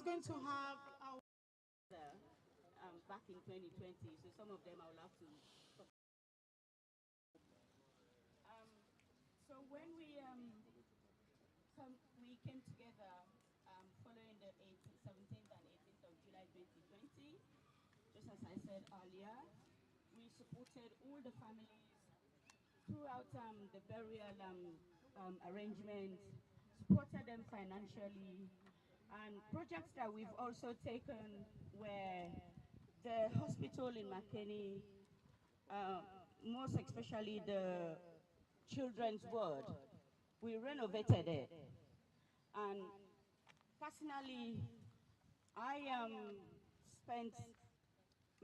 going to have our back in 2020, so some of them I will have to. So when we came together following the 17th and 18th of July 2020, just as I said earlier, we supported all the families throughout the burial arrangements, supported them financially, and projects that we've also taken were the hospital in Makeni, most especially the children's ward. We renovated it, and personally, I spent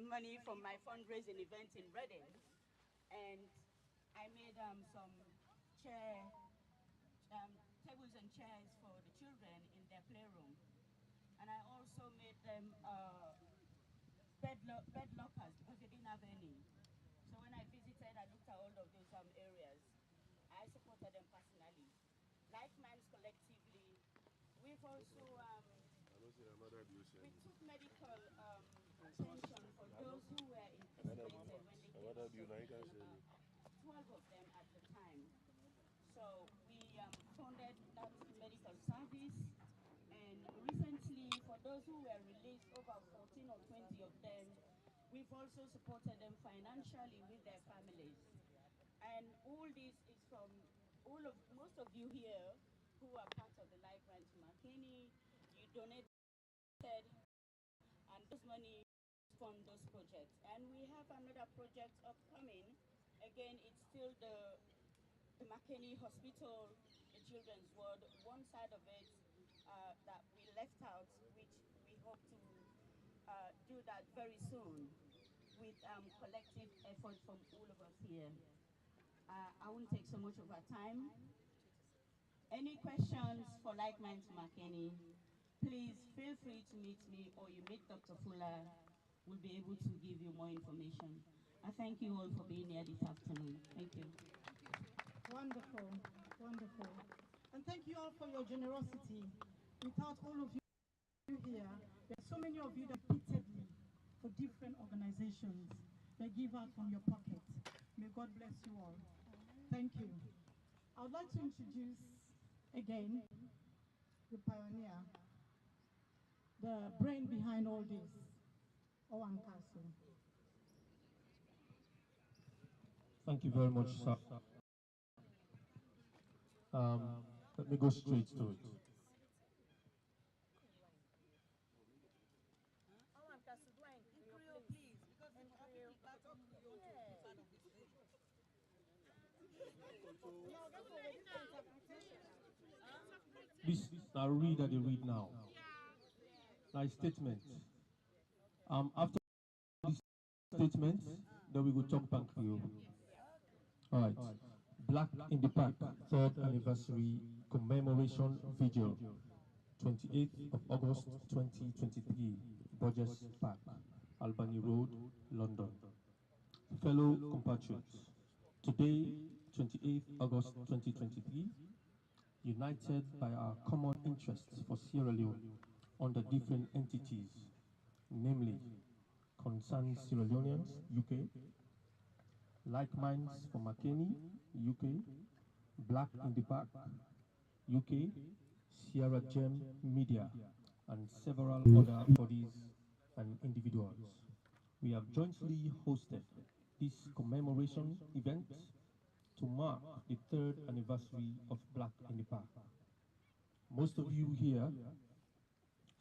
money from my fundraising event in Reading, and I made some chair, tables and chairs for the children in their playroom, and I also made them bed lockers because they didn't have any. So when I visited, I looked at all of those areas. I supported them personally. Like Minds collectively, we've also we took medical attention for those who were incarcerated when they came to 12 of them at the time. So we funded that medical service, and recently for those who were released, over 14 or 20 of them, we've also supported them financially with their families. And all this is from most of you here who are part of the Lifeline to Makeni. You donated, and those money fund those projects. And we have another project upcoming. Again, it's still the Makeni Hospital, the children's ward. One side of it that we left out, which we hope to do that very soon with collective effort from all of us here. I won't take so much of our time. Any questions for Like Minds Makeni, please feel free to meet me, or you meet Dr. Fuller. We'll be able to give you more information. I thank you all for being here this afternoon. Thank you. Wonderful, wonderful. And thank you all for your generosity. Without all of you here, there are so many of you that repeatedly for different organizations that give out from your pocket. May God bless you all. Thank you. I would like to introduce again the pioneer, the brain behind all this, Owan Castle. Thank you very much, sir. Let me go straight to it. This I read that they read now. My statement. After this statement, then we will talk back to you. All right. Black in the Park, 3rd anniversary commemoration video, 28th of August 2023, Burgess Park, Albany Road, London. Fellow compatriots, today, 28th August 2023, united by our common interests for Sierra Leone under different entities, namely Concerned Sierra Leoneans, UK, Like Minds for Makeni, UK, Black in the Park, UK, Sierra Gem Media, and several other bodies and individuals. We have jointly hosted this commemoration event to mark the 3rd anniversary of Black in the Park. Most of you here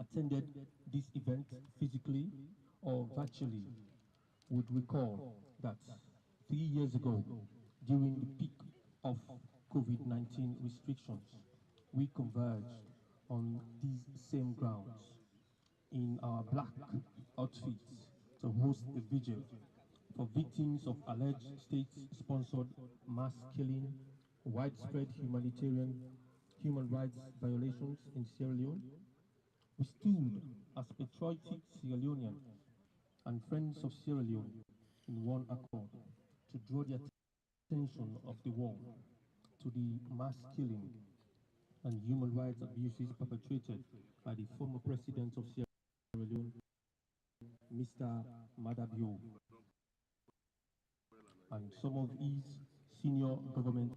attended this event physically or virtually would recall that 3 years ago, during the peak of COVID-19 restrictions, we converged on these same grounds in our black outfits to host a vigil for victims of alleged state-sponsored mass killing, widespread human rights violations in Sierra Leone. We stood as patriotic Sierra Leoneans and friends of Sierra Leone in one accord to draw the attention of the world to the mass killing and human rights abuses perpetrated by the former president of Sierra Leone, Mr. Madabio, and some of his senior government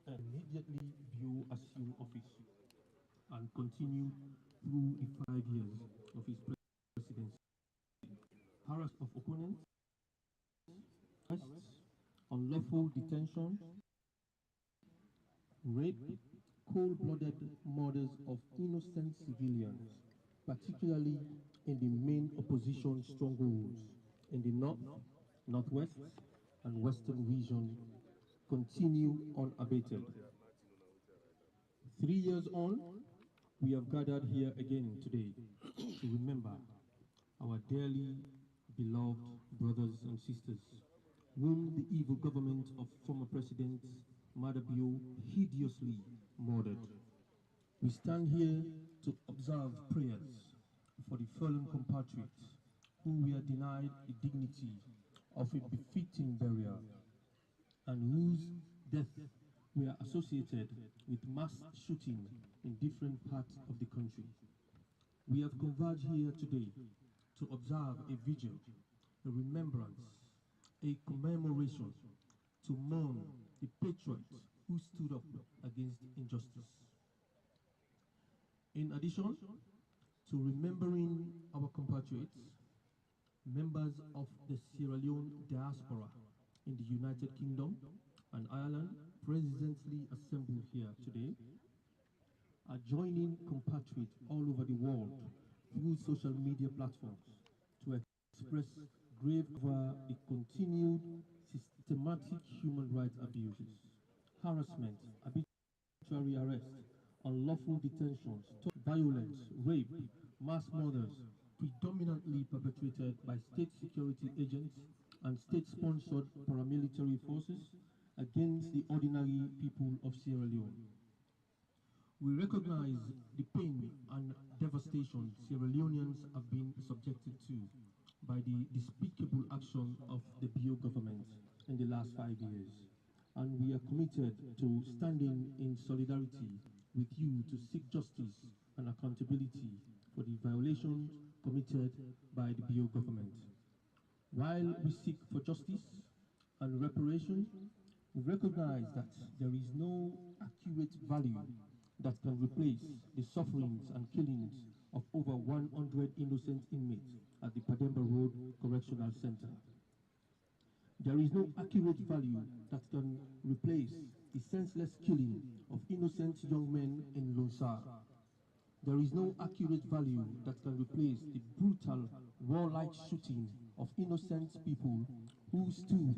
immediately Bio assumed office and continued through the 5 years of his presidency. Harass of opponents, arrests, unlawful detention, rape, cold-blooded murders of innocent civilians, particularly in the main opposition strongholds in the north, northwest, and western region, continue unabated. 3 years on, we have gathered here again today to remember our dearly beloved brothers and sisters, whom the evil government of former President Madabio hideously murdered. We stand here to observe prayers for the fallen compatriots who were denied the dignity of a befitting burial and whose deaths were associated with mass shooting in different parts of the country. We have converged here today to observe a vigil, a remembrance, a commemoration, to mourn the patriots who stood up against injustice. In addition to remembering our compatriots, members of the Sierra Leone diaspora in the United Kingdom and Ireland, presently assembled here today, are joining compatriots all over the world through social media platforms to express grave over the continued systematic human rights abuses, harassment, arbitrary arrest, unlawful detentions, violence, rape, mass murders, predominantly perpetrated by state security agents and state-sponsored paramilitary forces against the ordinary people of Sierra Leone. We recognize the pain and devastation Sierra Leoneans have been subjected to by the despicable action of the Bio government in the last 5 years. And we are committed to standing in solidarity with you to seek justice and accountability for the violations committed by the Bio government. While we seek for justice and reparation, we recognize that there is no accurate value that can replace the sufferings and killings of over 100 innocent inmates at the Pademba Road Correctional Center. There is no accurate value that can replace the senseless killing of innocent young men in Lonsar. There is no accurate value that can replace the brutal, warlike shooting of innocent people who stood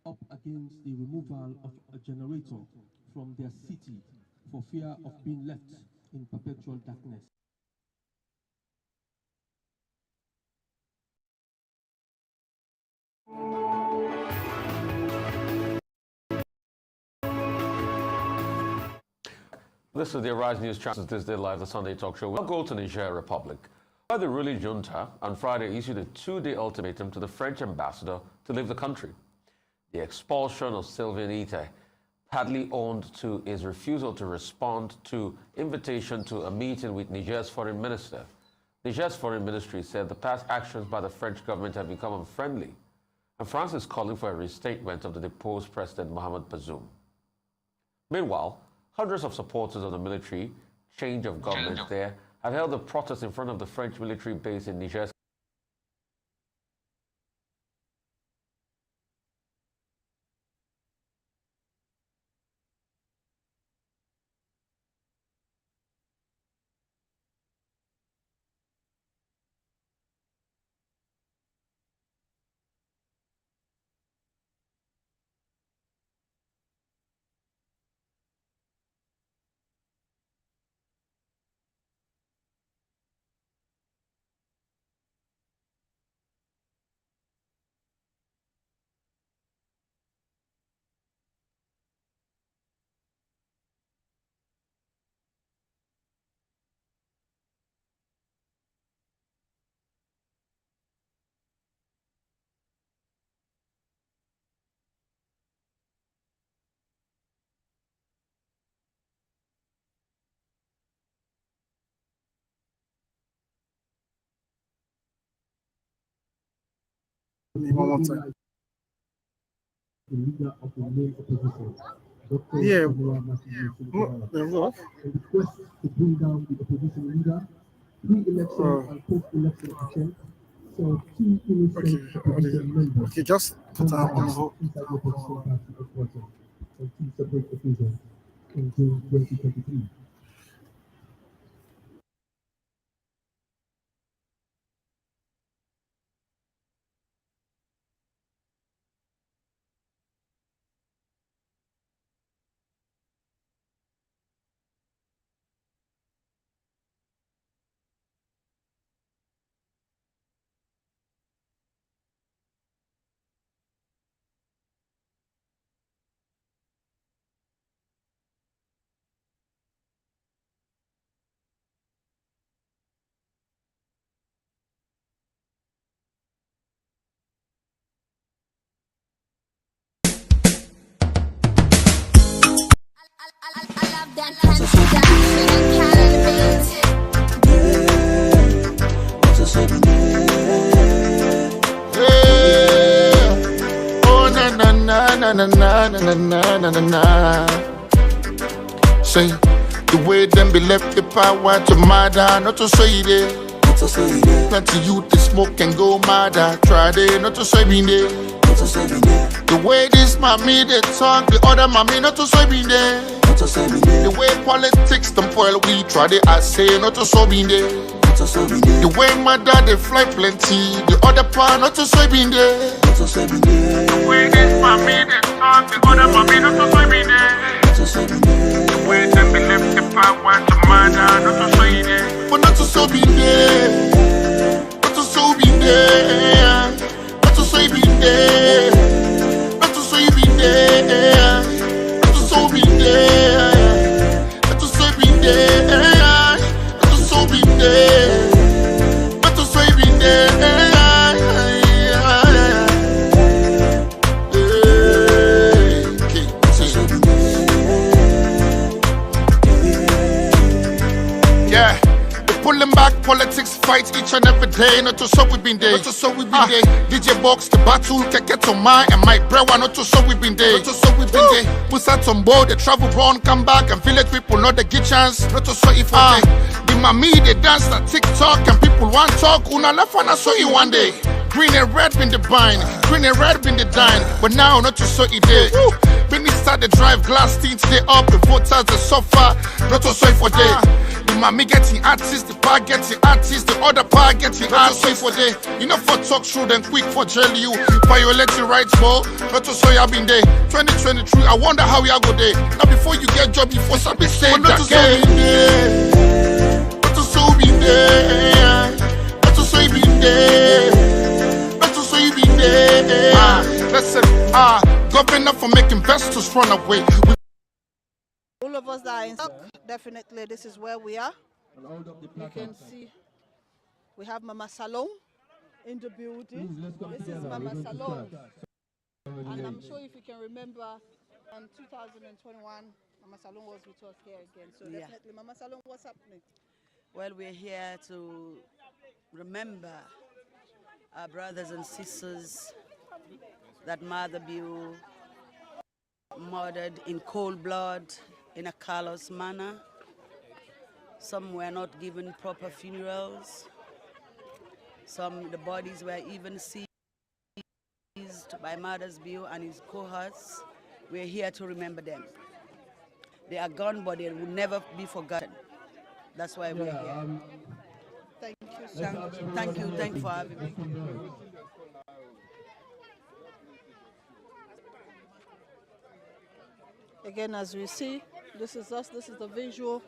up against the removal of a generator from their city for fear of being left in perpetual darkness. This is the Arise News Channel. This Day Live, the Sunday talk show. We'll go to Niger Republic, where the ruling junta on Friday issued a 2-day ultimatum to the French ambassador to leave the country. The expulsion of Sylvain Ite partly owed to his refusal to respond to invitation to a meeting with Niger's foreign minister. Niger's foreign ministry said the past actions by the French government have become unfriendly, and France is calling for a restatement of the deposed President Mohamed Bazoum. Meanwhile, hundreds of supporters of the military change of government there have held a protest in front of the French military base in Niger. me one more time. The leader of the main opposition, Dr. Yeah. In the quest to bring down the opposition leader, pre-election and post-election attempt. So two innocent opposition members Okay, just put her on hold. inside the opposition party headquarters on two separate occasions in June 2023. Oh na na na na na na na na na na na. Say the way them be left the power to murder, not to say it. Plenty youth they smoke and go mad. Try they not to say be there. The way this mommy they talk, the other mommy not to say be there. The way politics them spoil we try they I say not to say be there. The way my dad they fly plenty, the other part not to say be there. The way this mommy they talk, the other mommy not to say be there. The way them be left the power to murder, not to say there. But not to say be there. Not to say be there. Not to say be there. Not to say be there. Not to say be there. Not to say be there. Not to say be there. Not to say be there. Yeah, they pulling back politics, fight each and every day. Not to so we been there. Not to so we been there. DJ Box, the battle, can get on my and my brewer. Not to so we been there. Not to so we been there. Put out on board, they travel run, come back and village people know they get chance. Not to so if the mommy they dance at TikTok and people want talk. Una left and I saw you one day. Green and red been the bind, green and red been the dine. But now not to so it there. When we start the drive, glass teeth they up, the voters they suffer. Not to so for day. The mommy getting artists, the bar getting artists, the other bar getting artists for day. You know for talk through then quick for jail you. Violate your rights, bro. Not to so you have been there. 2023, I wonder how we are go there. Now before you get job, before somebody say not to so be there. Not to so be there. Not to so be there. Not to so be there. Listen, governor for making investors run away. All of us that are in stock, definitely this is where we are. You can see we have Mama Salon in the building. This is Mama Salon. And I'm sure if you can remember, in 2021, Mama Salon was with us here again. So definitely, Mama Salon, what's happening? Well, we're here to remember our brothers and sisters that Mother Bill murdered in cold blood, in a callous manner. Some were not given proper funerals. Some, the bodies were even seized by Mother's Bill and his cohorts. We're here to remember them. They are gone, but they will never be forgotten. That's why we're here. Thank you, sir. Thank you for having me. Again, as we see, this is us, this is the visual.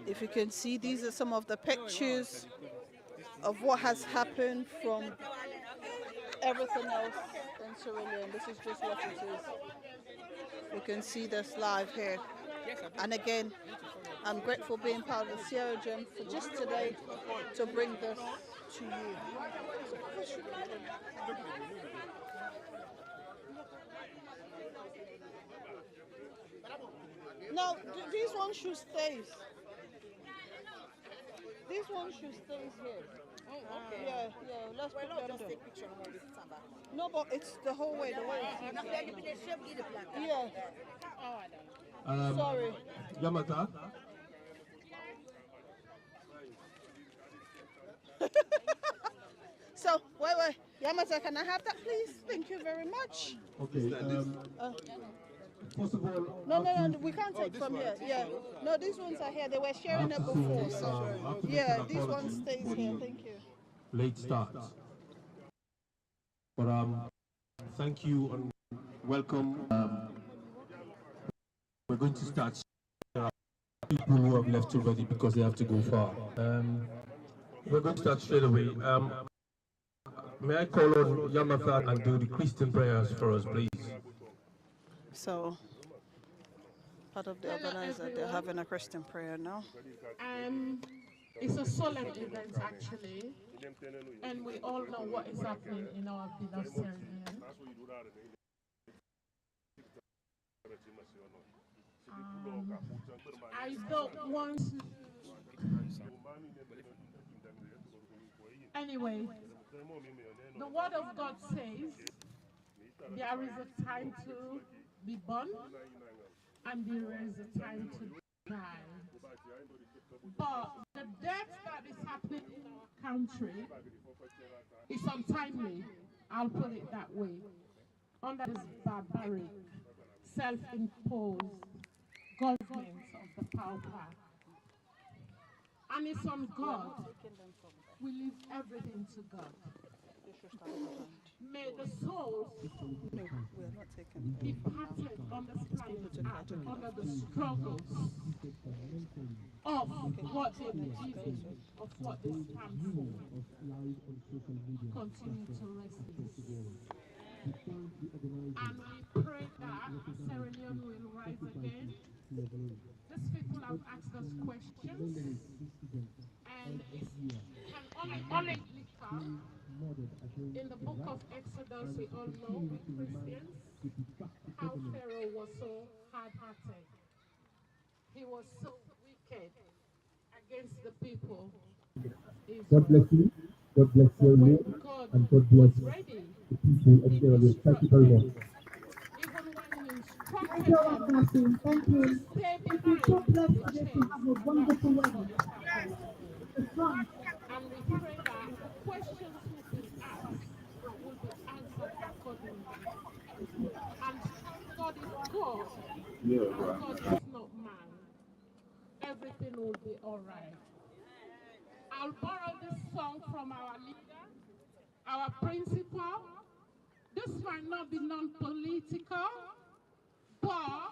If you can see, these are some of the pictures of what has happened from everything else in Sierra Leone. This is just what it is. You can see this live here. And again, I'm grateful being part of the Sierra Gym for just today to bring this to you. No, these one should stay. These one should stay here. Oh, okay. Yeah. let's put them there. No, but it's the whole way. The way yeah. Sorry. Yamata. So, wait. Yamata, can I have that, please? Thank you very much. Okay. First of all, No, we can't take from here. Yeah. No, these ones are here. They were sharing it before. So, yeah, these ones stays here. Thank you. Late start. But thank you and welcome. We're going to start. There are people who have left already because they have to go far. We're going to start straight away. May I call on Yamata and do the Christian prayers for us, please? So, part of the organizer, they're having a Christian prayer now. It's a solemn event, actually, and we all know what is happening in our beloved Sierra Leone. I don't want to... Anyway, the Word of God says there is a time to be born and there is a time to die. But the death that is happening in our country is untimely, I'll put it that way, under this barbaric, self-imposed government of the pauper. And it's on God. We leave everything to God. May the souls departed on this planet Earth under the struggles of what they believe, of what they stand for, continue to rest in peace. And we pray that Sierra Leone will rise again. These people have asked us questions, and it can only come. In the book of Exodus, we all know, we Christians, how Pharaoh was so hard-hearted. He was so wicked against the people. God bless you. God bless you. And God bless ready, the people of Sierra Leone. Thank you very much. even when he instructed them Thank you. to stay If you so behind blessed the today to chains, have a wonderful that is wedding. what happened. The front. And we pray that the questions will be asked will be answered accordingly. And God is God, and God is not man. Everything will be all right. I'll borrow this song from our leader, our principal. This might not be non-political, but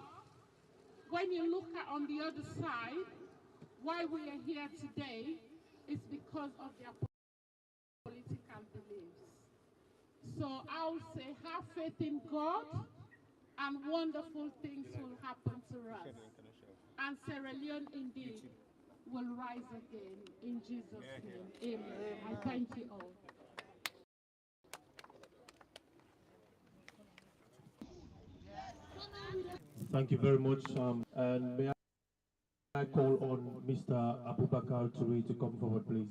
when you look at on the other side, why we are here today is because of their political beliefs. So I'll say, have faith in God, and wonderful things will happen to us. And Sierra Leone indeed will rise again in Jesus' name. Amen. I thank you all. Thank you very much. And may I call on Mr. Abubakar Toure to come forward, please,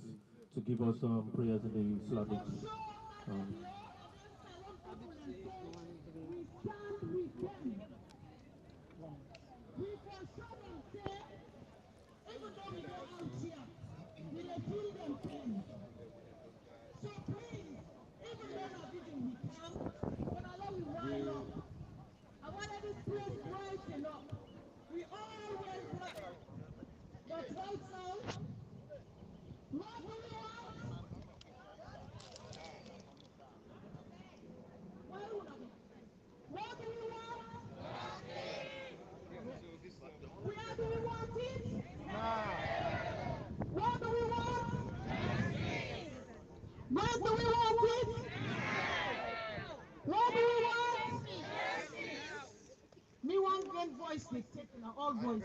to give us prayers in the Islamic. Voice with taking all voice.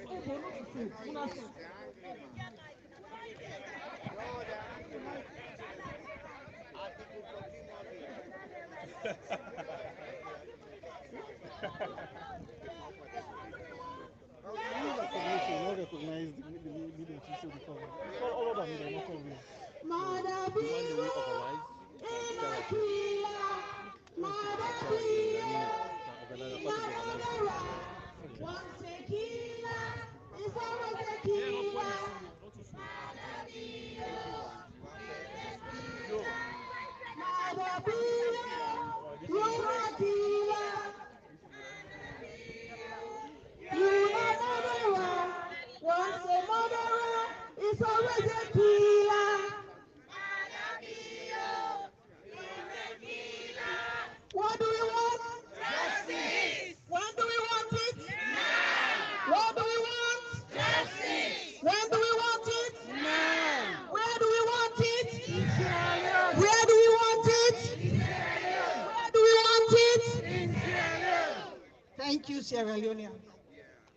Once a murderer is always a killer. What do we want? Justice. When do we want it? Now. What do we want? Justice. When do we want it? Now. Where do we want it? In Sierra Leone. Where do we want it? In Sierra Leone. Where do we want it? In Sierra Leone. Thank you, Sierra Leoneans.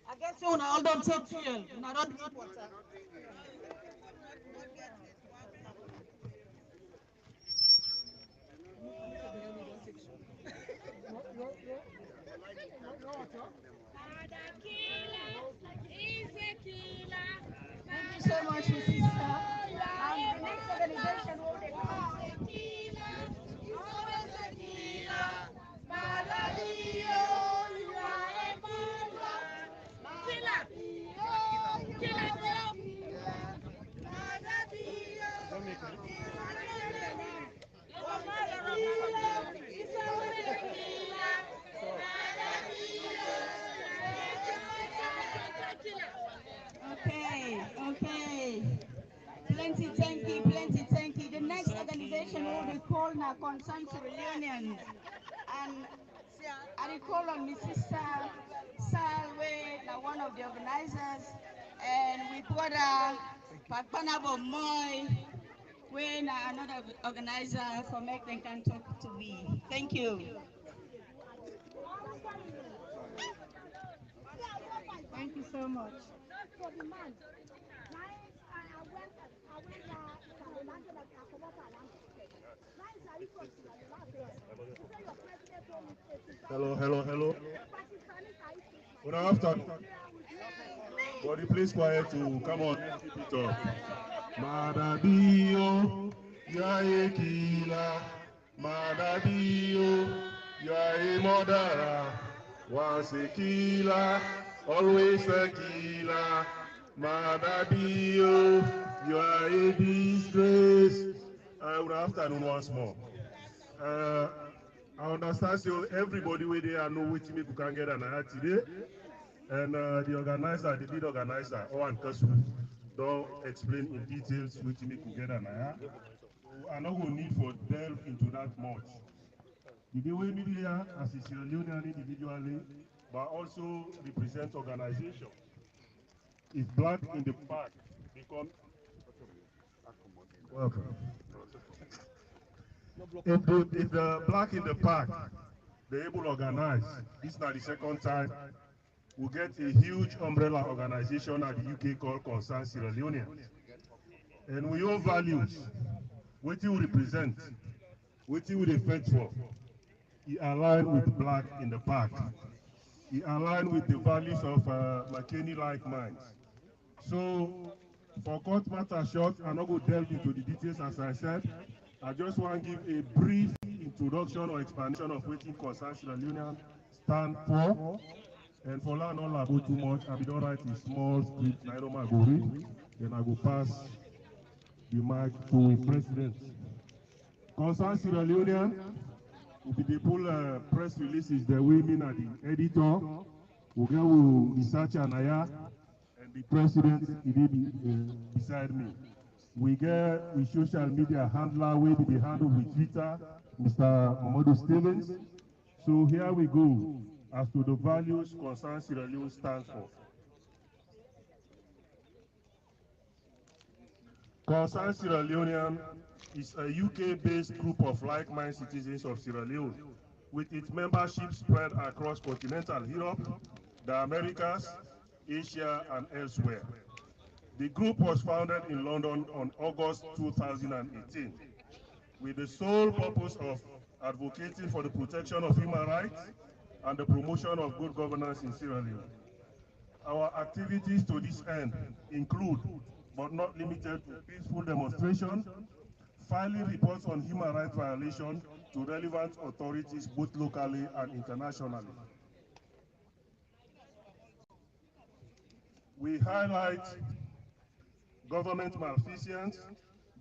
I guess you all don't take fuel. You don't drink water. Thank you so much, my sister. The next organization will be Okay. Plenty thank you. The next organization will be called now Concerned Reunion. And I recall on Mrs. Salwe, one of the organizers, and with what Pakpanabo Moy, when another organizer for Make Them Can Talk to be. Thank you. Thank you so much. Hello. Good afternoon. Body, please quiet to come on, keep it up. Madabio, yae kila. Madabio, yae modara. Once a killer, always a killer. Madabio, you are a disgrace. Good afternoon once more. I understand so everybody where they are know which me can get an eye today. And the organizer, the lead organizer, Owen Kasu, don't explain in details which me could get an eye. I'm not going to need for delve into that much. The way media as a Sierra Leonean individually, but also represent organization. If Black in the Park become welcome. If the Black in the Park, they able to organize, this is not the second time, we'll get a huge umbrella organization at the UK called Concerned Sierra Leoneans. And we all values, what you represent, what you will fight for. He aligned with Black in the Park. He aligned with the values of McKinney-like minds. So, for cut matter short, I'm not going to delve into the details as I said. I just want to give a brief introduction or explanation of what Concerned Sierra Leoneans stand for. And for that, not go too much. I will write a small script. I don't go read. Then I go pass the mic to the president. Concerned Sierra Leoneans, if they pull press releases, the women are the editor. We get research and the president beside me. We get the social media handler, we be the handle with Twitter, Mr. Momodu Stevens. So here we go as to the values Concerned Sierra Leone stands for. Concerned Sierra Leonean is a UK-based group of like-minded citizens of Sierra Leone, with its membership spread across continental Europe, the Americas, Asia, and elsewhere. The group was founded in London on August 2018, with the sole purpose of advocating for the protection of human rights and the promotion of good governance in Sierra Leone. Our activities to this end include, but not limited to, peaceful demonstration, filing reports on human rights violations to relevant authorities both locally and internationally. We highlight government malfeasance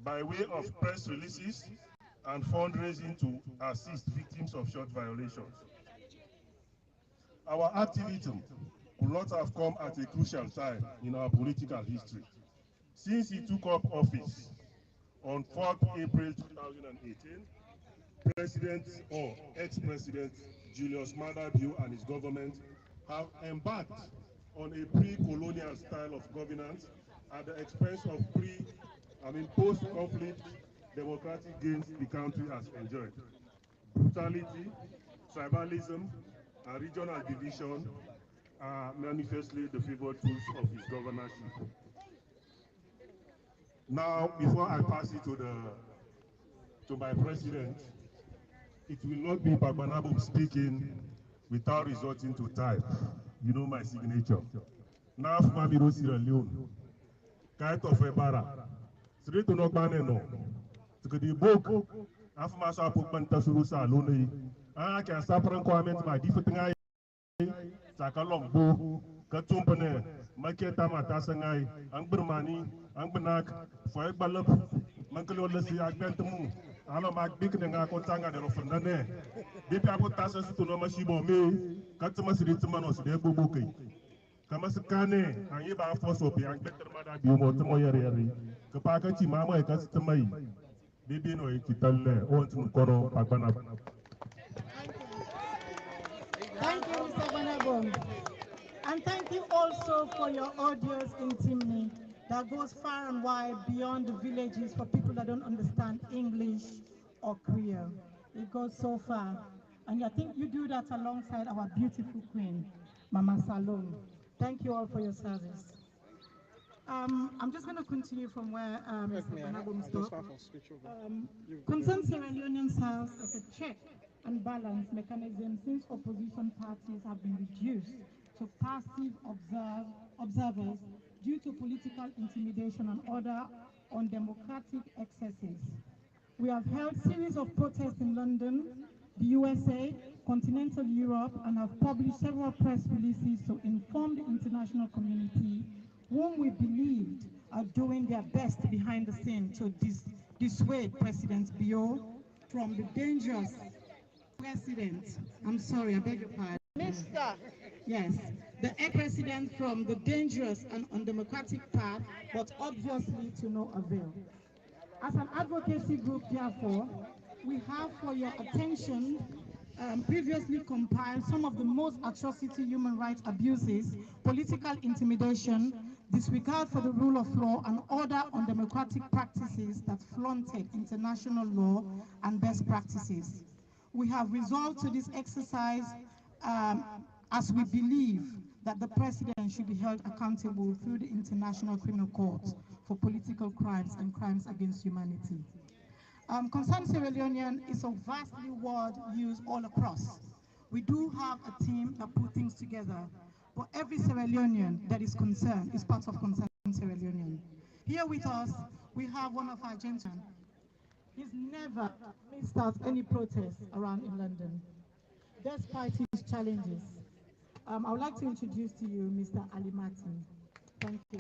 by way of press releases and fundraising to assist victims of short violations. Our activism could not have come at a crucial time in our political history. Since he took up office on 4th April 2018, President or ex-President Julius Maada Bio and his government have embarked on a pre-colonial style of governance at the expense of post-conflict democratic gains the country has enjoyed. Brutality, tribalism, and regional division are manifestly the favored tools of his governorship. Now, before I pass it to my president, it will not be Bagbanabo speaking without resorting to type. You know my signature. Now, Mamiro Sierra Leone, Kite of Ebara, straight to Nogbaneno, to the book, Afmasa Pukman Tasurusa Luni, I can sapran comment my different Sakalong Bo, Katumpane, Maketa Matasangai, Angbermani, Angbenak, Foebalop, Mankalolesi Agbentum. Alors, ma big nanga kontanga de l'offendane. Depuis à votre tasse tout le machibo me, quand ma siritement on se débouke. Comme ce canet, en y va force au pied, en better mada biomo, to moyeri, que pas que tu m'as et que c'est mai. Bibi no itale, on to koro, Pagana. Thank you, Mr. Banabom. And thank you also for your audience in Timni that goes far and wide beyond the villages for people that don't understand English or Creole. It goes so far. And I think you do that alongside our beautiful queen, Mama Salome. Thank you all for your service. I'm just going to continue from where Mr. Banabom stopped. Concerned Sierra Leoneans House as a check and balance mechanism since opposition parties have been reduced to passive observers due to political intimidation and other undemocratic excesses. We have held series of protests in London, the USA, continental Europe, and have published several press releases to inform the international community, whom we believed are doing their best behind the scenes to dissuade President Bio from the dangerous president. I'm sorry, I beg your pardon. Mr. Yes, the ex-president from the dangerous and undemocratic path, but obviously to no avail. As an advocacy group, therefore, we have for your attention previously compiled some of the most atrocity human rights abuses, political intimidation, disregard for the rule of law, and other undemocratic practices that flaunted international law and best practices. We have resolved to this exercise as we believe that the president should be held accountable through the International Criminal Court for political crimes and crimes against humanity. Concerned Sierra Leonean is a vastly word used all across. We do have a team that put things together, but every Sierra Leonean that is concerned is part of Concerned Sierra Leonean. Here with us, we have one of our gentlemen. He's never missed out any protest around in London, despite his challenges. I would like to introduce to you Mr. Ali Martin. Thank you.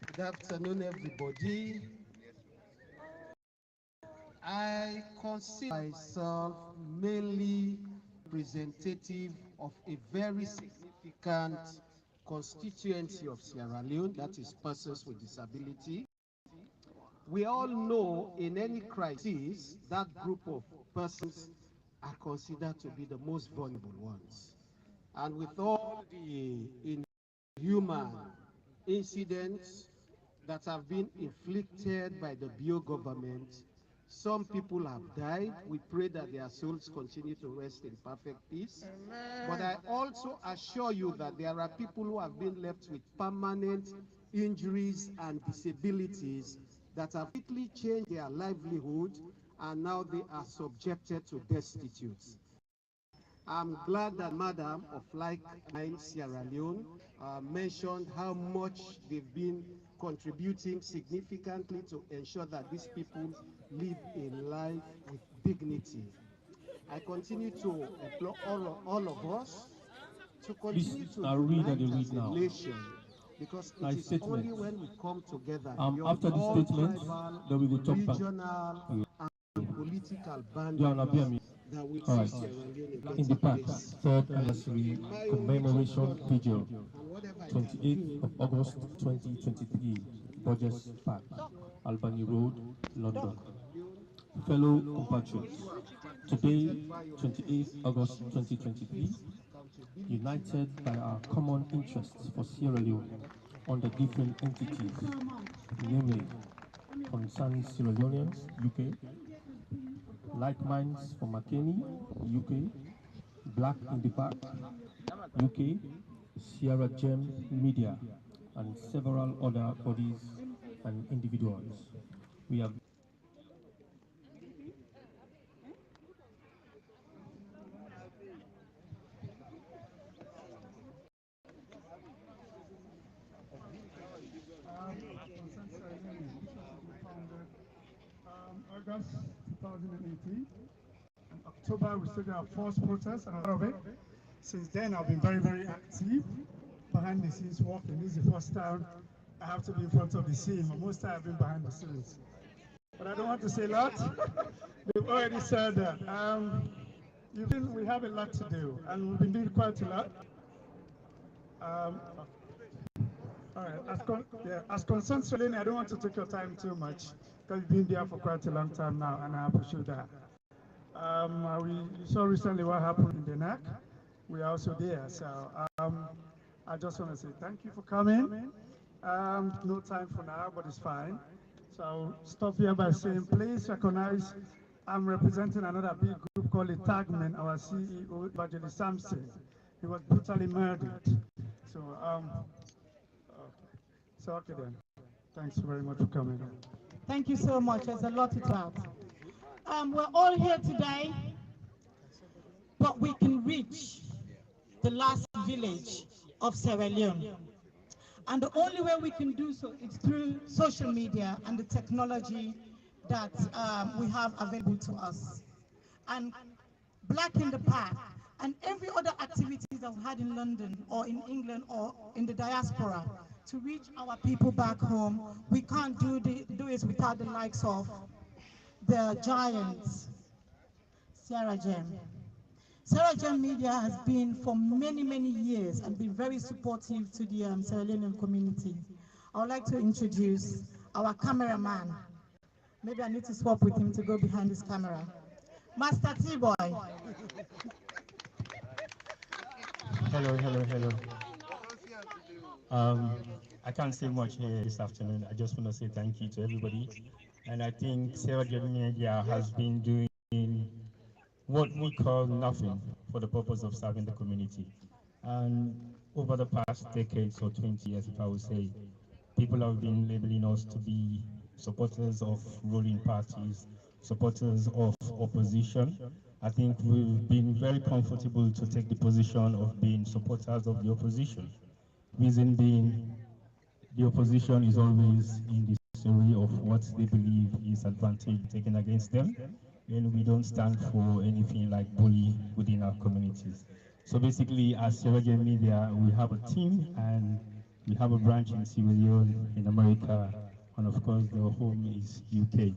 Good afternoon, everybody. I consider myself mainly representative of a very significant constituency of Sierra Leone, that is persons with disability. We all know in any crisis, that group of persons are considered to be the most vulnerable ones. And with all the inhuman incidents that have been inflicted by the Bio government, some people have died. We pray that their souls continue to rest in perfect peace. Amen. But I also assure you that there are people who have been left with permanent injuries and disabilities that have quickly changed their livelihood, and now they are subjected to destitute. I'm glad that Madam of Like Mind Sierra Leone mentioned how much they've been contributing significantly to ensure that these people live a life with dignity. I continue to implore all of us to continue to unite as a nation because Nice it is statement. only when we come together After the all statement, tribal, then we will talk back. regional, and political You're on boundaries that we All see right. Sierra Leone In the better park, place. third anniversary commemoration video, And whatever I can 28th of August 2023, Burgess Park, Albany Road, London. Fellow compatriots, today, 28th August 2023, united by our common interests for Sierra Leone under different entities, namely Concerned Sierra Leoneans, UK, Like Minds for McKinney, UK, Black in the Park, UK, Sierra Gem Media, and several other bodies and individuals. We have August 2018. In October, we started our first protest and a lot of it. Since then, I've been very, very active behind the scenes working. This is the first time I have to be in front of the scene, but most time I've been behind the scenes. But I don't want to say a lot. They've already said that. We have a lot to do, and we've been doing quite a lot. All right, as concerned Selene, I don't want to take your time too much, because you've been there for quite a long time now, and I appreciate that. You saw recently what happened in the NAC. We are also there, so I just want to say thank you for coming. No time for now, but it's fine. So I'll stop here by saying, please recognize I'm representing another big group called the Tagmen, our CEO, Evangelist Sampson. He was brutally murdered. So, okay then. Thanks very much for coming. Thank you so much. There's a lot to talk. We're all here today, but we can reach the last village of Sierra Leone. And the only way we can do so is through social media and the technology that we have available to us. And Black in the Park and every other activities that we had in London or in England or in the diaspora to reach our people back home, we can't do it without the likes of the giants, Sierra Gem. Sierra Gem Media has been for many, many years and been very supportive to the Sierra Leonean community. I would like to introduce our cameraman. Maybe I need to swap with him to go behind this camera. Master T-Boy. Hello. I can't say much here this afternoon. I just want to say thank you to everybody. And I think Sierra Leone Media has been doing what we call nothing for the purpose of serving the community. And over the past decades or 20 years, if I would say, people have been labeling us to be supporters of ruling parties, supporters of opposition. I think we've been very comfortable to take the position of being supporters of the opposition. Reason being, the opposition is always in the story of what they believe is advantage taken against them, and we don't stand for anything like bully within our communities. So basically, as Sierra Leone Media, we have a team and we have a branch in Sierra Leone, in America, and of course the home is UK.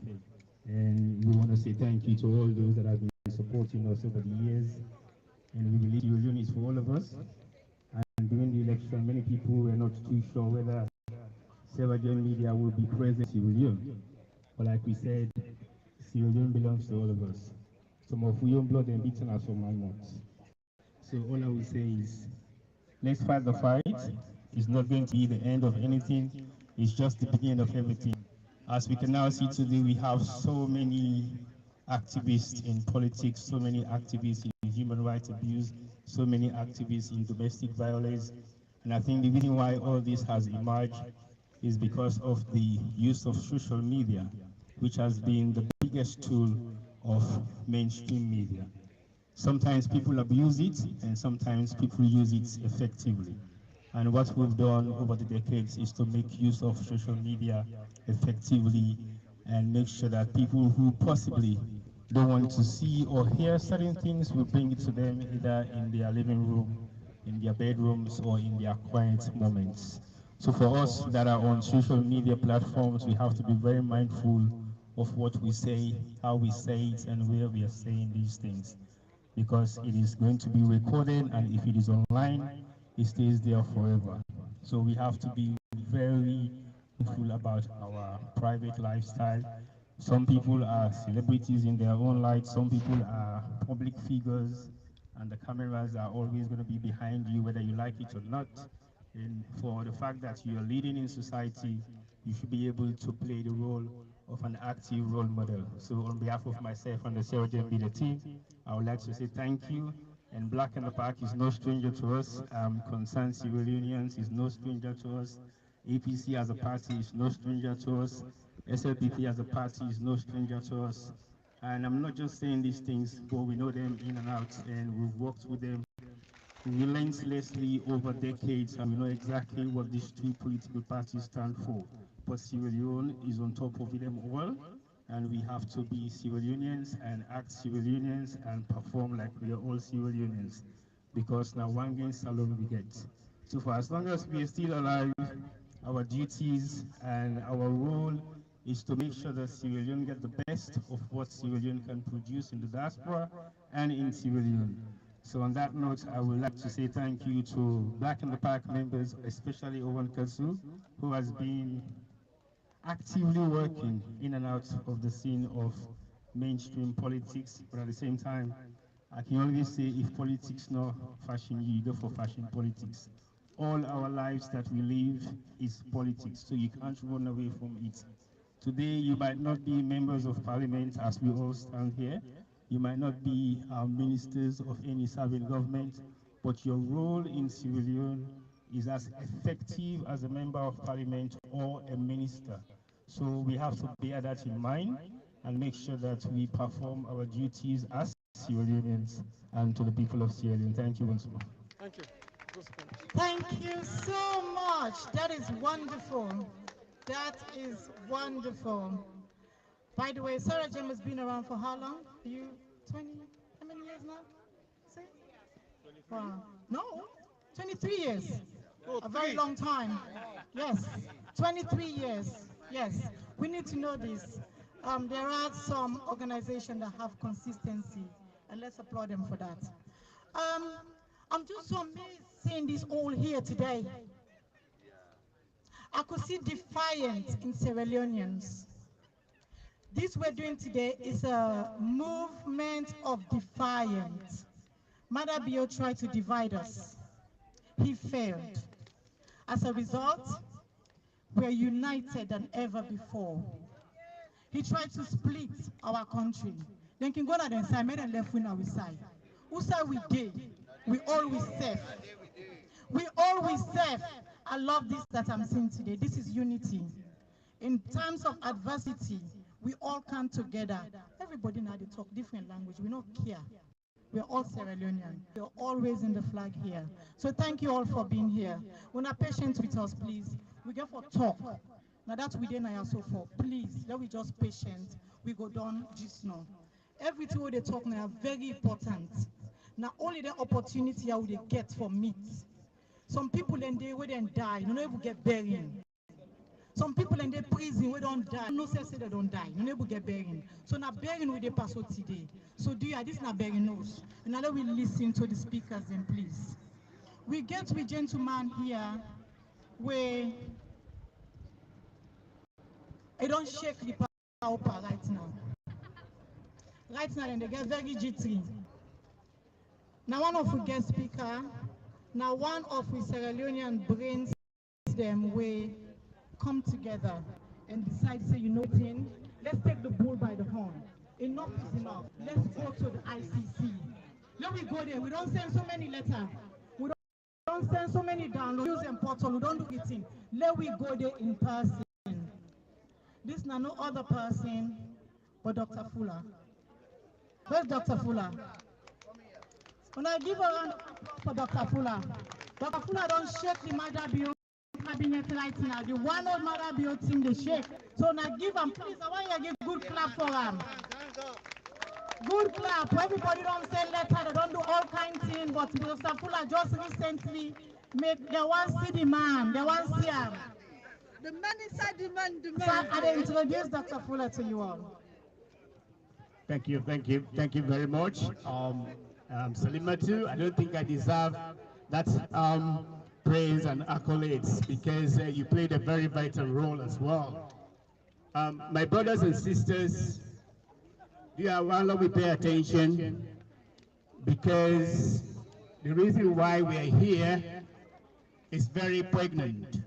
And we want to say thank you to all those that have been supporting us over the years. And we believe Sierra Leone is for all of us. And during the election, many people were not too sure whether Sierra Leone Media will be present in Sierra Leone. But like we said, Sierra Leone belongs to all of us. Some of your blood and beaten us from my mouth. So all I will say is, let's fight the fight. It's not going to be the end of anything. It's just the beginning of everything. As we can now see today, we have so many activists in politics, so many activists in human rights abuse, so many activists in domestic violence. And I think the reason why all this has emerged is because of the use of social media, which has been the biggest tool of mainstream media. Sometimes people abuse it, and sometimes people use it effectively. And what we've done over the decades is to make use of social media effectively and make sure that people who possibly don't want to see or hear certain things, we bring it to them either in their living room, in their bedrooms, or in their quiet moments. So for us that are on social media platforms, we have to be very mindful of what we say, how we say it, and where we are saying these things, because it is going to be recorded, and if it is online, it stays there forever. So we have to be very mindful about our private lifestyle. Some people are celebrities in their own light, some people are public figures, and the cameras are always going to be behind you, whether you like it or not. And for the fact that you are leading in society, you should be able to play the role of an active role model. So on behalf of myself and the Sarah Media team, I would like to say thank you. And Black in the Park is no stranger to us. Concerned Civil Unions is no stranger to us. APC as a party is no stranger to us. SLPP as a party is no stranger to us. And I'm not just saying these things, but we know them in and out, and we've worked with them relentlessly over decades, and we know exactly what these two political parties stand for. But Sierra Leone is on top of them all, and we have to be civil unions and act civil unions and perform like we are all civil unions, because now one gain salon we get. So for as long as we are still alive, our duties and our role is to make sure that Sierra Leone get the best of what Sierra Leone can produce in the diaspora and in Sierra Leone. So on that note, I would like to say thank you to Black in the Park members, especially Owen Kasu, who has been actively working in and out of the scene of mainstream politics, but at the same time, I can always say if politics not fashion you, go for fashion politics. All our lives that we live is politics, so you can't run away from it. Today, you might not be members of parliament as we all stand here. You might not be ministers of any serving government, but your role in Sierra Leone is as effective as a member of parliament or a minister. So we have to bear that in mind and make sure that we perform our duties as Sierra Leoneans and to the people of Sierra Leone. Thank you once more. Thank you. Thank you so much. That is wonderful. That is wonderful. By the way, Sarah Jem has been around for how long? You 20, how many years now? Say? Wow. No, 23 years. A very long time. Yes, 23 years. Yes, we need to know this. There are some organizations that have consistency, and let's applaud them for that. I'm just so amazed seeing this all here today. I could see defiance in Sierra Leoneans. This we're doing today is a movement of defiance. Madabio tried to divide us. He failed. As a result, we're united than ever before. He tried to split our country. Then can go and side, made and left wing our side. Who side we did? We always serve. We always serve. I love this that I'm seeing today. This is unity. In times of adversity, we all come together. Everybody now they talk different language. We don't care. We're all Sierra Leonean. We're all raising the flag here. So thank you all for being here. When are patient with us, please. We get for talk. Now that's within I also for. Please, let we just patient. We go down just now. Everything we they talk now very important. Now only the opportunity how they get for meat. Some people in there where they die, you never get buried. Some people in the prison we don't die. No say they don't die. You never get buried. So now burying with the pass today. So do you this not burying us? And now we listen to the speakers then please. We get to a gentleman here where I don't shake the power right now. Right now, and they get very jittery. Now one of the guest speaker, now one of the Sierra Leonean brains them way come together and decide say you know thing, let's take the bull by the horn. Enough is enough. Let's go to the ICC. Let me go there. We don't send so many letters. We don't send so many downloads. Use them portal. We don't do it. Let we go there in person. This is no other person but Dr. Fuller. Where's Dr. Fuller? When I give a round of applause for Dr. Fuller, Dr. Fuller don't shake the Madabio cabinet right now. The one old Madabio team they shake. So now give them, please, I want you to give good clap for them. Good clap. Everybody don't send letter, they don't do all kinds of things, but Dr. Fuller just recently Make the one see the man, the one see him. The man inside the man, the man. So I introduce Dr. Fuller to you all. Thank you very much. Salimatu, I don't think I deserve that praise and accolades because you played a very vital role as well. My brothers and sisters, while we pay attention, because the reason why we are here is very pregnant.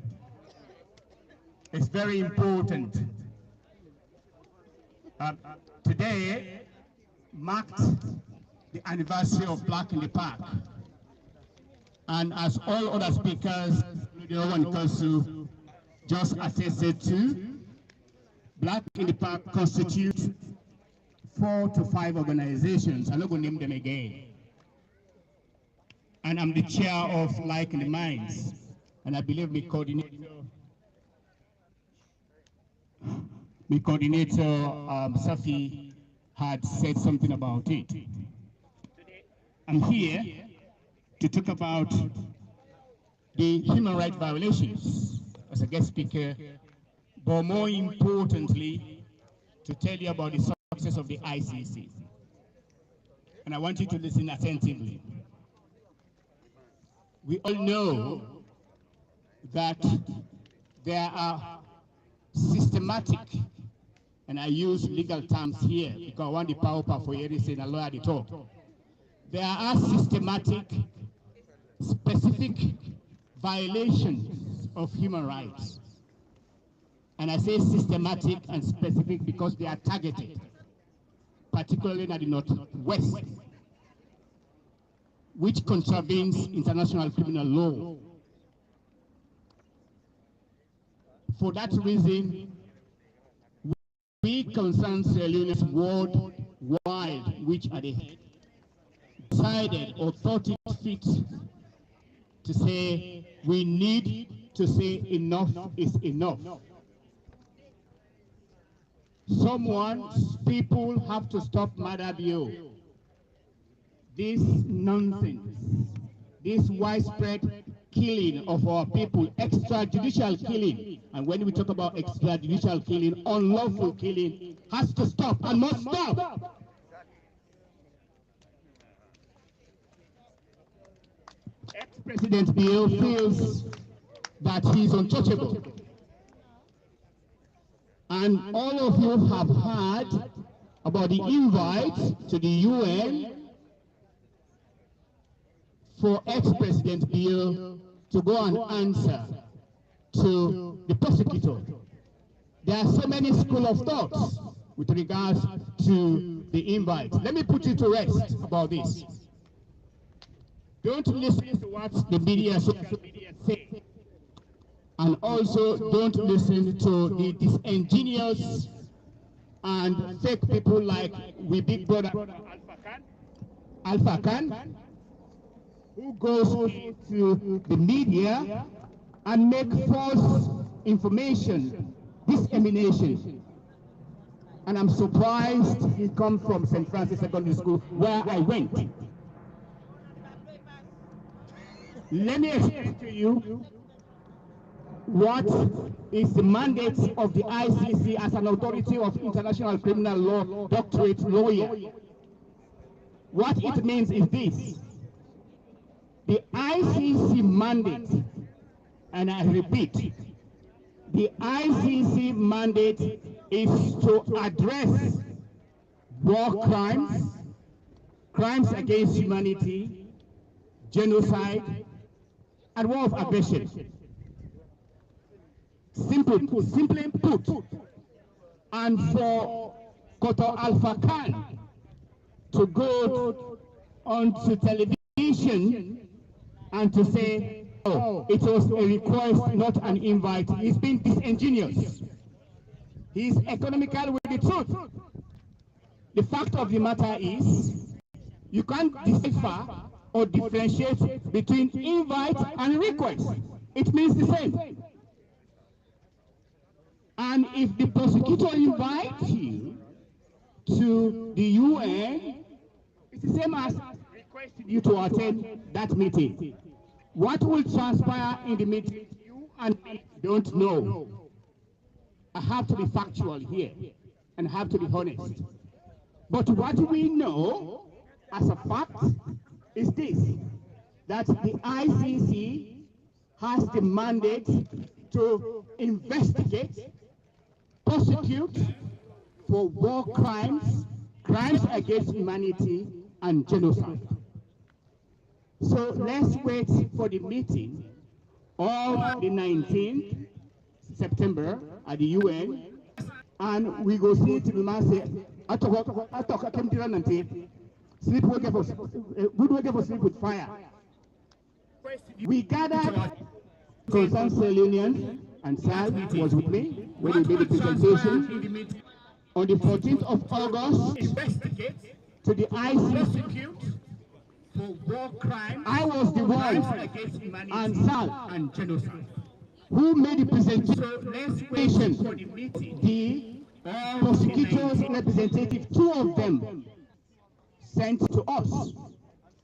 It's very important. Today marked the anniversary of Black in the Park. And as all other speakers, including Kosu, just attested to, Black in the Park constitutes 4 to 5 organizations. I'm not going to name them again. And I'm the chair of Like in the Minds. And I believe my coordinator, Safi, had said something about it. I'm here to talk about the human rights violations as a guest speaker, but more importantly, to tell you about the success of the ICC. And I want you to listen attentively. We all know that there are systematic, and I use legal terms here because I want the power for you saying a lawyer to talk. There are systematic, specific violations of human rights. And I say systematic and specific because they are targeted, particularly in the Northwest, which contravenes international criminal law. For that reason, we concerned Sierra Leone's worldwide, which are the head, decided or thought it fit to say we need to say enough is enough. People have to stop Madabio. This nonsense, this widespread killing of our people, extrajudicial killing, and when we talk about extrajudicial killing, unlawful killing, has to stop and must stop. Ex-President Bill feels that he's untouchable. And all of you have heard about the invite to the UN for ex-President Bill to go and answer to the prosecutor. There are so many schools of thoughts with regards to the invite. Let me put you to rest about this. Don't listen to what the media say. And also don't listen to the disingenuous and fake people like we big brother Alpha Khan, who goes to the media and make false information, dissemination. And I'm surprised he comes from St. Francis Secondary School, where I went. Let me explain to you what is the mandate of the ICC as an authority of international criminal law doctorate lawyer. What it means is this. The ICC mandate, and I repeat, the ICC mandate is to address war crimes, crimes against humanity, genocide, and war of aggression. Simply put, and for Koto Alpha Khan to go onto television and to say, oh, it was a request, not an invite. He's been disingenuous. He's economical with the truth. The fact of the matter is, you can't decipher or differentiate between invite and request. It means the same. And if the prosecutor invites you to the UN, it's the same as requesting you to attend that meeting. What will transpire in the meeting, you and I don't know. I have to be factual here and have to be honest. But what we know as a fact is this, that the ICC has the mandate to investigate, prosecute for war crimes, crimes against humanity, and genocide. So let's wait for the meeting of the 19th September at the UN, and we go see to the man say, I came to run sleep wake for good wake for sleep with fire. We gathered concerned Selenians, and Sal was with me when we made the presentation on the 14th of August to the ICC for war crimes. I was the one, and Sal and genocide, who made the presentation. So the prosecutors representative, two of them, sent to us.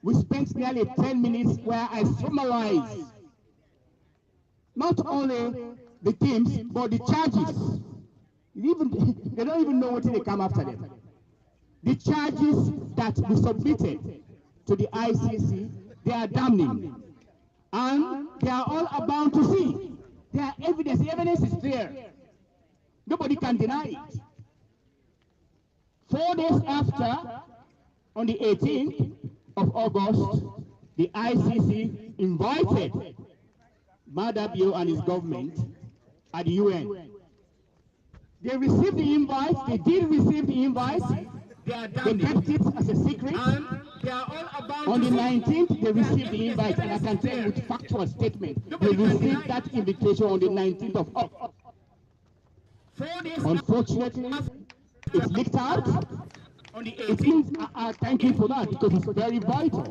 We spent nearly 10 minutes where I summarized not only the themes, but the charges. They don't even know what they come after them. The charges that we submitted to the ICC, they are damning. And they are all abound to see. There are evidence. The evidence is there. Nobody can deny it. 4 days after, on the 18th of August, the ICC invited Madabio and his government at the UN. They received the invite, they did receive the invite, they kept it as a secret. On the 19th, they received the invite, and I can tell you with factual statement, they received that invitation on the 19th of August. Unfortunately, it's leaked out. It means I thank you for that, because it's very vital.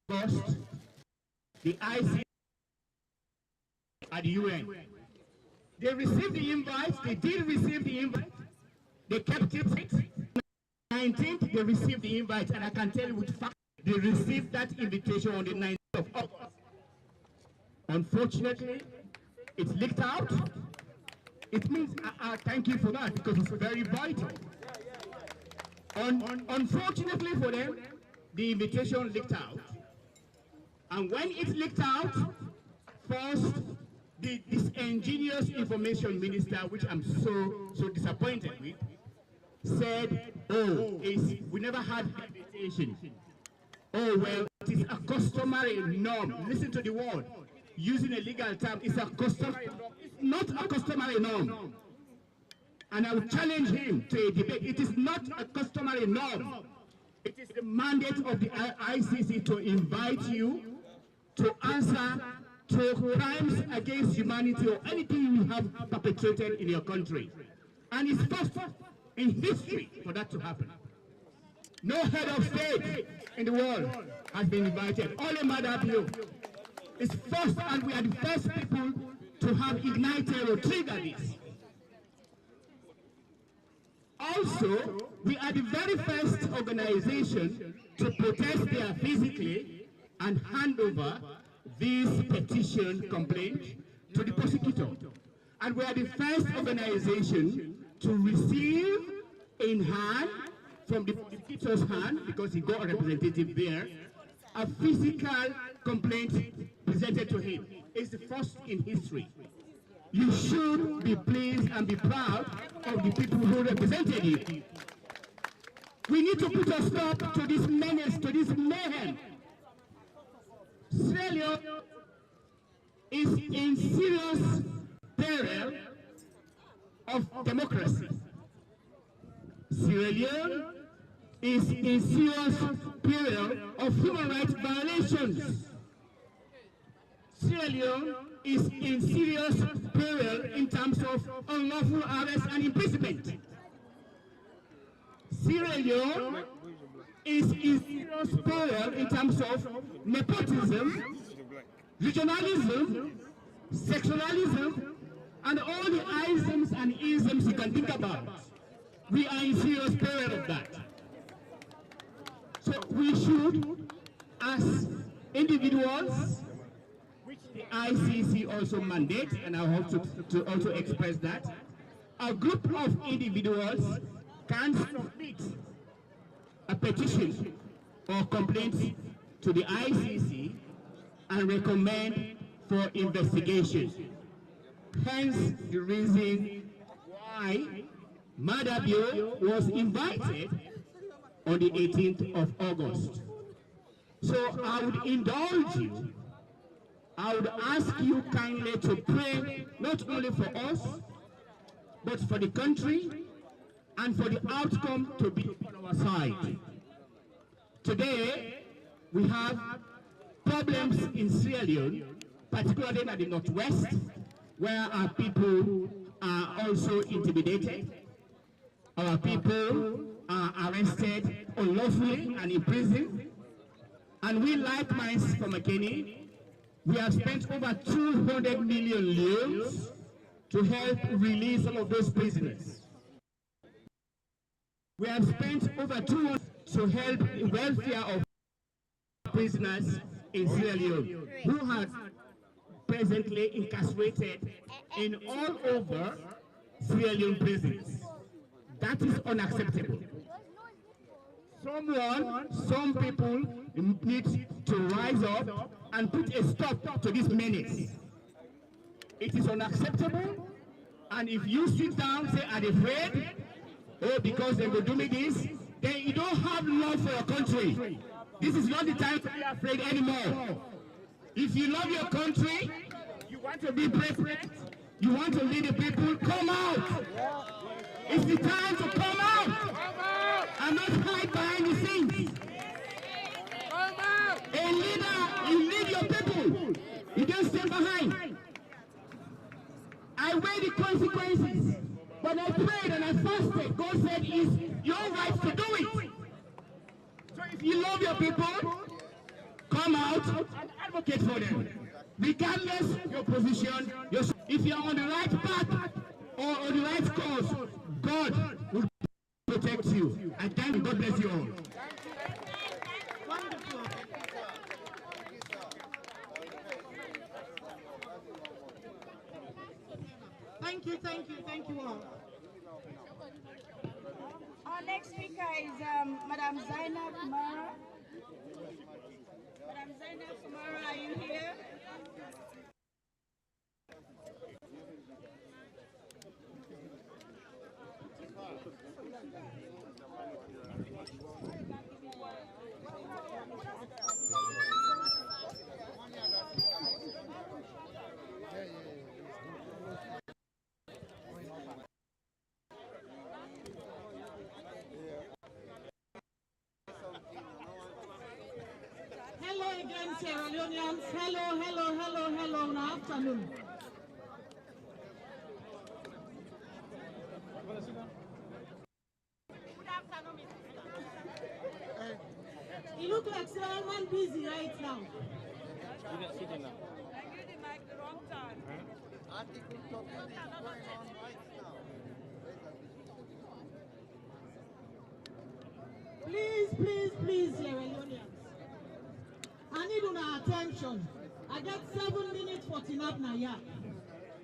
First, the ICC at the UN. They received the invite, they did receive the invite, they kept it. 19th, they received the invite, and I can tell you with fact, they received that invitation on the 19th of August. Unfortunately, it's leaked out. It means I thank you for that, because it's very vital. Unfortunately for them, the invitation leaked out. And when it leaked out, first, the disingenuous information minister, which I'm so disappointed with, said, oh, we never had invitation. Oh, well, it is a customary norm. Listen to the word. Using a legal term, it's a customary norm. It's not a customary norm. And I will challenge him to a debate. It is not a customary norm. It is the mandate of the ICC to invite you to answer to crimes against humanity or anything you have perpetrated in your country. And it's first in history for that to happen. No head of state in the world has been invited. Only Madabio is first, and we are the first people to have ignited or triggered this. Also, we are the very first organization to protest there physically and hand over this petition complaint to the prosecutor. And we are the first organization to receive in hand, from the prosecutor's hand, because he got a representative there, a physical complaint presented to him. It's the first in history. You should be pleased and be proud of the people who represented you. We need to put a stop to this menace, to this mayhem. Sierra Leone is in serious peril of democracy. Sierra Leone is in serious peril of human rights violations. Sierra Leone is in serious peril in terms of unlawful arrest and imprisonment. Sierra Leone is in serious peril in terms of nepotism, regionalism, sectionalism, and all the isms and isms you can think about. We are in serious peril of that. So we should, as individuals, which the ICC also mandates, and I hope to also express that, a group of individuals can submit a petition or complaint to the ICC and recommend for investigation. Hence the reason why Madabio was invited on the 18th of August. So I would indulge you, I would ask you kindly to pray not only for us, but for the country and for the outcome to be on our side. Today, we have problems in Sierra Leone, particularly in the northwest, where our people are also intimidated. Our people are arrested unlawfully and imprisoned. And we, like minds from McKinney, we have spent over 200 million euros to help release some of those prisoners. We have spent over 200 to help the welfare of prisoners in Sierra Leone who are presently incarcerated in all over Sierra Leone prisons. That is unacceptable. Some people need to rise up and put a stop to this menace. It is unacceptable, and if you sit down and say, I'm afraid, oh, because they will do me this, then you don't have love for your country. This is not the time to be afraid anymore. If you love your country, you want to be president, you want to lead the people, come out. It's the time to come out and not hide behind the scenes. A leader, you lead your people. You don't stay behind. I weigh the consequences. But I prayed and I fasted. God said it's your right to do it. So if you love your people, come out and advocate for them. Regardless your position, if you're on the right path or on the right course, God will protect you. I thank you. God bless you all. Wonderful. Thank you all. Our next speaker is Madam Zainab Kamara. Madam Zainab Kamara, are you here? Hello again, Sierra Leoneans. Hello. Good afternoon. You look like someone busy right now. Please, Sierra Leoneans. I need your attention. I got 7 minutes for Tinap Naya.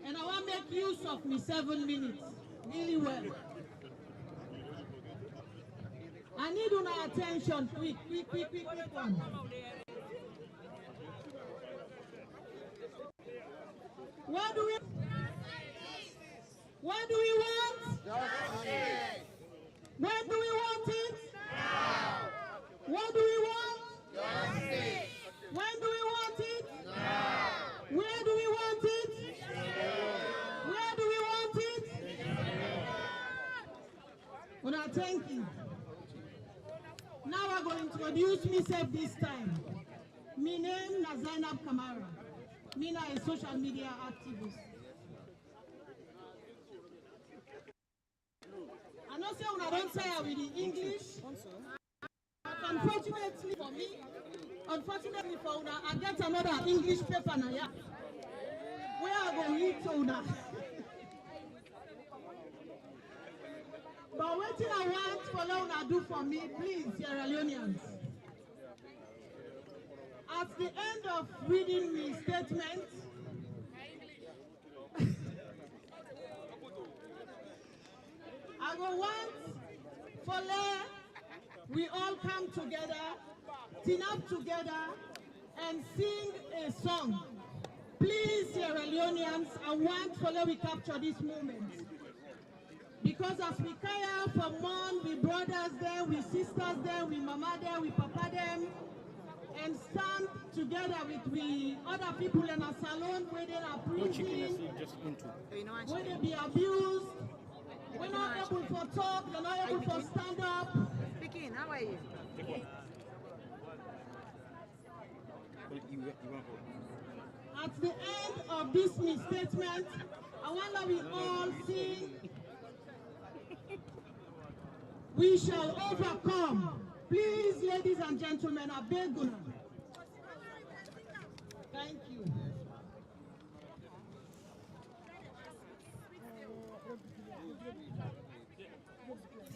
And I want to make use of me 7 minutes. Really well. I need your attention. Quick one. What do we want? Justice. When do we want it? Now. What do we want? Justice. When do we want it? Now. Where do we want it? Where do we want it? Well, now, thank you. Now I'm going to introduce myself this time. My name is Zainab Kamara. Me na a social media activist. I know say when I don't say with the English, but unfortunately for una, I get another English paper now. Yeah. Where I go read to una. But what I want for una do for me, please, Sierra Leoneans. I At the end of reading the statement, I will want for we all come together, team up together, and sing a song. Please, Sierra Leoneans, I want for we capture this moment. Because as we care for mom, we brothers there, we sisters there, we mama there, we papa them, and stand together with we other people in a salon where they are prison, where they be abused, we're not able for talk, they're not able for stand up. Speaking, how are you? At the end of this statement, I want that we all sing, we shall overcome. Please, ladies and gentlemen, I beg you. Thank you.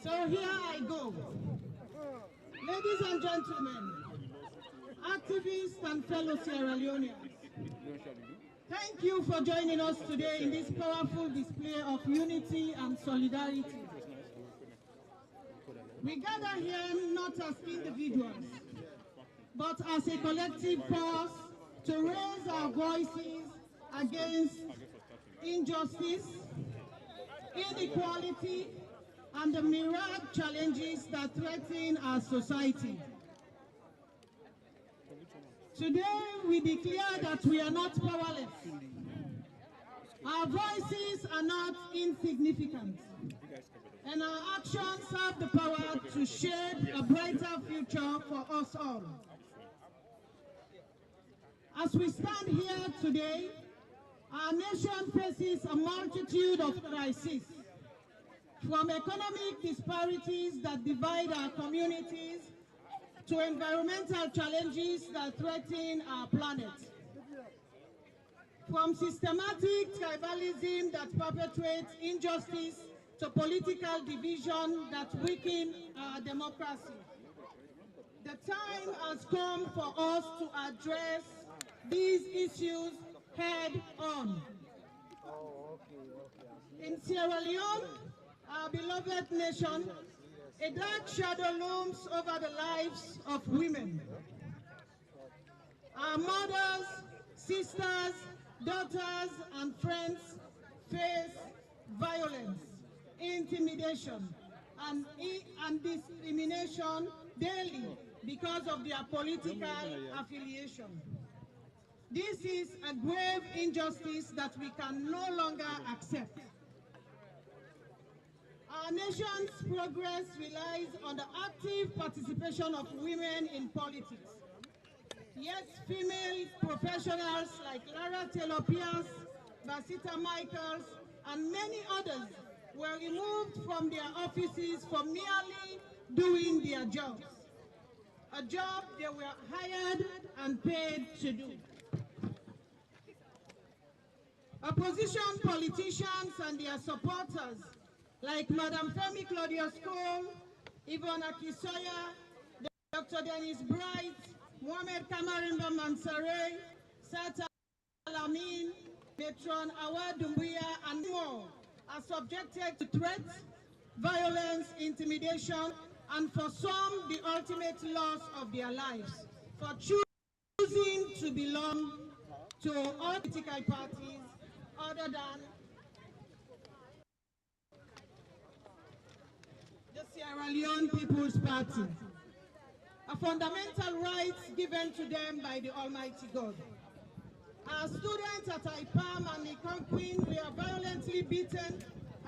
So here I go. Ladies and gentlemen, activists and fellow Sierra Leoneans, thank you for joining us today in this powerful display of unity and solidarity. We gather here not as individuals, but as a collective force to raise our voices against injustice, inequality, and the myriad challenges that threaten our society. Today, we declare that we are not powerless. Our voices are not insignificant, and our actions have the power to shape a brighter future for us all. As we stand here today, our nation faces a multitude of crises, from economic disparities that divide our communities to environmental challenges that threaten our planet. From systematic tribalism that perpetuates injustice to political division that weaken our democracy. The time has come for us to address these issues head on. In Sierra Leone, our beloved nation, a dark shadow looms over the lives of women. Our mothers, sisters, daughters, and friends face violence, intimidation, and discrimination daily because of their political affiliation. This is a grave injustice that we can no longer accept. Our nation's progress relies on the active participation of women in politics. Yet female professionals like Lara Taylor-Pierce, Basita Michaels, and many others were removed from their offices for merely doing their jobs, a job they were hired and paid to do. Opposition politicians and their supporters like Madam Femi Claudius Cole, Yvonne Akisoya, Dr. Dennis Bright, Mohamed Kamarimba Mansare, Sata Alamin, Metron Awa Dumbuya, and more are subjected to threats, violence, intimidation, and for some, the ultimate loss of their lives for choosing to belong to all political parties other than the Sierra Leone People's Party, a fundamental right given to them by the Almighty God. Our students at IPAM and Nikonquin were violently beaten,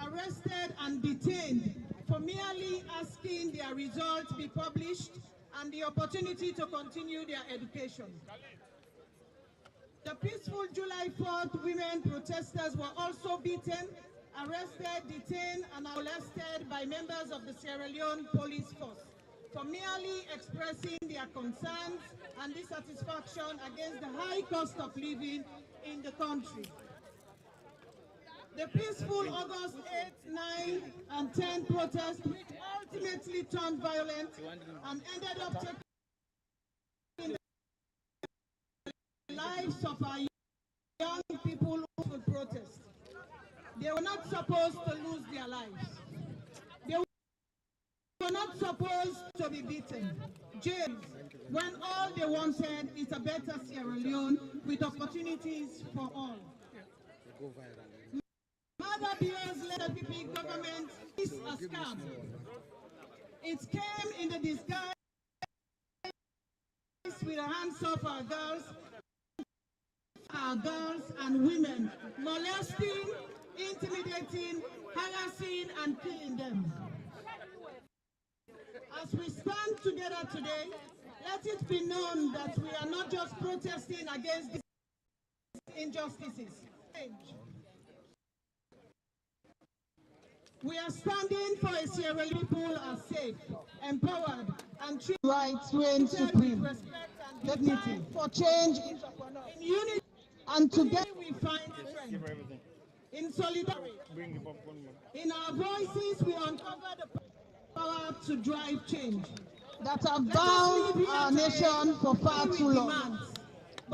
arrested, and detained for merely asking their results be published and the opportunity to continue their education. The peaceful July 4th women protesters were also beaten, arrested, detained, and molested by members of the Sierra Leone police force for merely expressing their concerns and dissatisfaction against the high cost of living in the country. The peaceful August 8, 9, and 10 protests, which ultimately turned violent and ended up taking lives of our young people who will protest. They were not supposed to lose their lives. They were not supposed to be beaten, jailed, when all they wanted is a better Sierra Leone with opportunities for all. Mother Bio's LPP government is a scam. It came in the disguise with the hands of our girls and women, molesting, intimidating, harassing, and killing them. As we stand together today, let it be known that we are not just protesting against these injustices. We are standing for a Sierra Leone people are safe, empowered, and treated rights reign supreme. Respect and dignity for change in unity, and together we find strength. In solidarity, in our voices, we uncover the power to drive change that have bound our nation for far too long.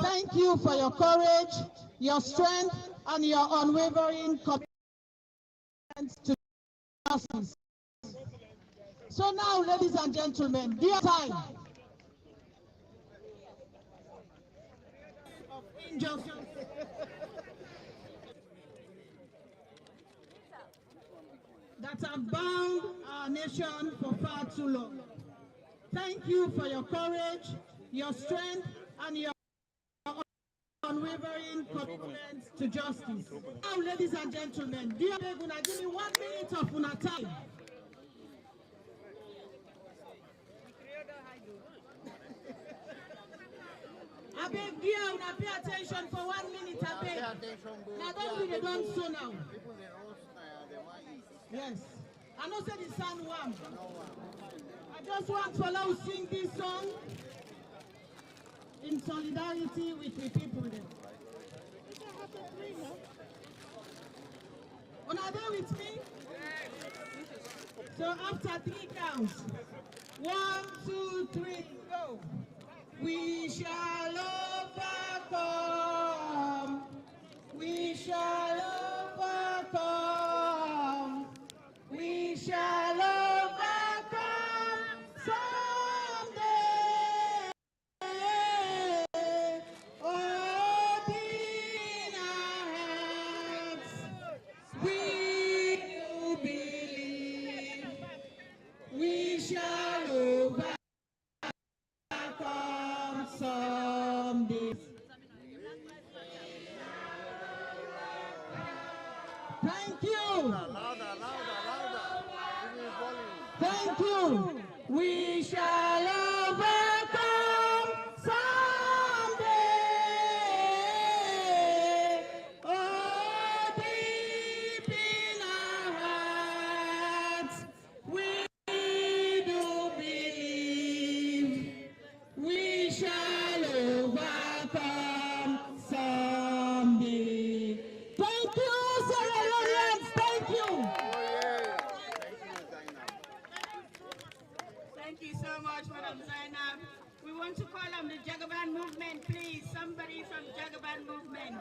Thank you for your courage, your strength, and your unwavering commitment to justice. So now, ladies and gentlemen, dear time of injustice. That have bound our nation for far too long. Thank you for your courage, your strength, and your unwavering commitment to justice. Now, ladies and gentlemen, dear Beguna, give me 1 minute of una time. I beg, dear, una pay attention for 1 minute, I beg. Now, don't be the done so now. Yes. I know say the sound warm. I just want to allow sing this song in solidarity with the people there. Are they with me? So after 3 counts, 1, 2, 3, go. We shall overcome. We shall overcome. We shall overcome someday. Oh, in our hearts, we do believe we shall overcome someday. Thank you. Thank you. We shall overcome someday. Oh, deep in our hearts, we do believe we shall overcome someday. Thank you, Sierra Leoneans. Thank you. Thank you so much, Madam Zainab. We want to call on the Jagaban movement, please. Somebody from Jagaban movement.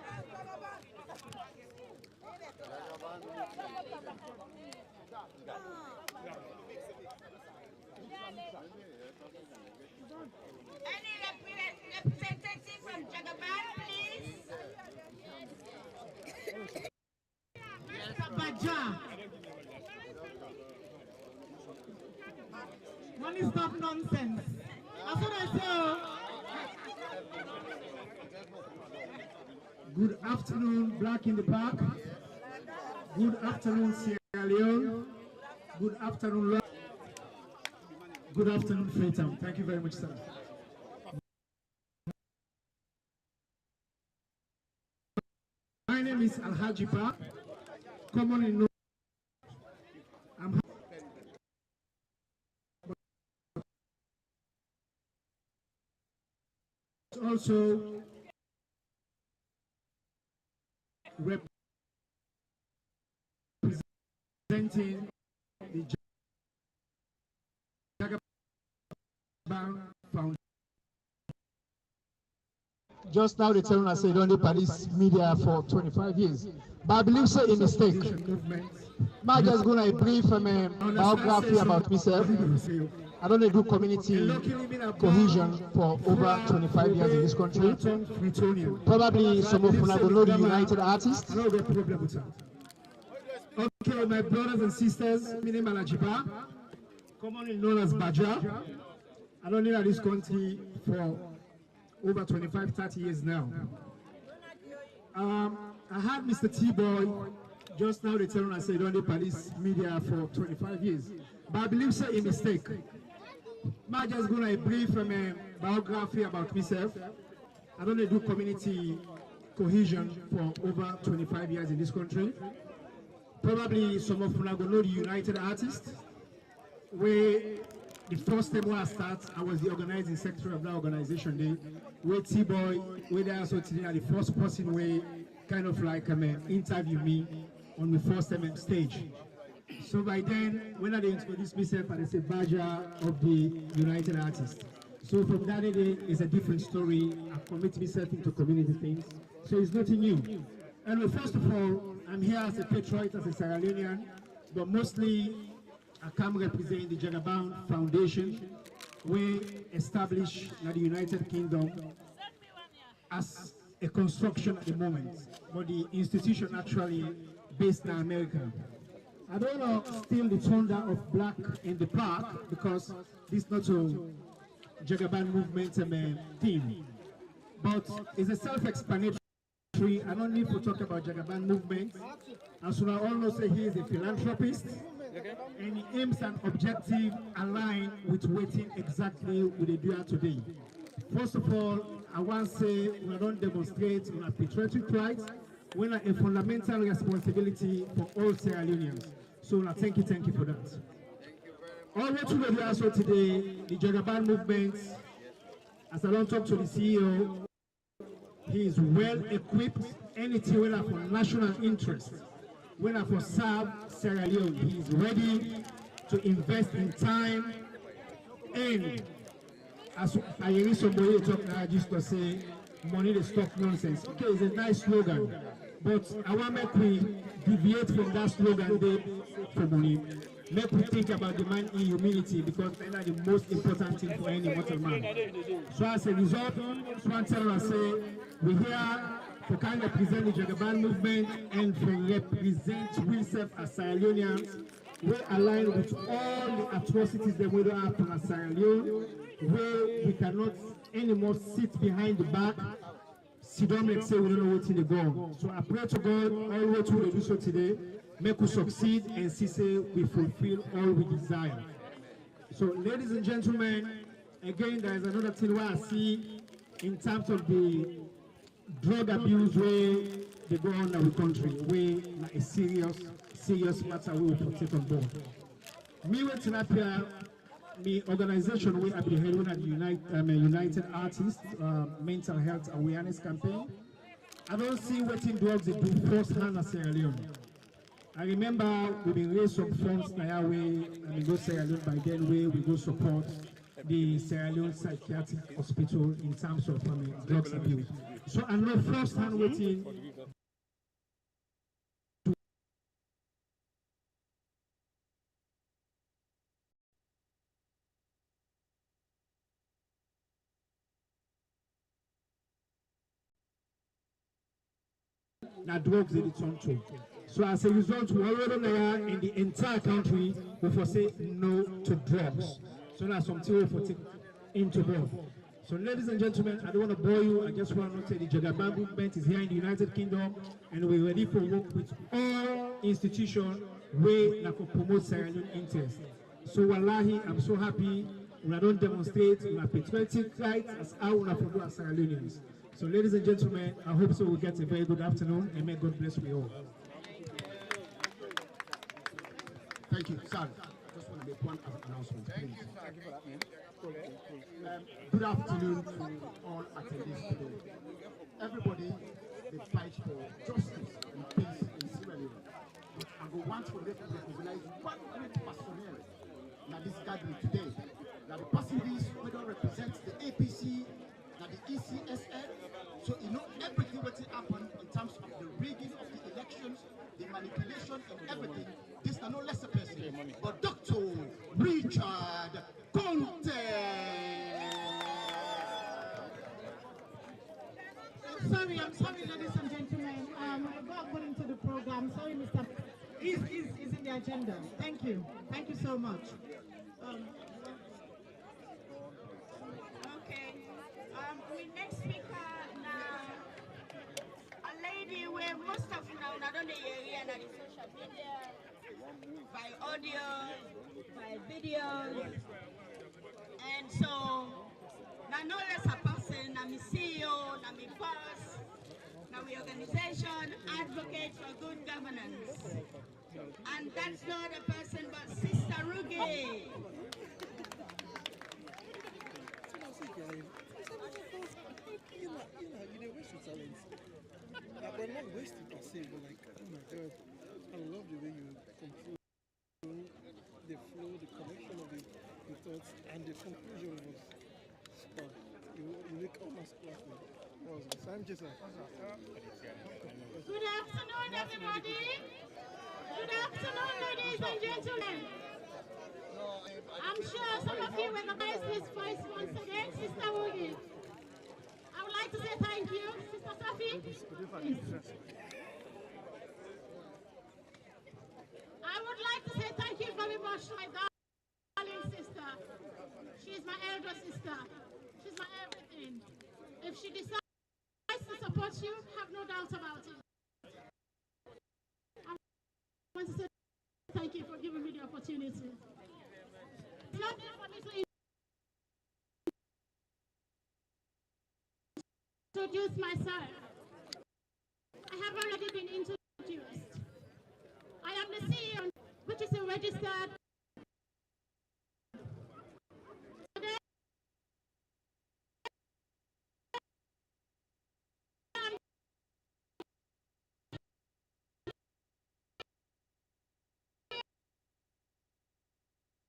Any representative from Jagaban, please? Baja. Money stop nonsense. That's what I say. Good afternoon, Black in the Park. Good afternoon, Sierra Leone. Good afternoon, good afternoon, Freetown. Thank you very much, sir. My name is Alhaji Park, commonly known. I'm also representing the Jagaban Foundation. Just now they tell us they don't police media for 25 years. But I believe so a mistake. I'm just going to brief biography about myself. I don't do community cohesion for over 25 years in this country. Probably some of you know the United Artists. Okay, my brothers and sisters, my name is Alajiba, commonly known as Baja. I don't live in this country for over 25, 30 years now. I had Mr. T-Boy, just now they tell us they don't do police media for 25 years. But I believe so a mistake. I'm just going to brief biography about myself. I don't do community cohesion for over 25 years in this country. Probably some of you know the United Artists, where the first time when I started, I was the organizing secretary of that organization there, where T-Boy, where they also the first person where kind of like interview me on the first time stage. So by then, when I introduced myself, I said Baja of the United Artists. So from that day, it's a different story. I commit myself into community things. So it's nothing new. And first of all, I'm here as a patriot, as a Sierra Leonean, but mostly I come represent the Jagaban Foundation, we established in the United Kingdom as a construction at the moment, but the institution actually based in America. I don't want to steal the thunder of Black in the Park because this is not a Jagaban movement theme, but it's a self-explanatory. I don't need to talk about Jagaban movement. As you all know, say he is a philanthropist, and he aims an objective aligned with waiting exactly what they do today. First of all, I want to say we don't demonstrate our patriotic rights. We have a fundamental responsibility for all Sierra Leoneans. So thank you for that. All what we do also today, the Jagaban movement, as I don't talk to the CEO, he is well equipped, anything when for national interest, when for serve Sierra Leone, he is ready to invest in time. And as I hear somebody talk now, just to say money to stop nonsense. Okay, it's a nice slogan, but I want to make we deviate from that slogan there for money. Make we think about the man in humility, because that's the most important thing for any mortal man. So as a result, I say we here for kind of represent the Jagaban movement and for represent ourselves as Sierra Leoneans. We align with all the atrocities that we don't have from Sierra Leone, where we cannot anymore sit behind the back, sit down and say we don't know what's in the goal. So I pray to God, all what we do so today, make us succeed and see say we fulfill all we desire. So ladies and gentlemen, again there is another thing where I see in terms of the drug abuse where they go on in our country, where like a serious matter we will take on board. Me with Tinapia, the organization we have been held at the United Artists Mental Health Awareness Campaign. I don't see what in drugs they do firsthand at Sierra Leone. I remember we've been raised some funds now we go Sierra Leone by then way we go support the Sierra Leone Psychiatric Hospital in terms of drugs abuse. So I know firsthand waiting. That drugs they turn to. So as a result, we already know in the entire country we for say no to drugs. So that's something we for take into board. So ladies and gentlemen, I don't want to bore you. I just want to say the Jagaban movement is here in the United Kingdom, and we're ready for work with all institutions where that promote Sierra Leone interest. So wallahi, I'm so happy we don't demonstrate our patriotic rights as how we do as Sierra Leoneans. So ladies and gentlemen, I hope so we'll get a very good afternoon, and may God bless you all. Thank you, sir. I just want to make one announcement, please. Thank you for that, man. Good afternoon to all attendees today. Everybody, they fight for justice and peace in Sierra Leone. And we want to recognize one great personnel in this gathering today. That the person we don't represent the APC, that the ECSN, so you know everything what happened in terms of the rigging of the elections, the manipulation and everything. This is no less a person, but Dr. Richard Conte. I'm sorry, ladies and gentlemen. According to the program, sorry, Mr. Is in the agenda. Thank you so much. Okay. We next speaker now, a lady where most of you now not only area and the social media, by audio, by video, and so now no less a person, now me CEO, now me boss, now we organization advocate for good governance, and that's not a person but Sister Ruge. But not wasting per se, but like, oh my God, I love the way you control the flow, the connection of the thoughts, and the conclusion was spot. You make almost clapping. So I'm just like, Good afternoon, everybody. Good afternoon, ladies and gentlemen. I'm sure some of you recognize this voice once again, Sister Woody. I would like to say thank you, Sister Sophie. I would like to say thank you very much to my darling sister. She's my elder sister. She's my everything. If she decides to support you, have no doubt about it. I want to say thank you for giving me the opportunity. It's not for me to introduce myself. I have already been introduced. I am the CEO, which is a registered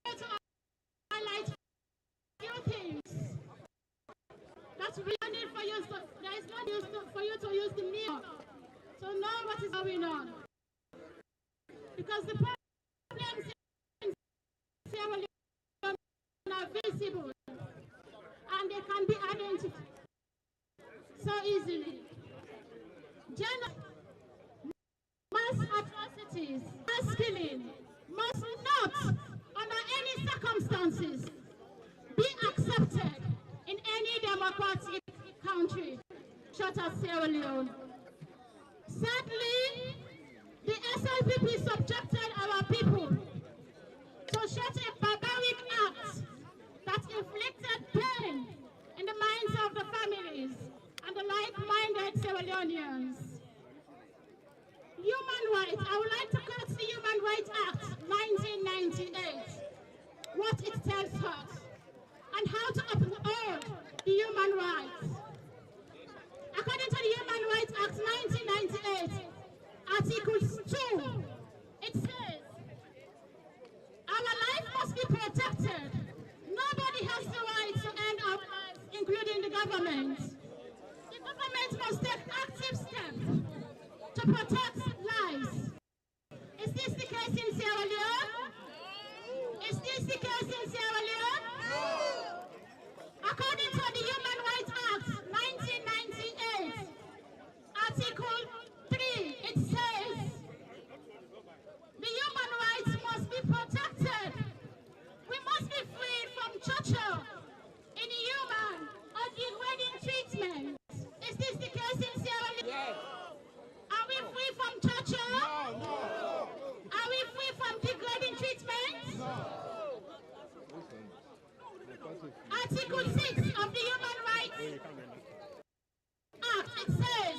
to highlight a few things. That's really need for you. So there is no use for you to use the mirror to know what is going on. Because the problems in Sierra Leone are visible and they can be identified so easily. Mass atrocities, mass killing must not, under any circumstances, be accepted in any democratic country, such as Sierra Leone. Sadly, the SLPP subjected our people to such a barbaric act that inflicted pain in the minds of the families and the like-minded Sierra Leoneans. Human rights, I would like to quote the Human Rights Act 1998, what it tells us, and how to uphold the human rights. According to the Human Rights Act 1998, Article 2, it says, our life must be protected. Nobody has the right to end our lives, including the government. The government must take active steps to protect lives. Is this the case in Sierra Leone? Is this the case in Sierra Leone? According to the Human Rights Act 1998, Article 3, it says, the human rights must be protected. We must be freed from torture, inhuman or degrading treatment. Is this the case in Sierra Leone? Yes. Are we free from torture? No. Are we free from degrading treatment? No. Article 6 of the Human Rights Act, it says,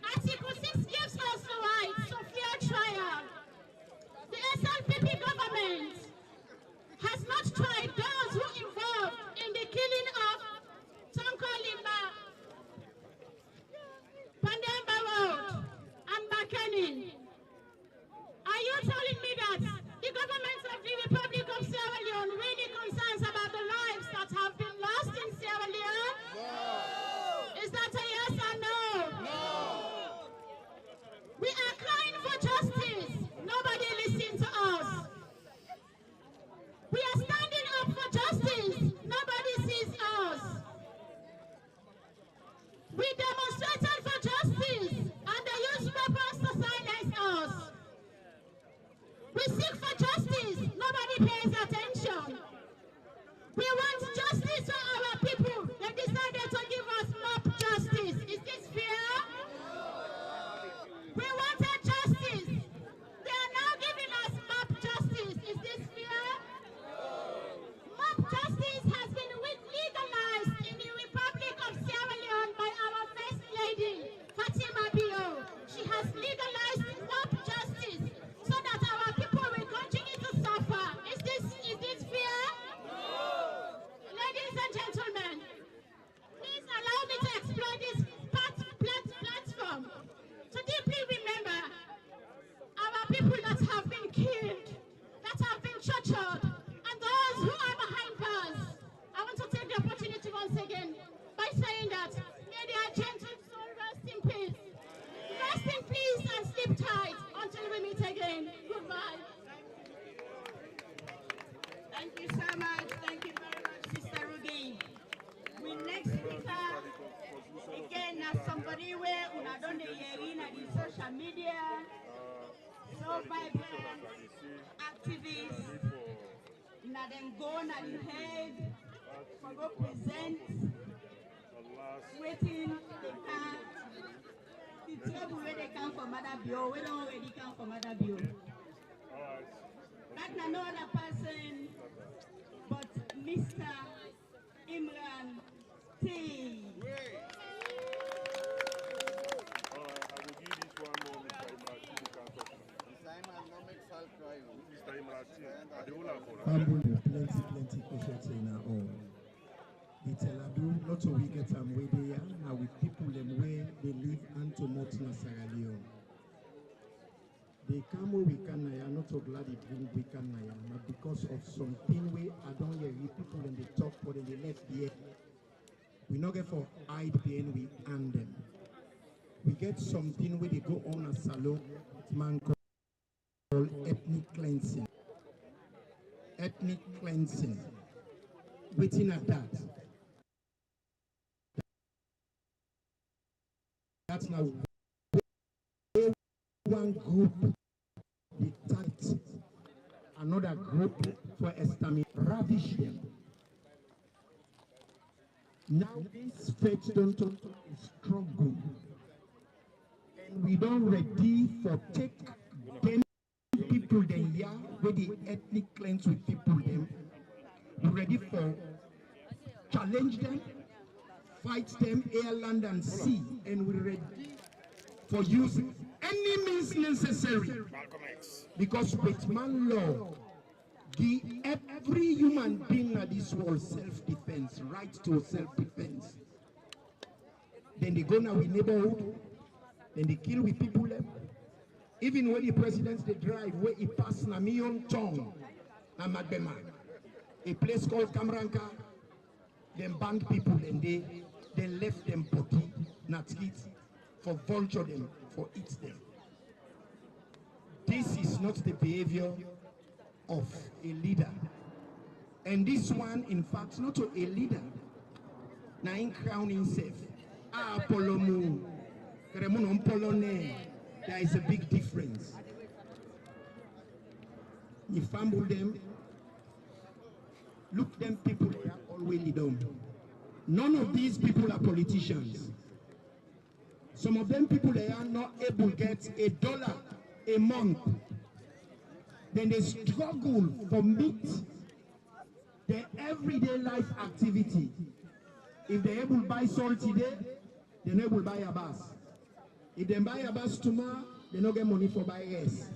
Article 6 gives us the right to fair trial. The SLPP government has not tried those who involved in the killing of Tonko Limba, Pandemba Road, and Bakeni. Are you telling me that the government of the Republic of Sierra Leone really concerns about the lives that have been lost in Sierra Leone? Yeah. We want justice for our people. They decided to give us mob justice. Is this fair? We wanted justice. They are now giving us mob justice. Is this fair? Mob justice has been legalized in the Republic of Sierra Leone by our First Lady, Fatima Bio. She has legalized mob justice so that our people will continue to suffer. Is this fair? Ladies and gentlemen, please allow me to explore this platform to deeply remember our people that have been killed, that have been tortured, and those who are behind bars. I want to take the opportunity once again by saying that may their gentle soul rest in peace. Rest in peace and sleep tight until we meet again. Goodbye. Thank you so much. Thank you very much, Sister Ruby. We next speaker, again, as somebody where una don't hear in the social media, so vibrant, activists, na them go na the head, for go present, waiting, the trouble where they come from Mother Bio, we don't already come from Mother Bio. That's no other person but Mr. Imran T. Plenty questions in our own. The Teladu, not so we get some way they are, now with people them where they live and to Motina Sierra Leone. They come where we can, I am not so glad they bring we can, but because of something where I don't hear people and they talk, but then they left here. We not get for hide behind we and them. We get something where they go on a salon, man called ethnic cleansing. Ethnic cleansing. Waiting at that. That's now one group they tight, another group for exterminate, ravish them. Now this faith don't struggle, and we don't ready for take them people then yeah where the ethnic cleanse with people them. We ready for challenge them, fight them air, land and sea, and we ready for using any means necessary, because with man law give every human being in this world self-defense, right to self-defense. Then they go now in neighborhood, then they kill with people left. Even when the presidents they drive, where he pass na million town, na Magbema, a place called Kamranka, them banned people, and they left them body, not eat, for vulture them, for eat them. This is not the behavior of a leader. And this one, in fact, not a leader. Na in crown himself. Ah, Polomu, Keremunon Polone. There is a big difference. You fumble them. Look, them people they are always dumb. None of these people are politicians. Some of them people they are not able to get $1 a month. Then they struggle for meet their everyday life activity. If they're able to buy salt today, they're able to buy a bus. If they buy a bus tomorrow, they don't get money for buy rice.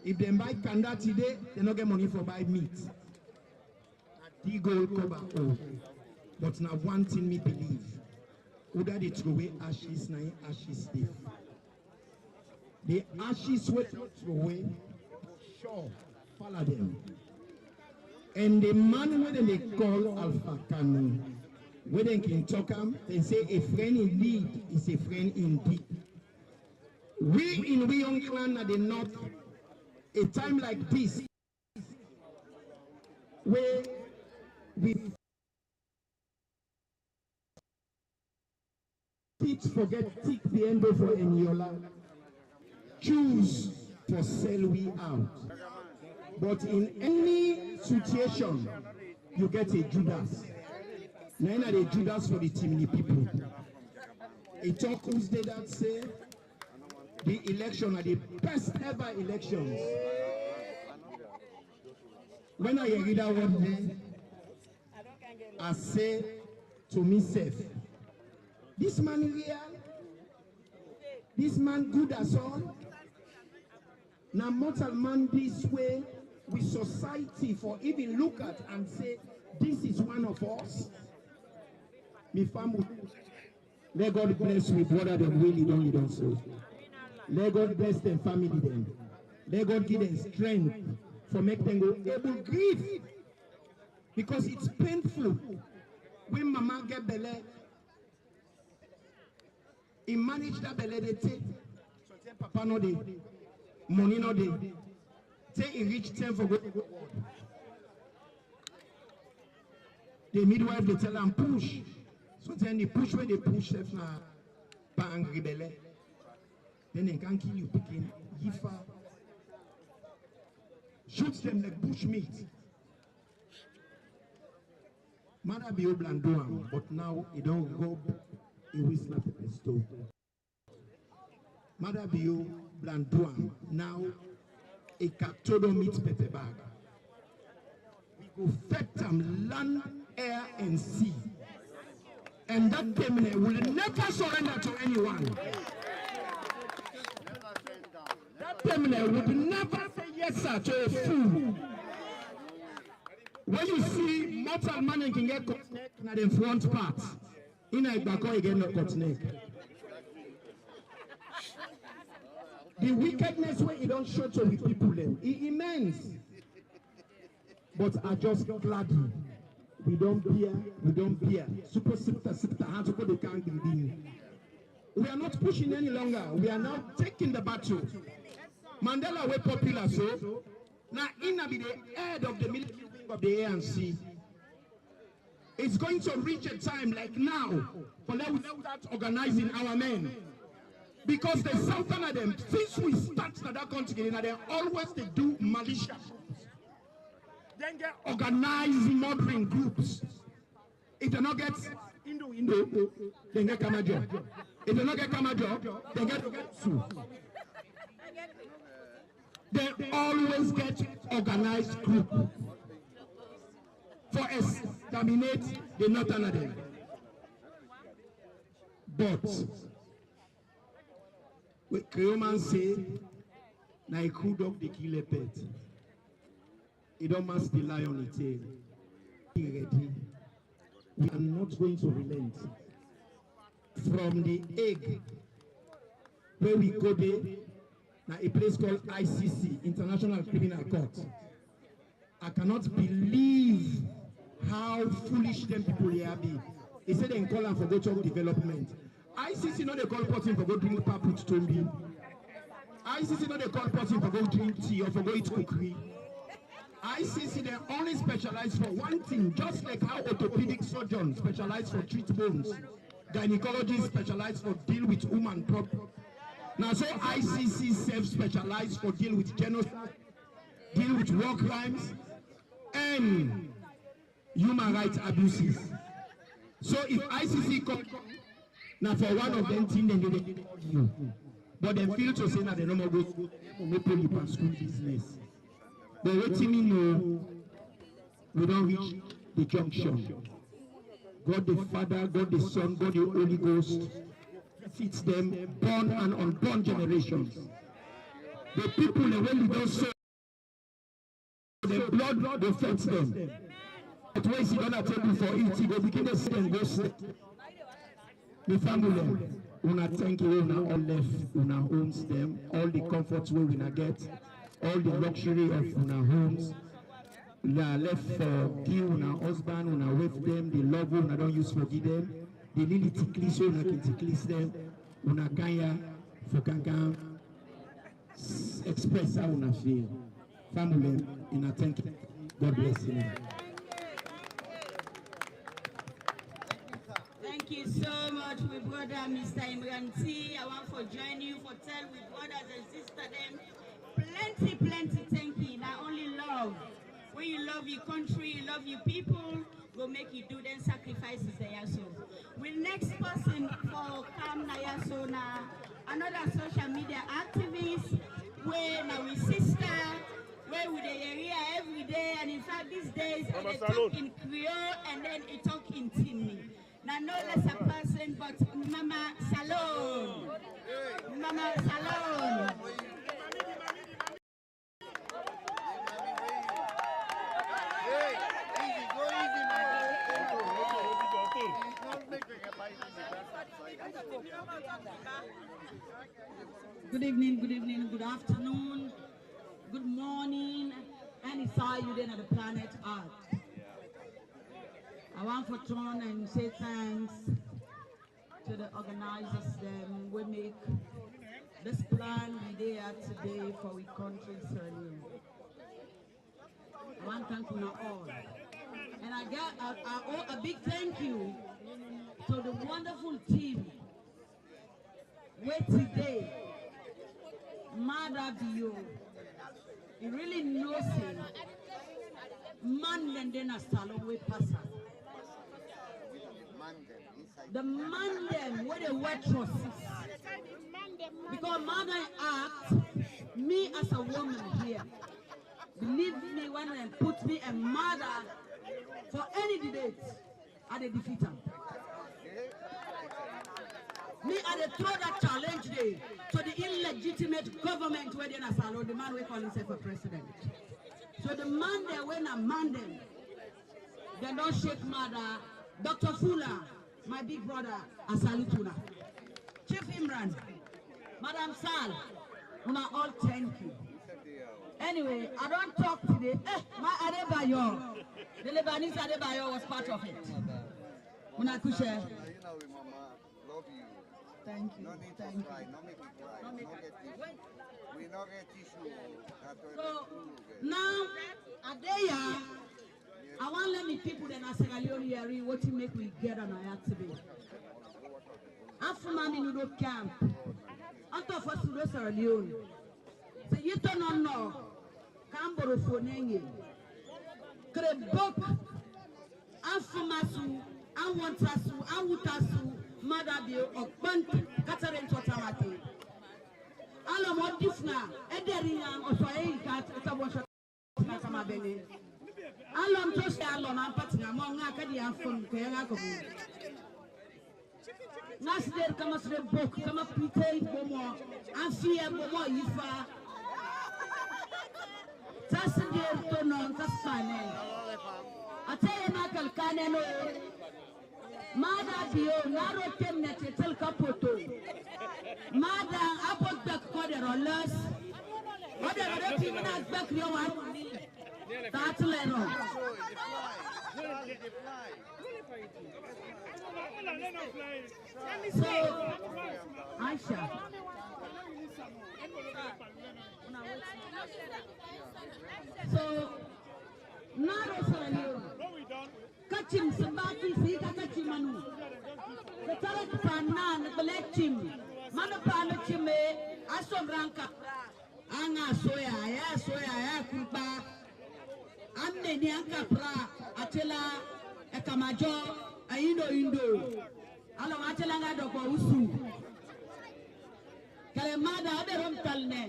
If they buy kanda today, they don't get money for buy meat. The goal cover all. But now one thing me believe. Whether they throw away ashes, now ashes stay. The ashes will throw away, sure, follow them. And the man when they call Alpha Kanu, when they can talk them, they say a friend in need is a friend indeed. We in Wion Clan at the north, a time like this, where we forget tick the end for Eniola, choose to sell we out. But in any situation you get a Judas. Now the Judas for the Timini people. A talk who's they that say the election are the best ever elections. When I read that one day, I say to myself, this man real, this man good as all. Now mortal man this way with society for even look at and say, this is one of us. Me family. Let God bless we brother them really don't so. Let God bless them family them. Let God give them strength for make them go able to grieve. Because it's painful when mama get belly. He manage that belly they take. So tell papa no day. Money no day. Say he reach 10 for go. The midwife they tell them push. So then they push where they push left na bang rebelle. Then they can kill you picking Yifa. Shoots them like bush meat. Mother be blandoam, but now it don't go a whistle at the stove. Mother be blandoam, now a captodo meat pepper bag. We go fetch them land, air, and sea. And that terminal will never surrender to anyone. That terminal would never say yes sir to a fool. When you see mortal man can get cut neck na the front part, in a bako again not cut neck. The wickedness where it don't show to the people them, it immense. But I just glad we don't bear. Super hands to the can't be. We are not pushing any longer. We are now taking the battle. Mandela were popular, so now Ina be the head of the military wing of the ANC. It's going to reach a time like now for let we start organizing our men. Because there's something of them, since we start that country, they always they do militia. Then get organized murdering groups. If they not get Indo, then get Kamajo. If they not get Kamajo, then get Su. They always get organized group for exterminate the northern of them. But what Creoman say, na a crew dog they kill a pet. It don't must the lie on its tail. Be ready. We are not going to relent. From the egg where we go there, now a place called ICC, International Criminal Court. I cannot believe how foolish them people here be. They say they call them for go talk development. ICC not they call person for go drink pap with Tombi. ICC not they call person for go drink tea or for go eat cookery. ICC they only specialize for one thing, just like how orthopedic surgeons specialize for treat bones, gynecologists specialize for deal with woman problems. Now so ICC self-specialize for deal with genocide, deal with war crimes, and human rights abuses. So if ICC come, now for one of them things then they you, but they feel to say that they no more go school business. But waiting me know we don't reach the junction. God the Father, God the Son, God the Holy Ghost fits them, born and unborn generations. The people when we don't sow, the blood will fetch them. But when you don't table for it, you go begin to see them go sleep. The family, una thank you, una all left, una owns them, all the comforts we will get. All the luxury of una homes, una left for give una husband, una with them, the love una don't use for give them, the little ticklish una can ticklish them, una kaya for kankan express how una feel. Family, una thank you. God bless you. Thank you so much, my brother, Mr. Imran T. I want to join you for tell we brothers and sisters them. Plenty thank you. Not only love. When you love your country, you love your people, make you do then sacrifices there so. With next person for Kam Nayasona, another social media activist, where now we sister, where we the area every day, and in fact these days they talk in Creole and then they talk in Timni. Now no less a person but Mama Salon. Mama Salon. Good evening, good afternoon, good morning, and it's all you then at the planet Earth. I want to turn and say thanks to the organizers them we make this plan we there today for we country Sierra. I want to thank you all. And I owe a big thank you to the wonderful team where today Mother Bio, you really knows it. Man and then a salon we pass. The man them where the waitress because Mother asked me as a woman here. Believe me when they put me a mother for any debate, I defeat them. Me I throw that challenge day to the illegitimate government where they are salon, the man we call himself a president. So the man there when I man them, they don't shake mother. Dr. Fuller, my big brother, I salute you now. Chief Imran, Madam Sal, una all thank you. Anyway, I don't talk today. My Adebayo, the Lebanese Adebayo was part of it. Una kushe. Thank you. Thank you. So now, Adeya, I want to let me people that are Sierra Leone what to make we get on our activity. After mommy no camp, out of us to Sierra Leone. So you don't know, Camboro Fonenge, Krebok, Afamasu, Awantasu, Awutasu, Madabio, or Bant, Catherine Totamati. Alamo Difna, Ederinam, or Soaika, Tabosha Nakamabene. Alon Tosia Alon, I'm patting among Acadian from Kayako. Nasder comes the book, come up to take Bomo, and fear Bomo Ifa. Tassadir Tonon, Taspane. I tell you, Michael Caneno, Mada Bio, Naro Temnet, Tel Capoto, Mada Apple Coder or less, whatever the people that back your one, that's Leno. So, Aisha. So, Naro Salio, Kachim Sabaki, Sika Kachimanu, the Tarak Panan, the Belechim, Manapalachime, Asobranca, Anga Soya, Soya, Kupa, Amne Nianca Pra, Atela, Ekamajo, Aindo Indo, Alam Atelanga Doko Usu, Kalemada, Aderum Talne.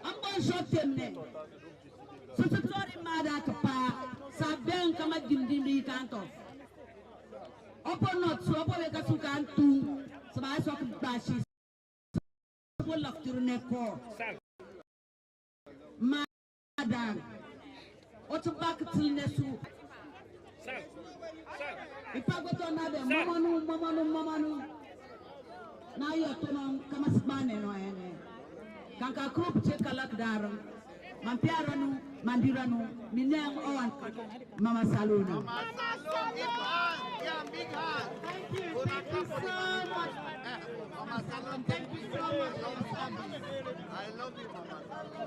I'm going to shot them. So, sorry, Mada, Saben, come at Dimdi Kanto. Open not so, open a Kasukan too. So, I saw Bashi. Full of Turneco. Madam, what's back to Nesu? If I go to another, Mamanu. Now you're to come as man and Kanka group check a lock darum. Mampiaranu, Mandiranu, Minang Owan, Mama Saluna. Thank you so much. Mama Salon, thank you so much. I love you, Mama.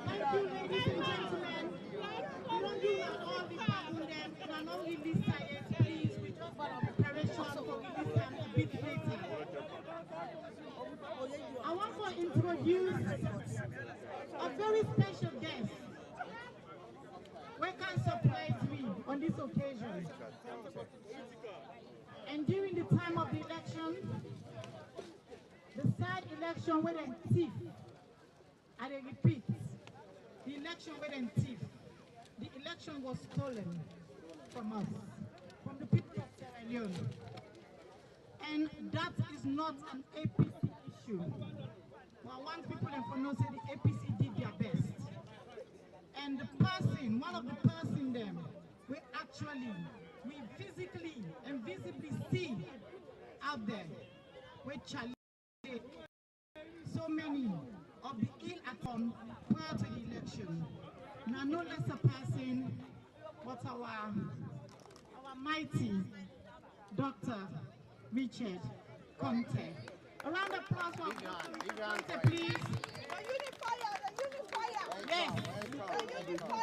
Thank you, ladies and gentlemen. We don't do all the battle them, and only this science, please. We just got a preparation for this time a bit later. I want to introduce a very special guest. We can surprise me on this occasion. election where they thief. And I repeat, the election where they thief. The election was stolen from us, from the people of Sierra Leone. And that is not an APC issue. Well, one people in Fono say the APC did their best. And the person, one of the person them, we physically and visibly see out there, we challenge so many of the ill outcome prior to the election. Now, no less a person, but our mighty Dr. Richard Conte. A round of applause for Conte, please. The unifier, the unifier. Yes.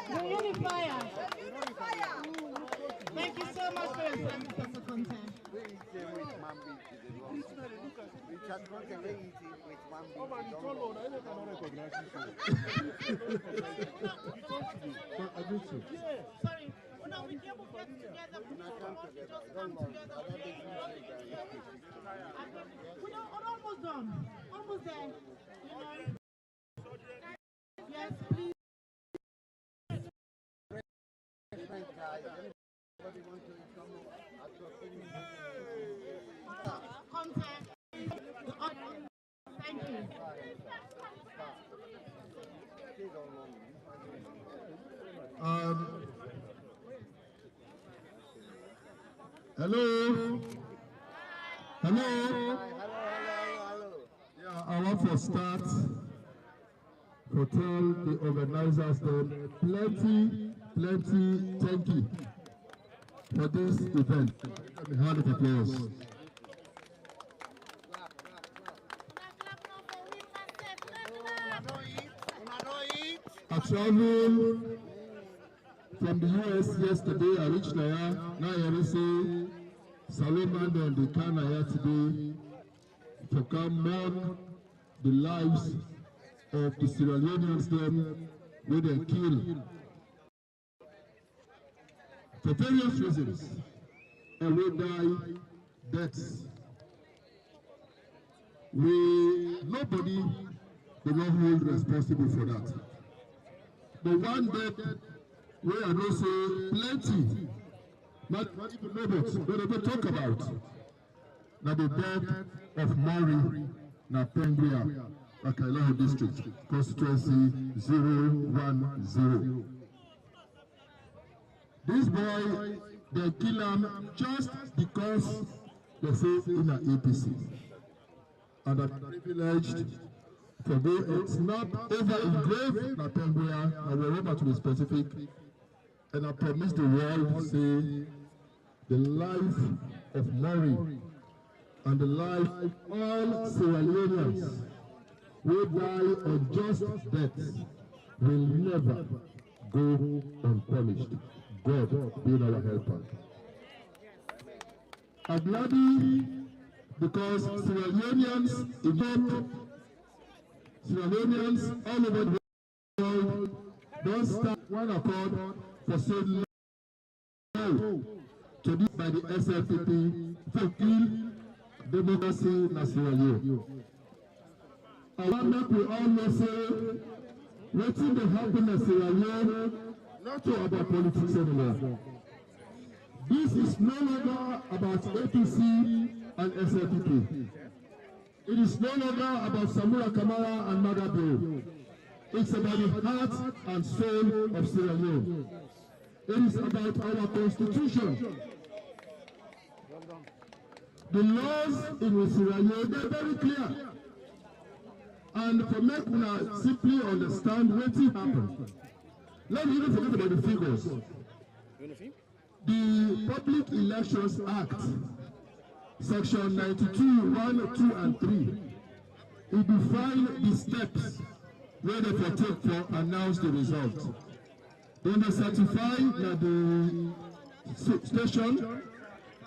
The unifier. The unifier. Thank you so much for your service, Dr. Conte. Richard Conte very easy with one big. Sorry. Oh, no, we can't get together. We just come together. We're almost done. Almost there. You know. Yes, please. Contact. Thank you. Hello. Hello. Yeah, I want to start to tell the organizers that plenty thank you for this event. A round of applause. I traveled from the US yesterday. I reached Naya. Now I say Salomon and the Kana here today to come mourn the lives of the Sierra Leoneans them where they killed for various reasons, and we die deaths. Nobody will not hold responsible for that. But one death we are not say plenty, not even robots, but we talk about. Now the death of Mari na Pengria, Akailaho District, constituency 010. This boy, they kill him just because they say in an APC. And I'm privileged to go and snap over engraved na Pengria, and we're about to be specific. And I promise the world, say, the life of Mary and the life of all Sierra Leoneans who die on just deaths will never go unpunished. God be our helper. I'm glad because Sierra Leoneans, Sierra Leoneans all over the world don't start one accord for saying no to this by the SLPP to kill democracy in Sierra Leone. I want that we all know say waiting to happen in Sierra Leone, not to about politics anymore. This is no longer about APC and SLPP. It is no longer about Samura Kamara and Magabeo. It's about the heart and soul of Sierra Leone. It is about our constitution. The laws in Sierra Leone, they're very clear. And for make una simply understand what happened. Let me even forget about the figures. The Public Elections Act, Section 92, 1, 2, and 3, it defines the steps where they take to announce the result. Then they certify that the station,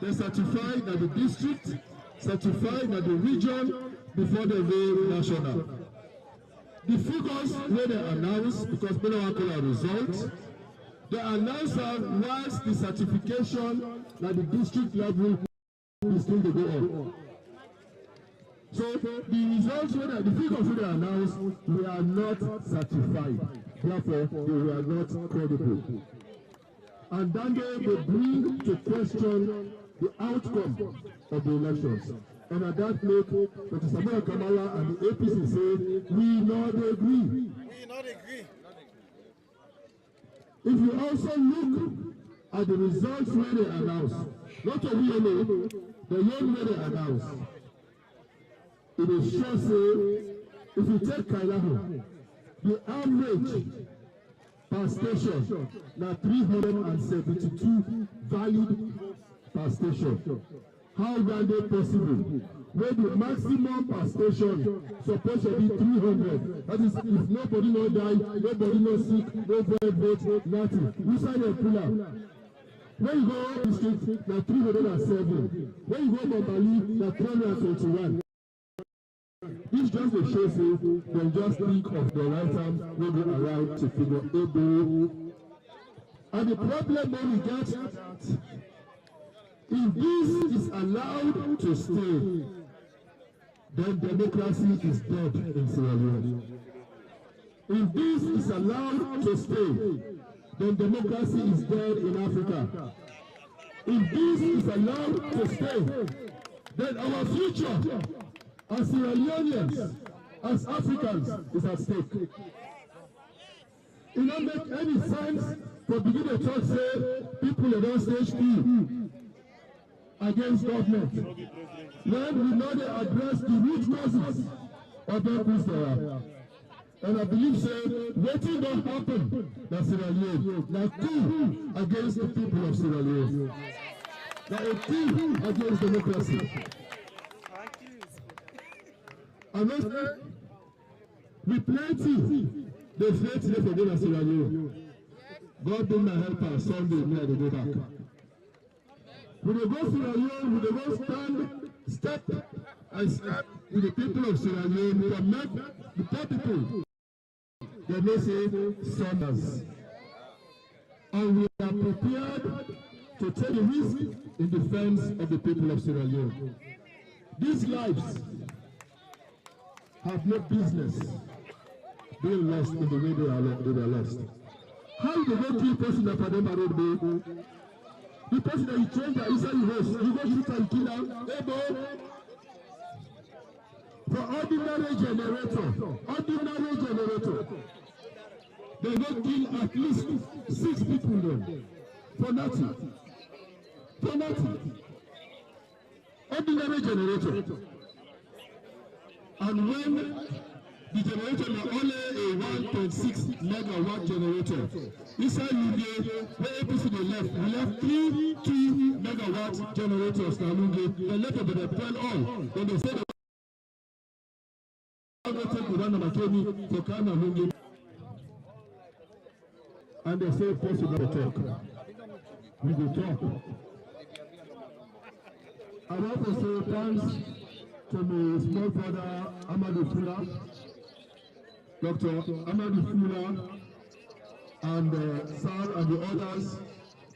they certify that the district, certify that the region before they go national. The figures where they announce, because we don't call a result, the announcer wants the certification that the district level is going to go on. So the results the figures they announced, we are not certified. Therefore, they were not credible. And then they bring to question the outcome of the elections. And at that make Dr. Samuel Kamala and the APC say, we not agree. We not agree. If you also look at the results where they announced, not of VNA, the young way they announced, it is sure say, if you take Kailahu, the average per station now 372 valid per station. How can they possible? Where the maximum per station supposed to be 300. That is, if nobody no die, nobody no sick, no vote, nothing. We sign a pillar. When you go district, now 307. When you go Mobali, now 321. This just a show say they just think of the right time when they arrive to figure able. And the problem when we get that if this is allowed to stay, then democracy is dead in Sierra Leone. If this is allowed to stay, then democracy is dead in Africa. If this is allowed to stay, then our future as Sierra Leoneans, as Africans, is at stake. It don't make any sense for beginning to talk say people are on stage 2 against government. When we know they address the root causes of that peace. And I believe say waiting don't happen in Sierra Leone. Now coup against the people of Sierra Leone. Now a coup against democracy. And we plenty the faith they forget in Sierra Leone. God bring my helper Sunday, may I go back. We will go Sierra Leone, we will go stand, step and step with the people of Sierra Leone. We will make the poor people, they may say, Sanders. And we are prepared to take a risk in defense of the people of Sierra Leone. These lives have no business being lost in the way they were lost. How do they kill person that for them are road? The person that you change that inside the house, you go shoot and kill them. Hey, boy. For ordinary generator, they will kill at least 6 people then. For nothing. For nothing. Ordinary generator. And when the generator is only a 1.6 megawatt generator, inside Lunge, where APC they left, we left 3 2 megawatt generators now Lunge. They left it, but they fell all. Then they said for Kana Lunge. And they say possible to talk. We will talk. I want to say thanks to my small brother Amadou Fula, Dr. Amadou Fula, and Sal and the others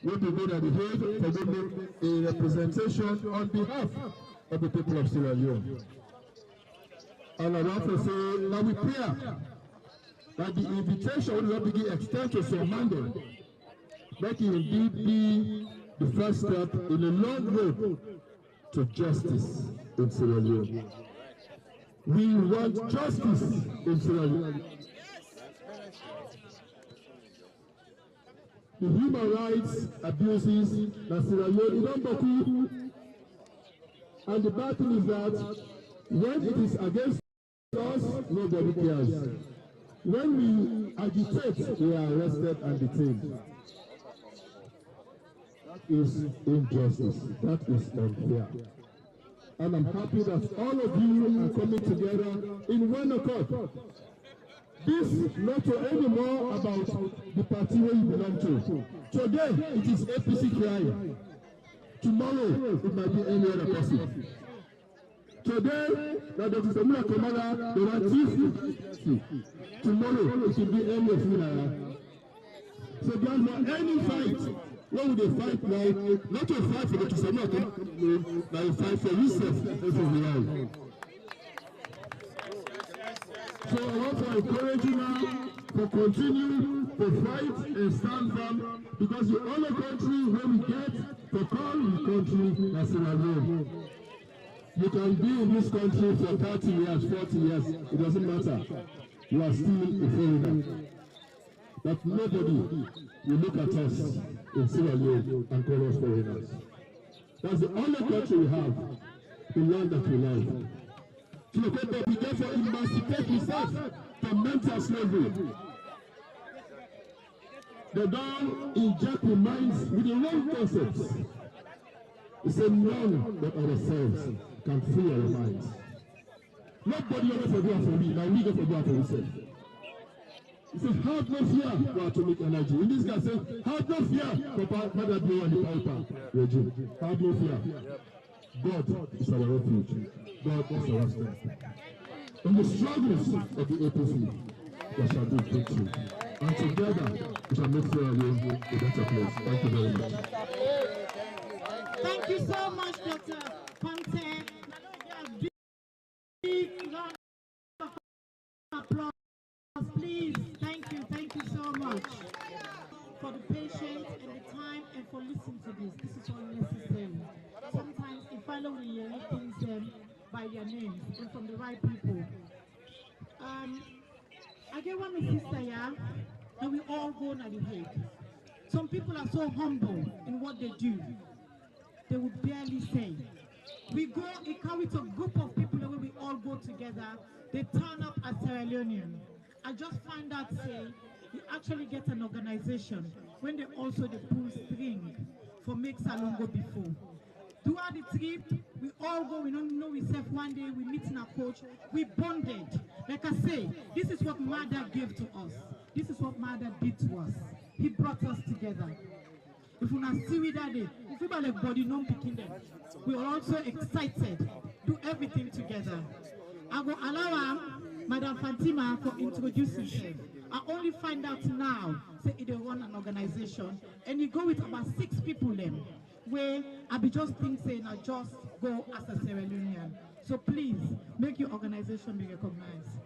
will be good at the head for giving a representation on behalf of the people of Sierra Leone. And I want to say that we pray that the invitation will not be extended to some Monday, that it indeed be the first step in a long road to justice in Sierra Leone. We want justice in Sierra Leone. The human rights abuses in Sierra Leone don't beaucoup. And the bad thing is that when it is against us, nobody cares. When we agitate, we are arrested and detained. That is injustice. That is unfair. And I'm happy that all of you are coming together in one accord. This not to anymore about the party where you belong to. Today it is APC crying. Tomorrow it might be any other person. Today that Dr. Samuel Kamala, they want chief. Tomorrow it will be any of you. So there's not any fight. What would they fight now? Not to fight for Dr. Samuel Kamala, but to fight for yourself and for your life. So I want to encourage you now to continue to fight and stand firm, because the only country where we get to call the country that's Sierra Leone. You can be in this country for 30 years, 40 years, it doesn't matter. You are still a foreigner. But nobody will look at us in Sierra Leone and call us foreigners. That's the only country we have, the land that we love. So we therefore emancipate yourself from mental slavery. They don't inject the minds with the wrong concepts. They say none but ourselves can free our minds. Nobody ever forgot for me, now we get forgot for ourselves. He said, have no fear for atomic energy. In this guy said, have no fear for Father Blue and the Piper regime. Have no fear. God is our refuge. God is our strength. In the struggles of the APC, there shall be victory. And together, we shall make Sierra Leone a better place. Thank you very much. Thank you so much, Dr. Ponte. Big round of applause, please. Thank you so much for the patience and the time and for listening to this. This is all necessary. Sometimes if I don't hear things by their names and from the right people. I get one with sister, yeah, and we all go to the Hague. Some people are so humble in what they do. They would barely say. We go, it carries a group of people where we all go together. They turn up as Sierra Leonean. I just find out, say, we actually get an organization when they also they pull string for make Salongo before. Throughout the trip, we all go, we don't know ourselves one day, we meet in a coach, we bonded. Like I say, this is what Mother gave to us. This is what Mother did to us. He brought us together. If we not see with that day, if we like body non picking them, we are also excited, do everything together. I will allow Madam Fatima for introducing him. I only find out now, say they run an organization, and you go with about 6 people then, where I be just think saying I just go as a Sierra Leonean. So please, make your organization be recognized.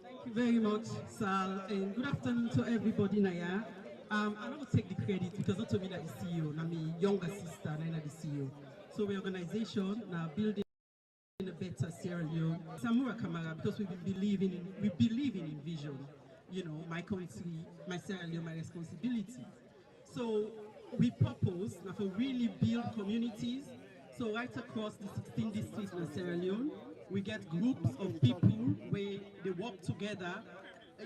Thank you very much, Sal, and good afternoon to everybody now. I'm not going to take the credit because not to me that the CEO, I'm my younger sister, and I'm the CEO. So the organization now building a better Sierra Leone. Samura Kamara, because we believe in vision. You know, my country, my Sierra Leone, my responsibility. So we propose now for really build communities. So right across the 16 districts in Sierra Leone, we get groups of people where they work together,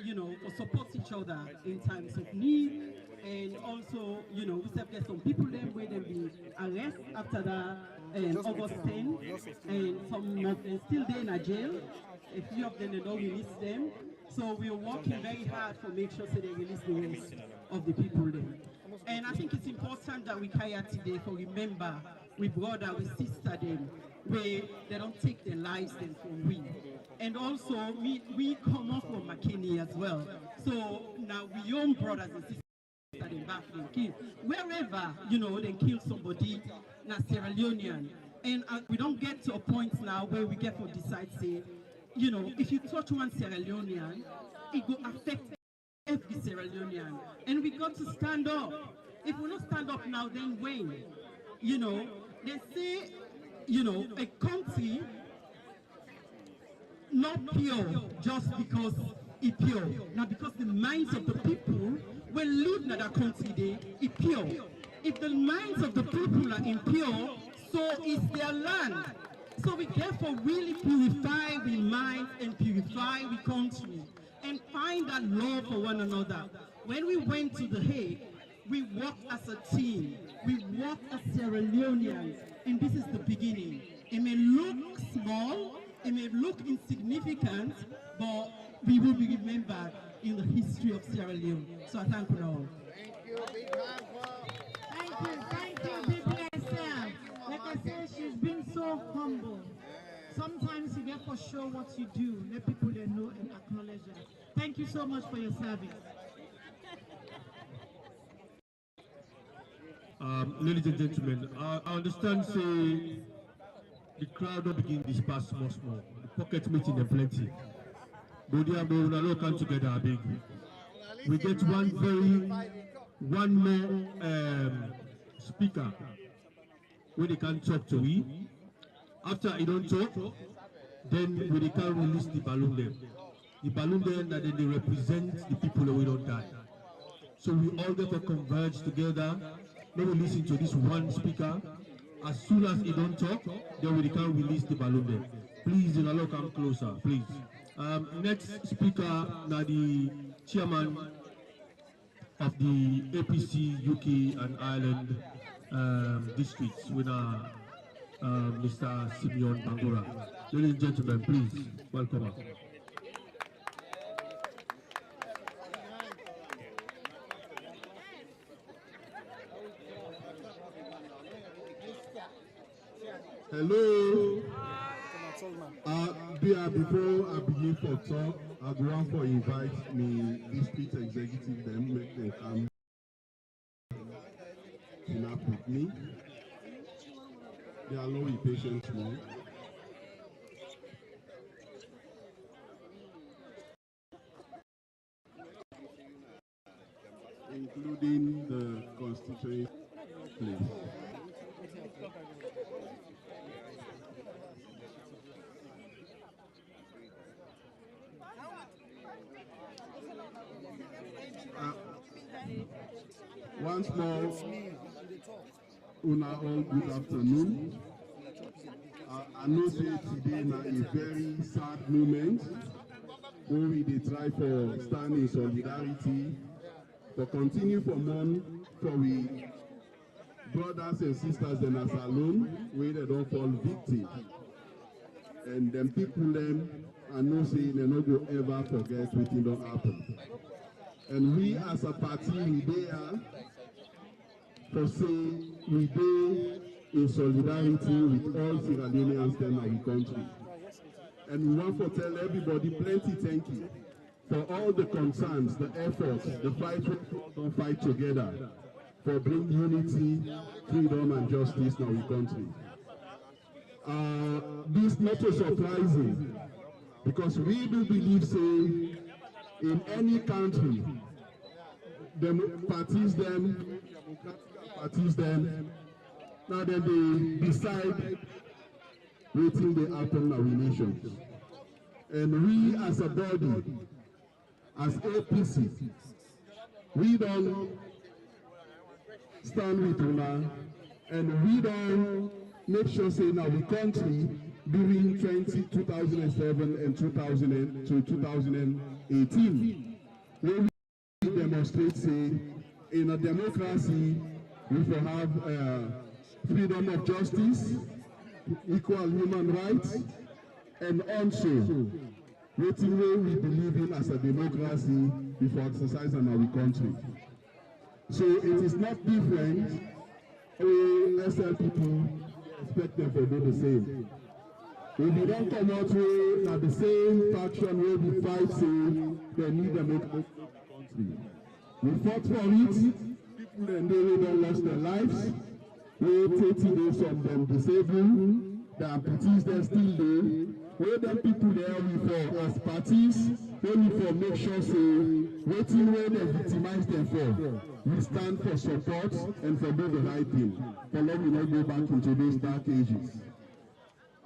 you know, for support each other in times of need. And also, you know, we have get some people then where they be arrested after the August 10, and some of them still there in a jail. A few of them, they don't release them. So we're working very hard to make sure that they release the rest of the people there. And I think it's important that we carry out today for remember, we brother, we sister them, where they don't take their lives then from we. And also, we come up from McKinney as well. So now we own brothers and sisters that they back and kill. Wherever, you know, they kill somebody, na Sierra Leonean. And we don't get to a point now where we get to decide, say, you know, if you touch one Sierra Leonean, it will affect every Sierra Leonean. And we got to stand up. If we don't stand up now, then when? You know, they say, you know, a country not pure just because it's pure. Now because the minds of the people will live in that country there, it's pure. If the minds of the people are impure, so is their land. So we therefore really purify the minds and purify the country and find that love for one another. When we went to The Hague, we worked as a team. We worked as Sierra Leoneans, and this is the beginning. It may look small, it may look insignificant, but we will be remembered in the history of Sierra Leone. So I thank you all. Thank you, be blessed. Like I said, she's been so humble. Sometimes you therefore show what you do, let people they know and acknowledge that. Thank you so much for your service. Ladies and gentlemen, I understand, say, the crowd don't begin disperse small. The pocket meeting are plenty. Bodia Bo come together big. We get one more speaker where they can talk to we. After he don't talk, then we can release the balloon there. The balloon there that then they represent the people that we don't die. So we all get to converge together. Then we listen to this one speaker. As soon as he don't talk, then we can release the balloon there. Please, you know, come closer, please. Next speaker, now the chairman of the APC UK and Ireland districts, with Mr. Simeon Bangura. Ladies and gentlemen, please welcome us. Hello. Before I begin for talk, I go on for invite me district executive them make them come up with me. They are low impatient more. Including the constituent place. Once more, una all good afternoon. I know say today na a very sad moment where we dey try for stand in solidarity, for continue for mourn for we brothers and sisters in as alone where they don't fall victim. And them people them, I know say they no go ever forget wetin don happen. And we as a party, we there for say we dey in solidarity with all Sierra Leoneans in our country. And we want to tell everybody plenty thank you for all the concerns, the efforts, the fight we fight together for bring unity, freedom and justice in our country. This not so surprising because we do believe say in any country, parties them, now then they decide waiting they happen in our nations. And we as a body, as APC, we don't stand with UNA and we don't make sure say in our country during 2007 and 2018, when we demonstrate say in a democracy we will have freedom of justice, equal human rights, and also waiting way we believe in as a democracy before exercise in our country. So it is not different. Let's tell people expect them to do the same. If you don't come out with now the same faction where we fight, say they need democracy in the country. We fought for it. People and they don't lost their lives. We 30 days from them disabled. The amputees they're still there. Where them people there we for as parties, only for make sure say waiting where they victimize them for. We stand for support and for do the right thing. For let me not go back into those dark ages.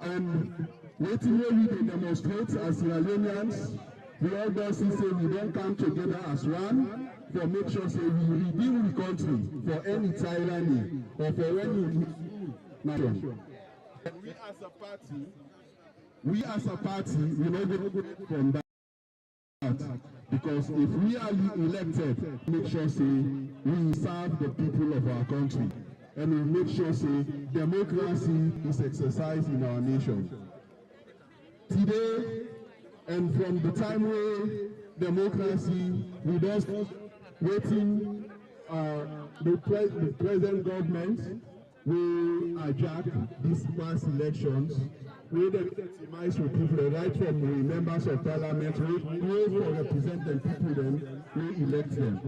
And waiting where we demonstrate as Sierra Leoneans, we all do say we don't come together as one for make sure say we redeem the country for any tyranny or for any nation. We as a party, we not going to go from that. Because if we are elected, make sure say we serve the people of our country. And we make sure say democracy is exercised in our nation. Today, and from the time where democracy, we just waiting the present government will hijack these past elections, where they maximize for people right from the members of parliament, where for represent the people then, we elect them.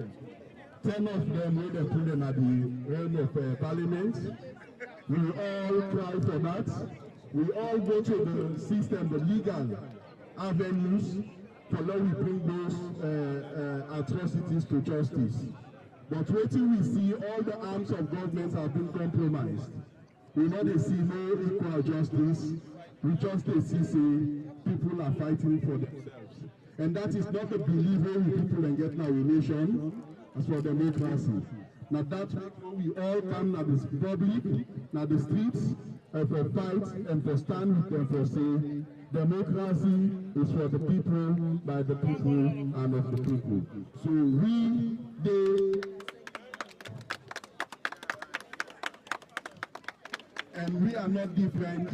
10 of them where they put them at the realm of parliament. We all cry for that. We all go to the system, the legal avenues, for now we bring those atrocities to justice. But waiting we see all the arms of government have been compromised. We know they see no equal justice. We just see people are fighting for themselves. And that is not the belief we people and get now in nation as for democracy. Now that's why we all come now this public, now the streets, for fight and for stand with them for say democracy is for the people, by the people, and of the people. So we are not different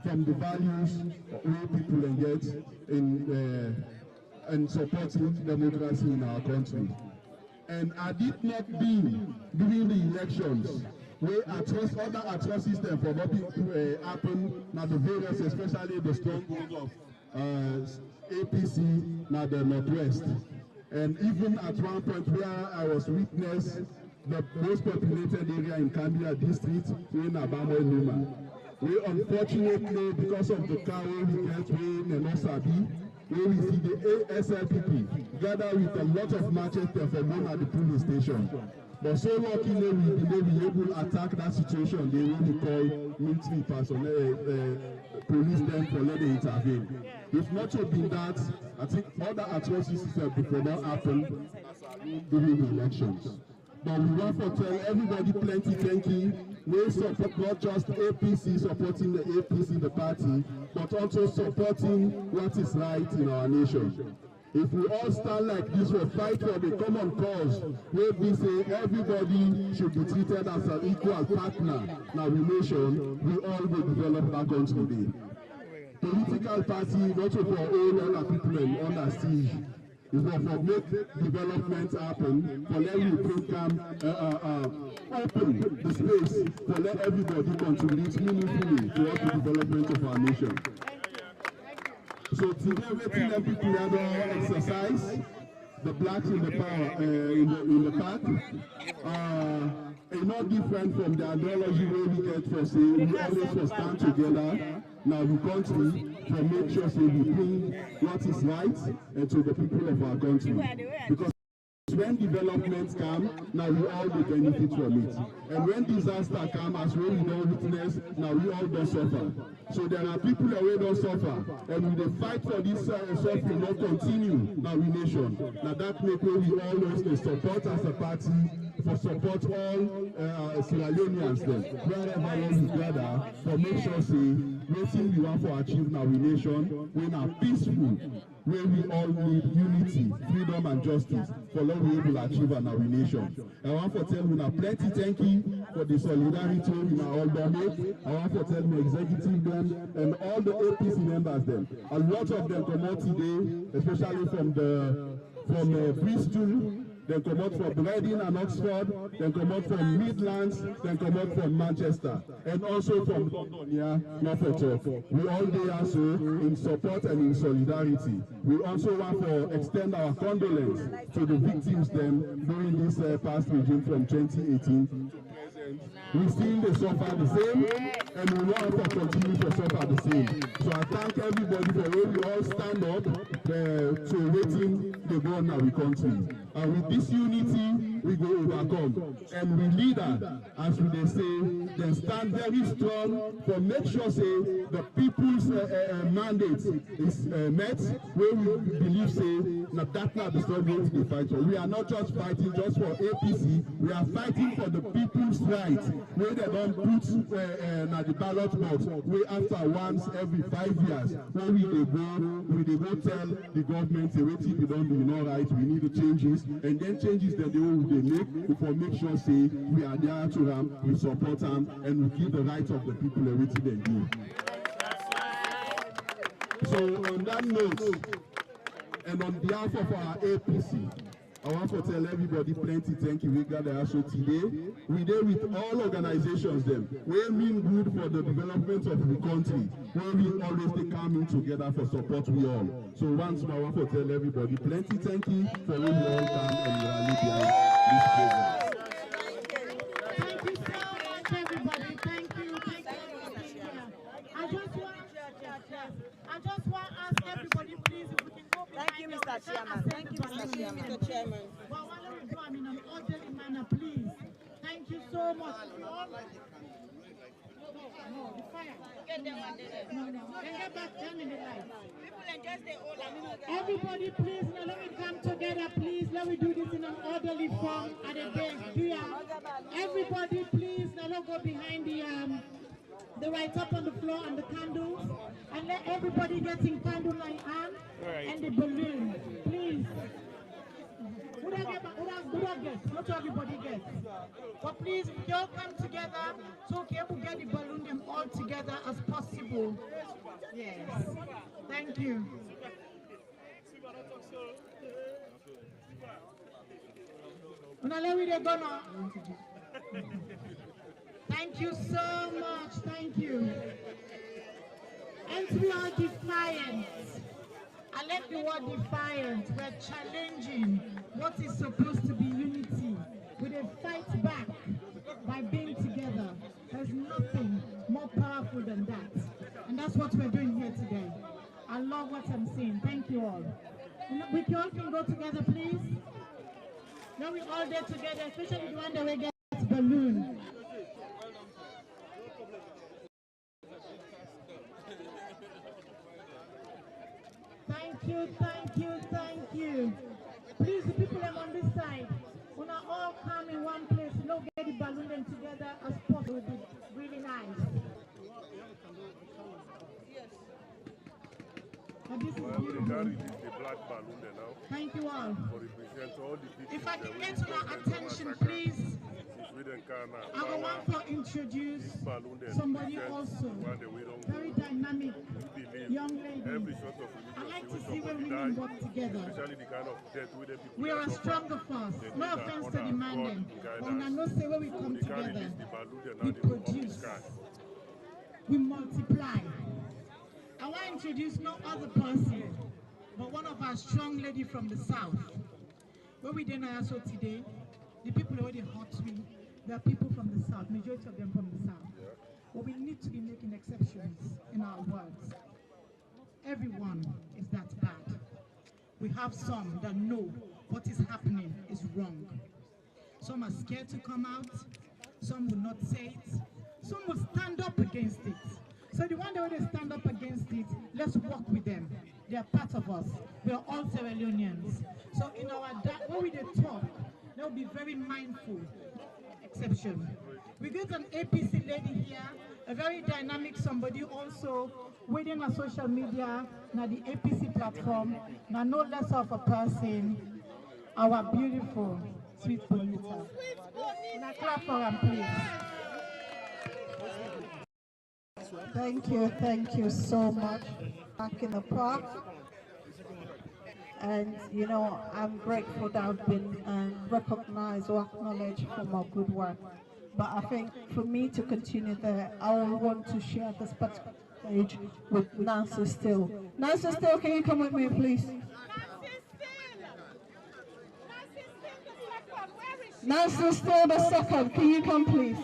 from the values we people engage in supporting democracy in our country. And had it not been during the elections, where other atrocities for what happen now the various, especially the stronghold of APC now the Northwest. And even at one point where I was witness the most populated area in Kambia district in Abamo Numa. We unfortunately, because of the car we get in Nenosabi, where we see the SLPP gather with a lot of matches from one at the police station. But so luckily we be able to attack that situation. They really call military personnel, police them for letting intervene. If not to be that, I think other atrocities before that happen during the elections. But we want to tell everybody plenty thank you. We support not just APC supporting the APC, the party, but also supporting what is right in our nation. If we all stand like this, we fight for the common cause, where we say everybody should be treated as an equal partner in our nation, we all will develop that country. Political party, not for all other people under siege. It's not for make development happen, for let you open the space, for let everybody contribute meaningfully to the development of our nation. So today we're letting people have exercise, the blacks in the power in the park. It's not different from the ideology where we get for say we always for stand together. Now the country to make sure say we bring what is right to the people of our country. Because when developments come, now we all will benefit from it. And when disaster comes, as we don't witness, now we all don't suffer. So there are people that we don't suffer. And we will fight for this suffering not continue now in nation. Now that make we always support as a party, for support all Sierra Leoneans then, wherever we gather, for make sure say, waiting we want to achieve now in nation, we are peaceful, where we all need unity, freedom and justice, for what we will achieve in our nation. I want to tell you now plenty thank you for the solidarity in our all donate. I want to tell my executive them and all the APC members them. A lot of them come out today, especially from Bristol. They come out from Reading and Oxford, they come out from Midlands, they come out from Manchester, and also from London, yeah, Norfolk. We all there also in support and in solidarity. We also want to extend our condolence to the victims then during this past regime from 2018 to present. We see they suffer the same, and we want to continue to suffer the same. So I thank everybody for where we all stand up to waiting the go on our country. And with this unity, we go overcome. And we leader, as they say, they stand very strong for make sure say the people's mandate is met, where we believe say that that's not the struggle we fight for. We are not just fighting just for APC, we are fighting for the people's rights, where they don't put the ballot box, where after once every 5 years, where we go tell the government, say, wait, if you don't do no right, we need the changes. And then changes that they make, for make sure say we are there to them, we support them, and we give the rights of the people everything they do. So on that note, and on behalf of our APC, I want to tell everybody plenty thank you. We gather also today. We there with all organizations them. We mean good for the development of the country. Where we always they come in together for support we all. So once more I want to tell everybody plenty thank you for when you all come and rally behind this program. Thank you so much, everybody. Thank you. I just want to ask everybody, please, if we can go behind the Mr. Chairman. Thank you, Mr. Chairman. Well, why don't we do in an orderly manner, please? Thank you so much. No, the fire. Get them and no. Then get back down in the light. Everybody, please, now let me come together, please. Let me do this in an orderly form at a base. Everybody, please, now don't go behind the right up on the floor and the candles, and let everybody get in candlelight hand and the balloon, please. Who don't get? Not everybody gets. But please, we all come together so okay, we'll get the balloon them all together as possible. Yes. Thank you. Thank you so much. Thank you. And we are defiant. I like the word defiant. We're challenging what is supposed to be unity. We will fight back by being together. There's nothing more powerful than that. And that's what we're doing here today. I love what I'm seeing. Thank you all. We all can go together, please. Now we all get together, especially the one that we get balloon. Thank you. Please, the people that are on this side, when I all come in one place, get the balloon them together as possible. It would be really nice. And this is beautiful. The black balloon now. Thank you all. All the if I can get your attention, please. I want to introduce somebody also, very dynamic young lady. I like to see when women work together. We are a stronger force. No offense to the man, but when I know say when we come together, we produce, we multiply. I want to introduce no other person, but one of our strong ladies from the south. When we did also today, the people already hot me. There are people from the south, majority of them from the south. But we need to be making exceptions in our words. Everyone is that bad. We have some that know what is happening is wrong. Some are scared to come out. Some will not say it. Some will stand up against it. So the one that will stand up against it, let's work with them. They are part of us. We are all Sierra Leoneans. So in our when we talk, they'll be very mindful. Exception. We got an APC lady here, a very dynamic somebody also within our social media, now the APC platform, now no less of a person, our beautiful sweet Bonita. Now clap for them, please. Thank you so much. Back in the park. And you know, I'm grateful that I've been recognized or acknowledged for my good work. But I think for me to continue there, I will want to share this particular stage with Nancy Still. Nancy Still, can you come with me, please? Nancy Still the second, can you come, please?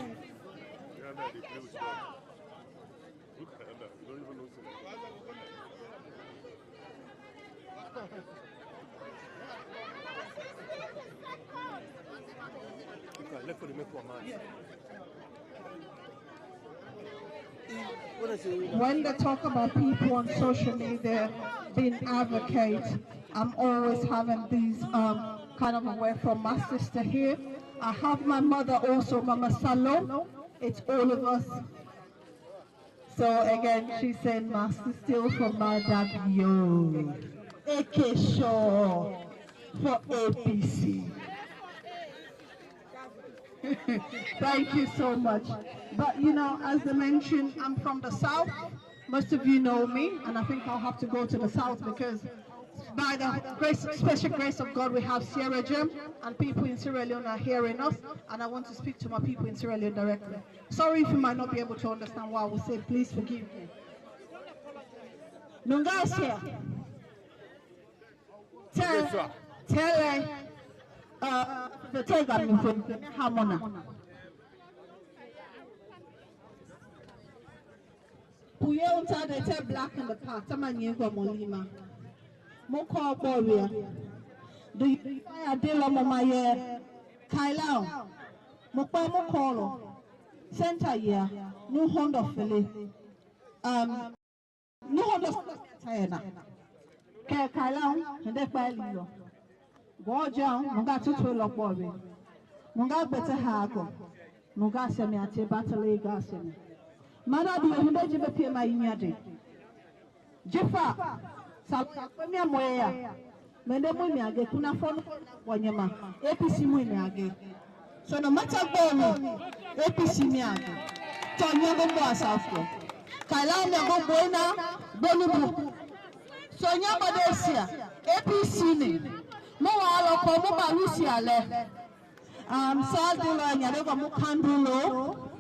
When they talk about people on social media being advocates, I'm always having these kind of away from my sister here. I have my mother also, Mama Salo. It's all of us. So again, she's saying Master Still for my dad, yo. AK Shaw for APC. Thank you so much. But you know, as I mentioned, I'm from the south. Most of you know me, and I think I'll have to go to the south because by the special grace of God, we have Sierra Gem, and people in Sierra Leone are hearing us, and I want to speak to my people in Sierra Leone directly. Sorry if you might not be able to understand what I will say. Please forgive me. Nungasia. Tell the Tiger Hamona. Puye unta de te black in the park. Tama nyego molima. Moko Boria. Do you fire Dela Mamaye Kailao? Mokwa Mokolo. Center year, no Honda Philly. No Honda Tayana. Kailao, and that's by Lilo. Go down, Munga to Lobby. Munga better Hago. Munga semi at a battle gasem. Mana do a hundred of a my yadi. Jeffa, Sapamia Moya. Mendemia, Kuna phone, Wanyama, APC Munyagi. So no matter what, APC Miagi. Tonya Gombo South. Kailana Gomboina, Bonibu. Sonya Badesia, APC ni. Moa Lokomo Lucia le. Saldula Yadova Mukandulo.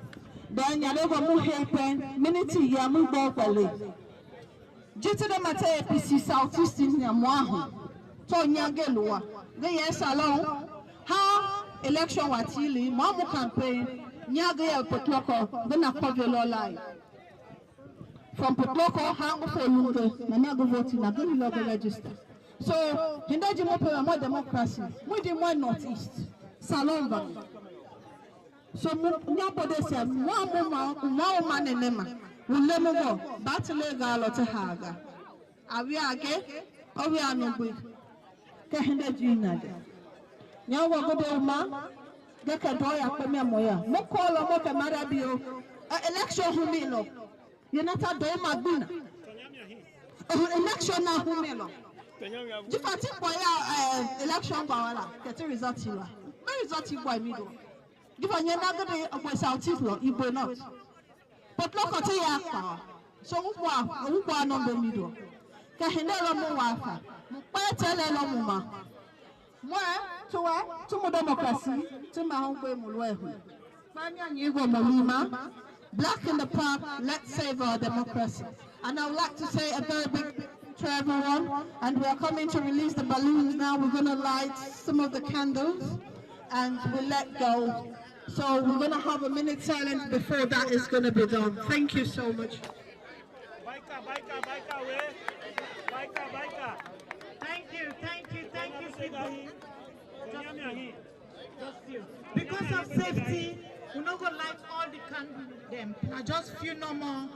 Then Yadova Muhapen, Minity Yamu Bokale. Jitter the Mate APC Southeast in Yamahu. Tonya Gelua. The yes alone. How election watili, Mamu campaign, Nyaga Potloko, then a Povelo lie. From Potloko, how for Lugo, Nanago voting, a good local register. So, Hindaji Mopo more democracy, we did one northeast, Salonga. So, Nyapodesia, one man and Nema, will never go, battle galo to Haga. Are we again? Or we are no good? Kahindaji Nada. Nyawa go ma, Gaka Doya, Pemia Moya, Mokola Moka Marabio, election Humilo. You're not a Doma Buna. Election now Humilo. If I take by election Bawala, get a result here. Where is that by middle? If I never day of my South Tiflo, you will not. But look at the so who are on the middle. Kahinella Mowafa, Patella Muma. To democracy, to my home Mulwehu. Black in the Park, let's save our democracy. And I would like to say a very big to everyone. And we are coming to release the balloons now. We're going to light some of the candles and we'll let go. So we're going to have a minute silence before that is going to be done. Thank you so much. Thank you. Just few. Because of safety, we're not going to light all the candles them. Just few no more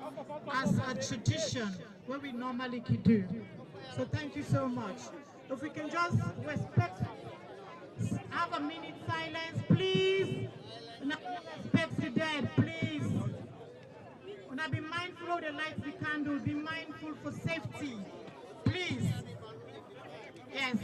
as a tradition, what we normally could do. So thank you so much. If we can just have a minute silence, please. Respect the dead, please. Wanna be mindful of the lights, the candle, be mindful for safety, please. Yes.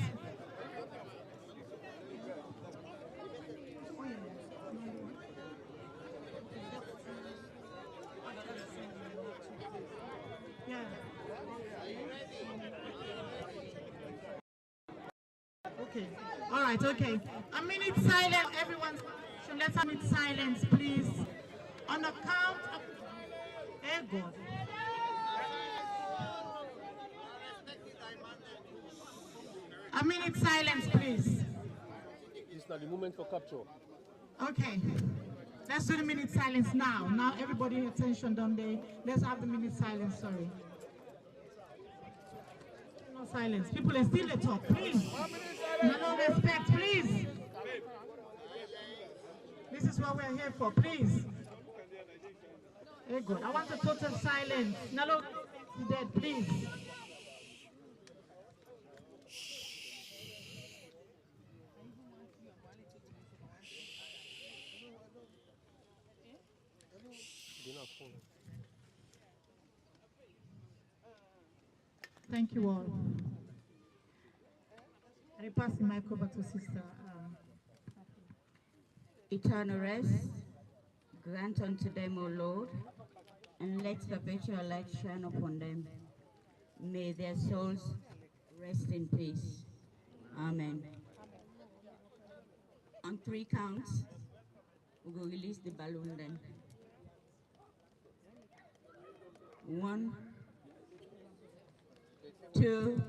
Okay. All right. Okay. A minute silence. Everyone, let's have a minute silence, please. On the count of. Hey God. A minute silence, please. It's not the moment for capture. Okay. Let's do the minute silence now. Now, everybody, attention, don't they? Let's have the minute silence. Sorry. No silence. People are still at talk. Please. No respect, please. This is what we're here for, please. Hey God, I want a total silence. Nalo dead, please. Thank you all. I pass the mic over to Sister. Eternal rest, grant unto them, O Lord, and let perpetual light shine upon them. May their souls rest in peace. Amen. On 3 counts, we will release the balloon then. 1, 2,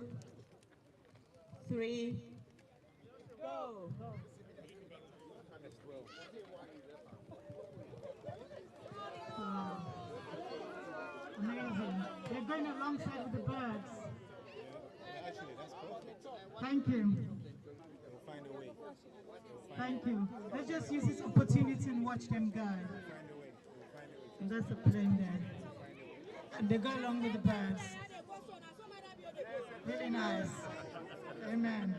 3, go. Amazing. They're going alongside with the birds. Actually, that's perfect. Thank you. Thank you. Let's just use this opportunity and watch them go. And that's the plane there. And they go along with the birds. Really nice. Amen.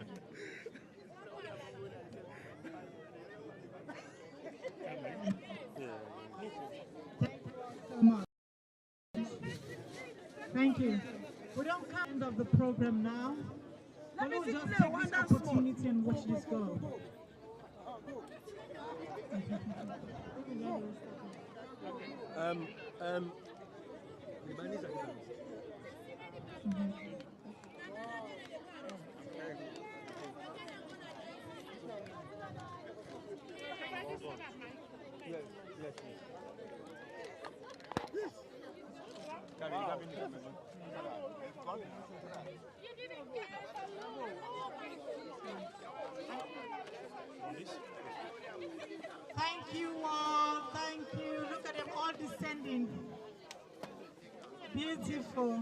So much. Thank you. We don't come end of the program now. But we'll just take this opportunity and watch this go. Thank you all. Thank you. Look at them all descending. Beautiful.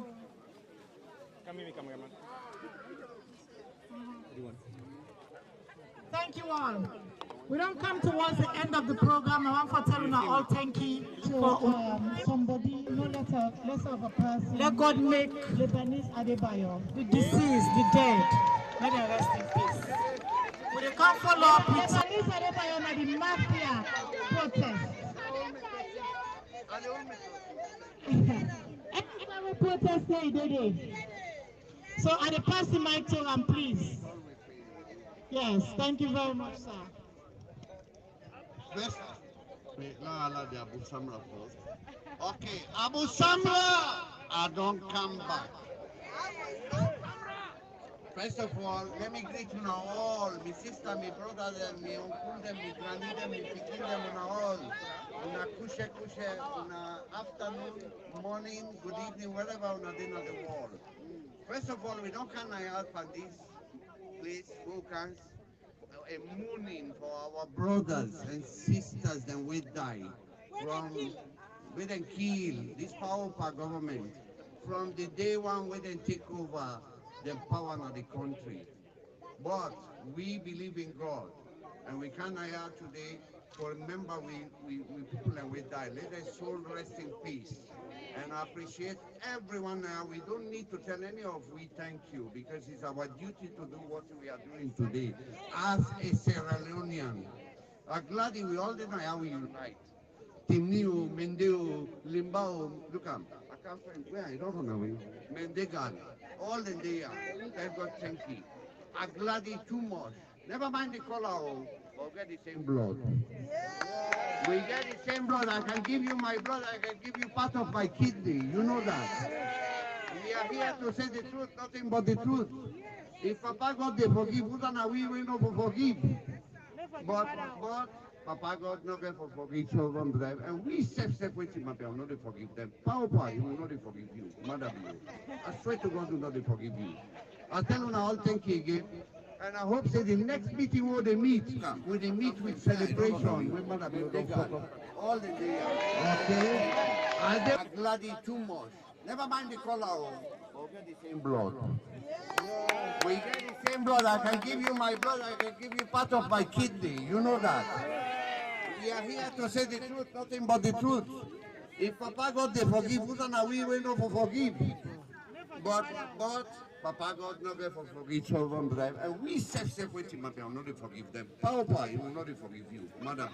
Thank you all. We don't come towards the end of the program. I want to tell you all thank you for somebody, no less of a person. Let God make Lebanese Adebayo, the deceased, the dead, let them rest in peace. We will come follow up with Lebanese Adebayo and the mafia protest. Everybody protest today. So I will pass the mic to him, please. Yes, thank you very much, sir. First, Abu Samra first. Okay, Abu Samra, I don't come back. First of all, let me greet you now all, my sister, my brother, my uncle, my granny, my pikin, them all. Una kushe, una afternoon, morning, good evening, wherever una din of the world. First of all, we don't can help on this place, who can a mourning for our brothers and sisters that we die from, we then kill this powerful government from the day one we then take over the power of the country. But we believe in God, and we can here today for remember we people and we die. Let their soul rest in peace. And I appreciate everyone now. We don't need to tell any of we thank you, because it's our duty to do what we are doing today as a Sierra Leonean. I'm glad we all know how we unite. Timnio, Mendeo, Limbao, look at I can't find where I don't know. Mendegan, all in there. Thank God, thank you. I'm glad too much. Never mind the color, but get the same blood. We get the same blood. I can give you my blood. I can give you part of my kidney. You know that. We are here to say the truth, nothing but the truth. If Papa God they forgive, who don't we will not forgive. But Papa God not going to forgive children them, and we separate him up. Not to forgive them. Power, he will not forgive you. Mother, I swear to God, will not forgive you. I tell you now, I'll thank you again. And I hope that the next meeting will they meet with celebration. When Mother all the day. Okay. I'm glad too much. Never mind the color. We'll get the same blood. We get the same blood. I can give you my blood. I can give you part of my kidney. You know that. We are here to say the truth, nothing but the truth. If Papa God they forgive, who don't we will not forgive. But Papa God not going to forgive children drive, and we separate him up. I will not forgive them. Papa, he will not forgive you. Mother,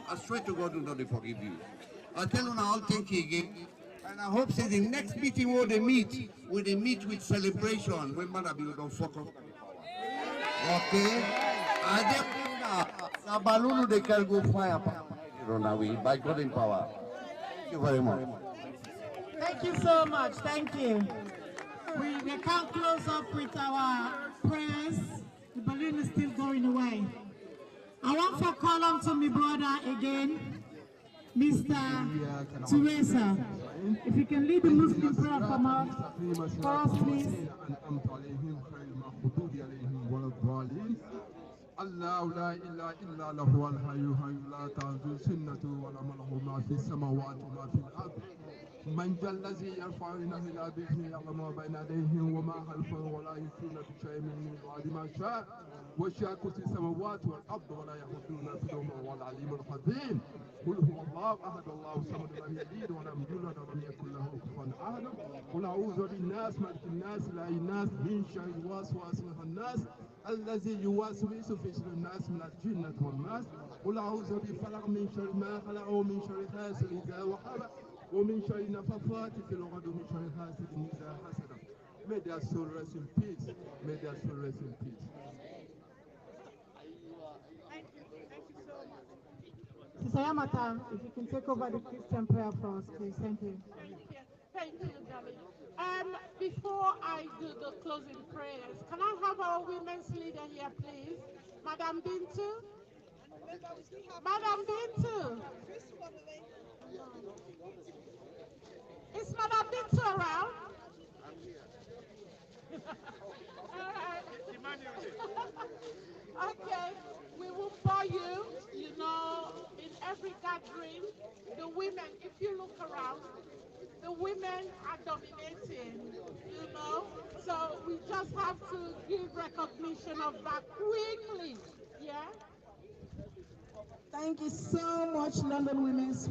I swear to God, will not forgive you. I tell you now, I'll thank you again. And I hope that the next meeting will they meet with celebration when Mother Bill don't fuck up. Okay? I think Sabalulu they can go fire by God in power. Thank you very much. Thank you so much. Thank you. We can't close up with our prayers. The balloon is still going away. I want to call on to my brother again, Mr. Teresa. If you can lead the Muslim prayer from us, for us, please. الله لا إله إلا له الحي الحي لا تأخذه سنة ولا له ما في السماوات وما في الأرض من ذا الذي يرفعنا إلى بإذنه يعلم ما بين يديهم وما خلفهم ولا يحيطون بشيء من بعد ما شاء وسع كرسي السماوات والأرض ولا يهدون حفظهما وهو العليم الحكيم قل هو الله أحد الله الصمد لم يلد ولم يولد ولم يكن له كفوا أحد قل أعوذ بالناس ملك الناس إله الناس من شر الوسواس الخناس الذي يوسوس في صدور الناس من الجنة والناس قل أعوذ بفلق من شر ما خلق ومن شر حاسد إذا وقب ومن شر النفاثات في العقد ومن شر حاسد إذا حسد. May their soul rest in peace. May their soul rest in peace. Sister Yamata, if you can take over the Christian prayer for us, please. Thank you. Thank you, darling. Before I do the closing prayers, can I have our women's leader here, please? Madam Bintu? Madam Bintu? Is Madam Bintu around? All right. Okay, we will bore you, you know, in every gathering, the women, if you look around, the women are dominating, you know, so we just have to give recognition of that quickly, yeah? Thank you so much, London Women's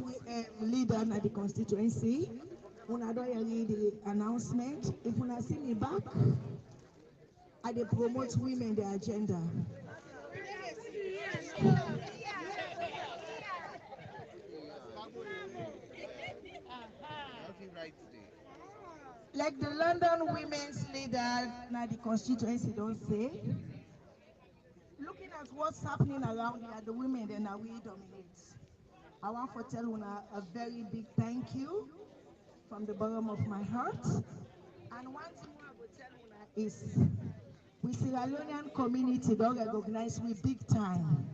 Leader at the constituency. When I read the announcement, if when I see me back, I dey promote women the agenda. Like the London Women's Leader at the constituency don't say, looking at what's happening around here, the women then are we dominate. I want to tell you a very big thank you from the bottom of my heart. And one thing I will tell you is, we Sierra Leonean community don't recognize we big time.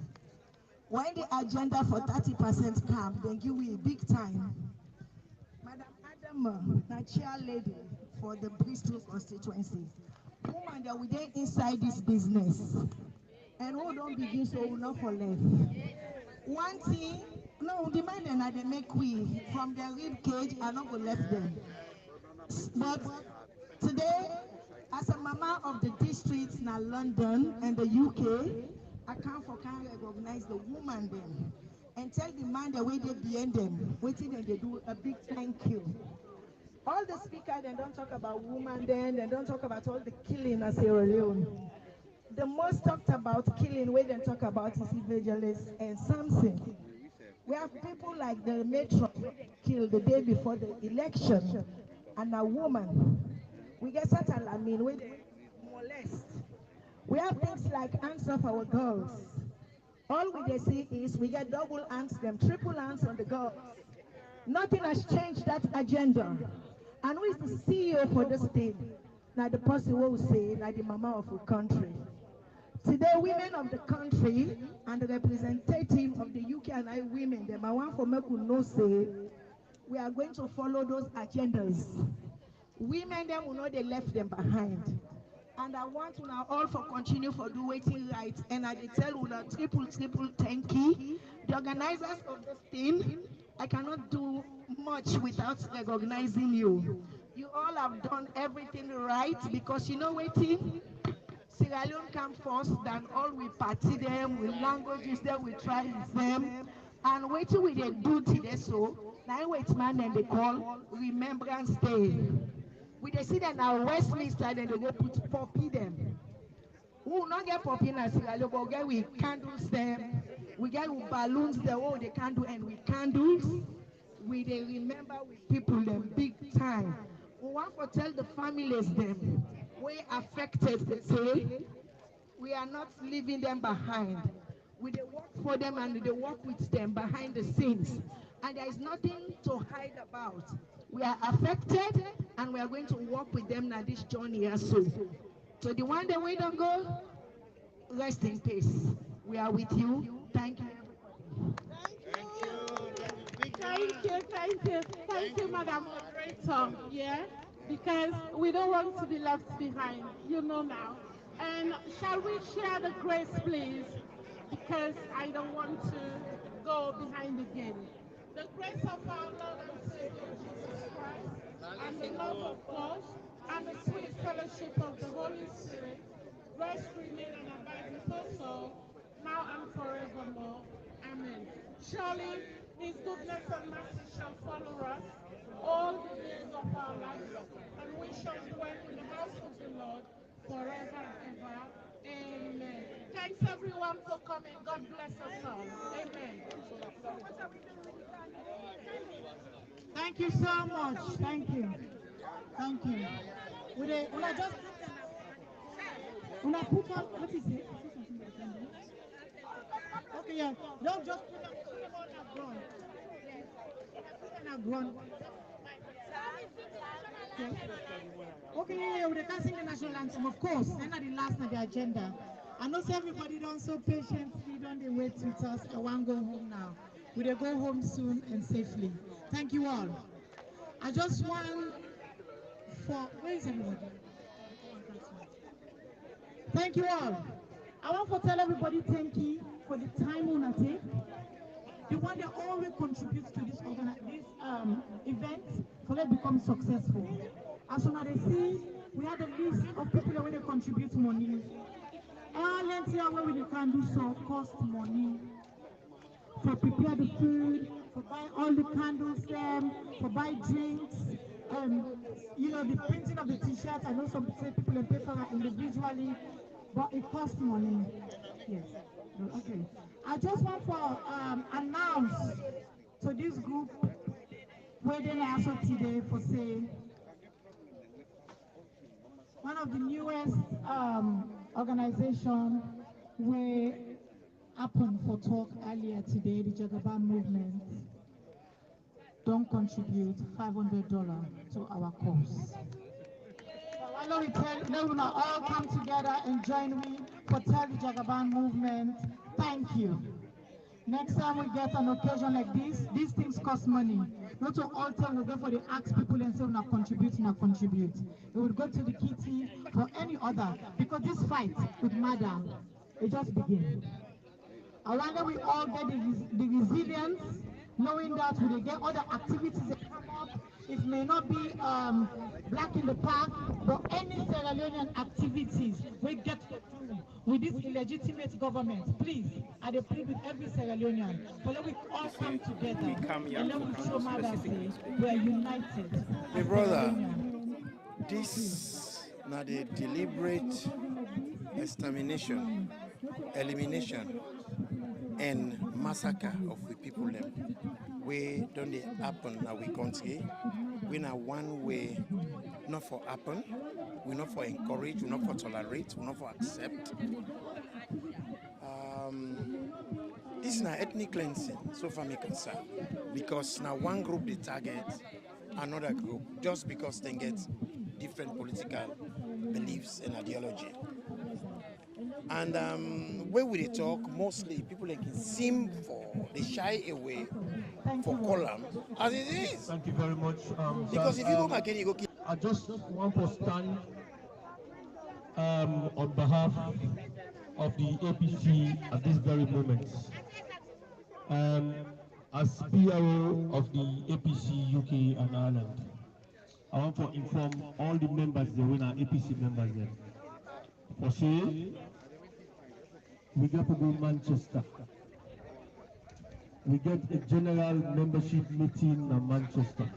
When the agenda for 30% come, then give we big time. Madam Adam, the chair lady for the Bristol constituency, woman that we dey inside this business, and who don't begin so we not for left. One thing, no, the man and I they make we from their rib cage, I not go left them. But today, as a mama of the districts in London and the UK, I can recognize the woman then and tell the man the way they behind them, waiting and they do a big thank you. All the speakers, they don't talk about women then, they don't talk about all the killing in Sierra Leone. The most talked about killing, where they talk about is Evangelist and Samson. We have people like the matron killed the day before the election, and a woman. We get Satan, I mean, where they molest. We have things like ants of our girls. All we see is we get double ants, them triple ants on the girls. Nothing has changed that agenda. And who is the CEO for this thing? Now the person who will say, now the mama of the country. Today, women of the country and the representative of the UK and I women, them I want for me to know say, we are going to follow those agendas. Women them will know they left them behind. And I want to now all for continue for do waiting right. And I tell you that triple thank you. The organizers of this thing, I cannot do much without recognizing you. You all have done everything right because you know waiting. Sierra Leone come first than all we party them, we languages them, we try them. And waiting we they do today so, now wait man and they call Remembrance Day. We they see that now Westminster and they go put poppy them. We will not get poppy in Sierra Leone, but get we candles them, we get balloons the oh they can do and we candles. We they remember with people them big time. We want to tell the families them we affected say we are not leaving them behind. We they work for them and they work with them behind the scenes. And there is nothing to hide about. We are affected and we are going to work with them now this journey also. So the one that we don't go, rest in peace. We are with you. Thank you. Thank you, Madam Moderator, yeah, because we don't want to be left behind, you know now. And shall we share the grace, please? Because I don't want to go behind again. The grace of our Lord and Savior Jesus Christ, fellowship of the Holy Spirit, rest, remain, and abide with us all, now and forevermore. Amen. Surely his goodness and mercy shall follow us all the days of our lives, and we shall dwell in the house of the Lord forever and ever. Amen. Thanks everyone for coming. God bless us all. Amen. Thank you so much. Thank you. Thank you. Will I just put on what is it? Okay, yeah. Don't just put them on the ground. Put them on the ground. Okay, yeah, we can sing the national anthem, of course. Then at the last on the agenda. I know everybody don't so patiently, don't they wait with us. I want to go home now. We will go home soon and safely. Thank you all. I just want where is everybody? Thank you all. I want to tell everybody thank you for the time we take. The one that always contributes to this event for it become successful. As soon as they see, we had a list of people that when they contribute money. Let's see where we can do so cost money for prepare the food, for buy all the candles, for buy drinks, you know, the printing of the t-shirts. I know some people pay for that individually, but it costs money. Yes. Okay. I just want to announce to this group where they are also today for say one of the newest organization where happened for talk earlier today, the Jagaban movement, don't contribute $500 to our cause. I know we all come together and join me for tell the Jagaban movement, thank you. Next time we get an occasion like this, these things cost money. Not to all time we go for the ask people and say not contribute, not contribute. We would go to the kitty for any other, because this fight with murder, it just begins. I wonder we all get the resilience, knowing that we get other activities that come up. It may not be Black in the Park, but any Sierra Leonean activities we get to do with this illegitimate government. Please, I plead with every Sierra Leonean, but let we all come together and let we show Mother say we are united. My brother, this now the deliberate extermination, elimination, and massacre of the people them. We don't they happen now we country. We now one way not for happen, we not for encourage, we not for tolerate, we not for accept. This is now ethnic cleansing, so far me concerned. Because now one group they target another group just because they get different political beliefs and ideology. And where we talk, mostly people like seem for they shy away for column as it is. Thank you very much. Because if you go back and you go, I just want to stand on behalf of the APC at this very moment. As PRO of the APC UK and Ireland, I want to inform all the members there, when our APC members there, for say, we get to go Manchester. We get a general membership meeting in Manchester.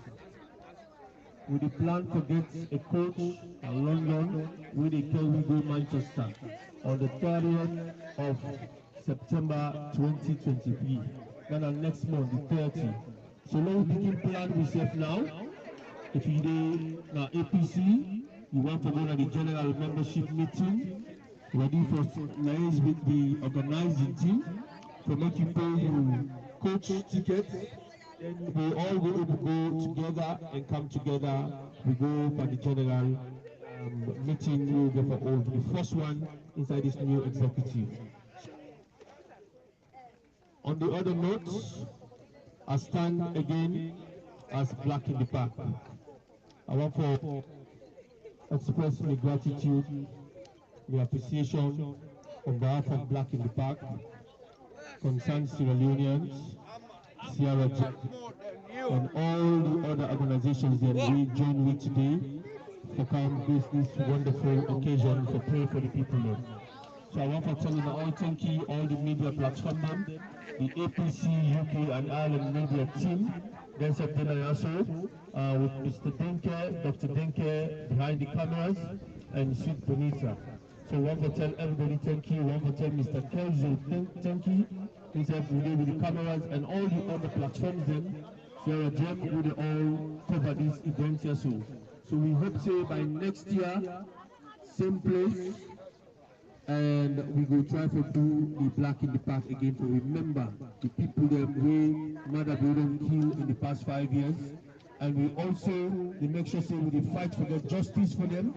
We plan to get a coach in London with a we go Manchester on the 30th of September 2023. Then next month, the 30th. So now we begin plan ourselves now. If you do now APC, you want to go to the general membership meeting. Ready for liaise with the organizing team to make you pay your coach tickets. Then we all go together and come together. We go for the general meeting. We will go for all the first one inside this new executive. On the other note, I stand again as Black in the Park. I want to express my gratitude, my appreciation on behalf of Black in the Park, concerned Sierra Leoneans, Sierra Jack, and all the other organizations that we join with today for coming this wonderful occasion for pray for the people there. So I want to tell you all thank you, all the media platform them, the APC UK and Ireland media team. There's a dinner also with Mr. Denke, Dr. Denke behind the cameras, and Sweet Bonita. So I want to tell everybody thank you. I want to tell Mr. Kelso thank you. He's every day with the cameras and all the other platforms then. There are Jack who they all cover this event here so. So we hope say by next year, same place, and we will try to do the Black in the Park again to remember the people that we Mother Building killed in the past 5 years. And we also make sure say we fight for the justice for them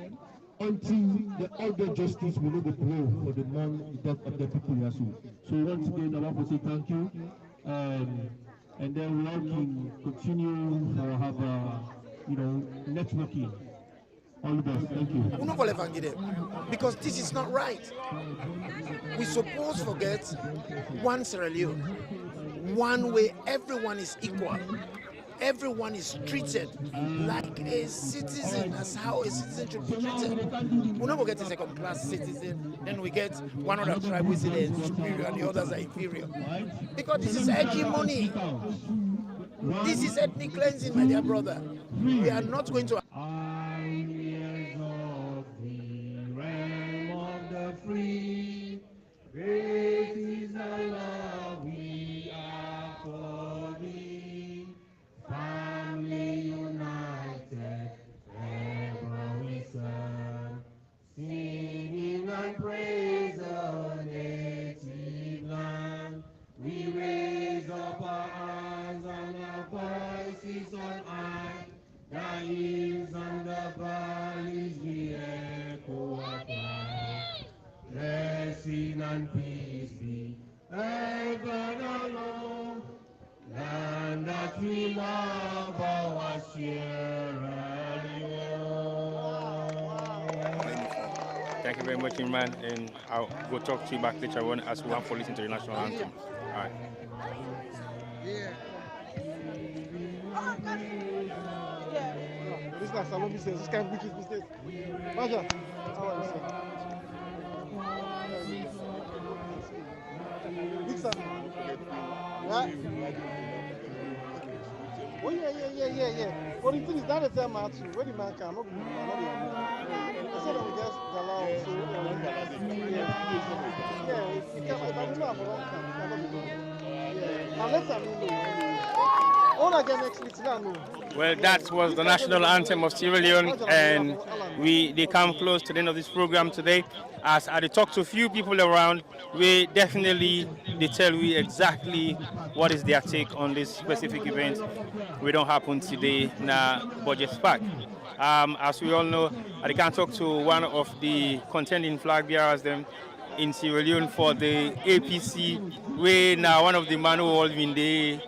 until the other justice will not be blow for the death of the people here soon. So once again I want to say thank you. And then we all can continue to have networking. All the best. Thank you. We're not going to forget it because this is not right. We suppose forget one Sierra Leone, one way everyone is equal. Everyone is treated like a citizen. That's how a citizen should be treated. We're not going to get a second-class citizen. Then we get one other tribe who is superior and the others are inferior. Because this is hegemony. This is ethnic cleansing, my dear brother. We are not going to. Free, great is the love we are for thee. Family united, ever we serve, singing and praise our native land. We raise up our hands and our voices on high, the hills and the valleys we echo our cry. Blessing and peace be heaven alone, land that we love, our Sierra Leone. Thank you very much, man, and I'll go talk to you back later on as we have for listen to the national anthem. All right. This is not Salon business. This can't be his business. Maja, how are you, sir? Mixer. Yeah. Oh yeah. But the thing is that the same man too. When the man come, not I said that we just allow so it can I don't know unless I know. All again next week now. Well, that was the national anthem of Sierra Leone, and they come close to the end of this program today. As I talk to a few people around, they tell you exactly what is their take on this specific event. We don't happen today in Budget Park. As we all know, I can talk to one of the contending flag bearers them in Sierra Leone for the APC. We now one of the man who all in the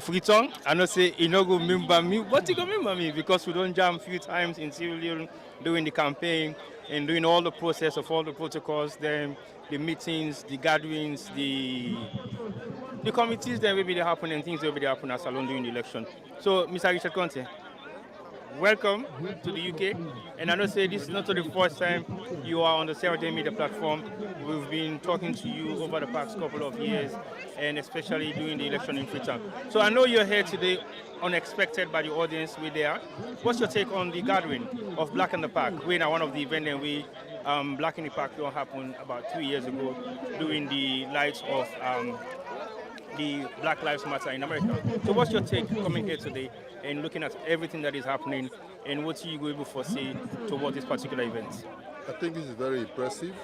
Freetown. I know say he no go remember me, but he go remember me because we don't jam a few times in Sierra Leone during the campaign and doing all the process of all the protocols, the meetings, the gatherings, the committees that will be happen and things that will be happen as alone during the election. So, Mr. Richard Conte, welcome to the UK. And I know say this is not the first time you are on the Sierra Leone media platform. We've been talking to you over the past couple of years, and especially during the election in Freetown. So I know you're here today, unexpected by the audience with there. What's your take on the gathering of Black in the Park? We're now one of the events that we Black in the Park happened about 3 years ago during the lights of the Black Lives Matter in America. So what's your take coming here today and looking at everything that is happening, and what are you able to foresee toward this particular event? I think this is very impressive,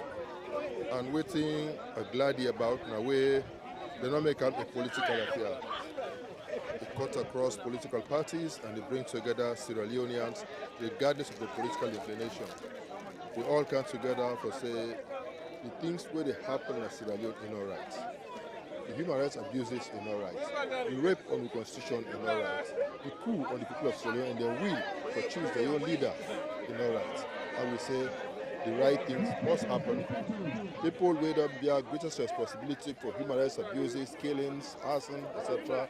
and waiting a glad about in a way they don't make it a political affair. They cut across political parties and they bring together Sierra Leoneans regardless of the political inclination. We all come together to say the things where they happen in Sierra Leone are not right. The human rights abuses are not right. The rape on the constitution is not right. The coup on the people of Sierra Leone and their will to choose their own leader is not right. And we say the right things must happen. People with their greatest responsibility for human rights abuses, killings, arson, etc.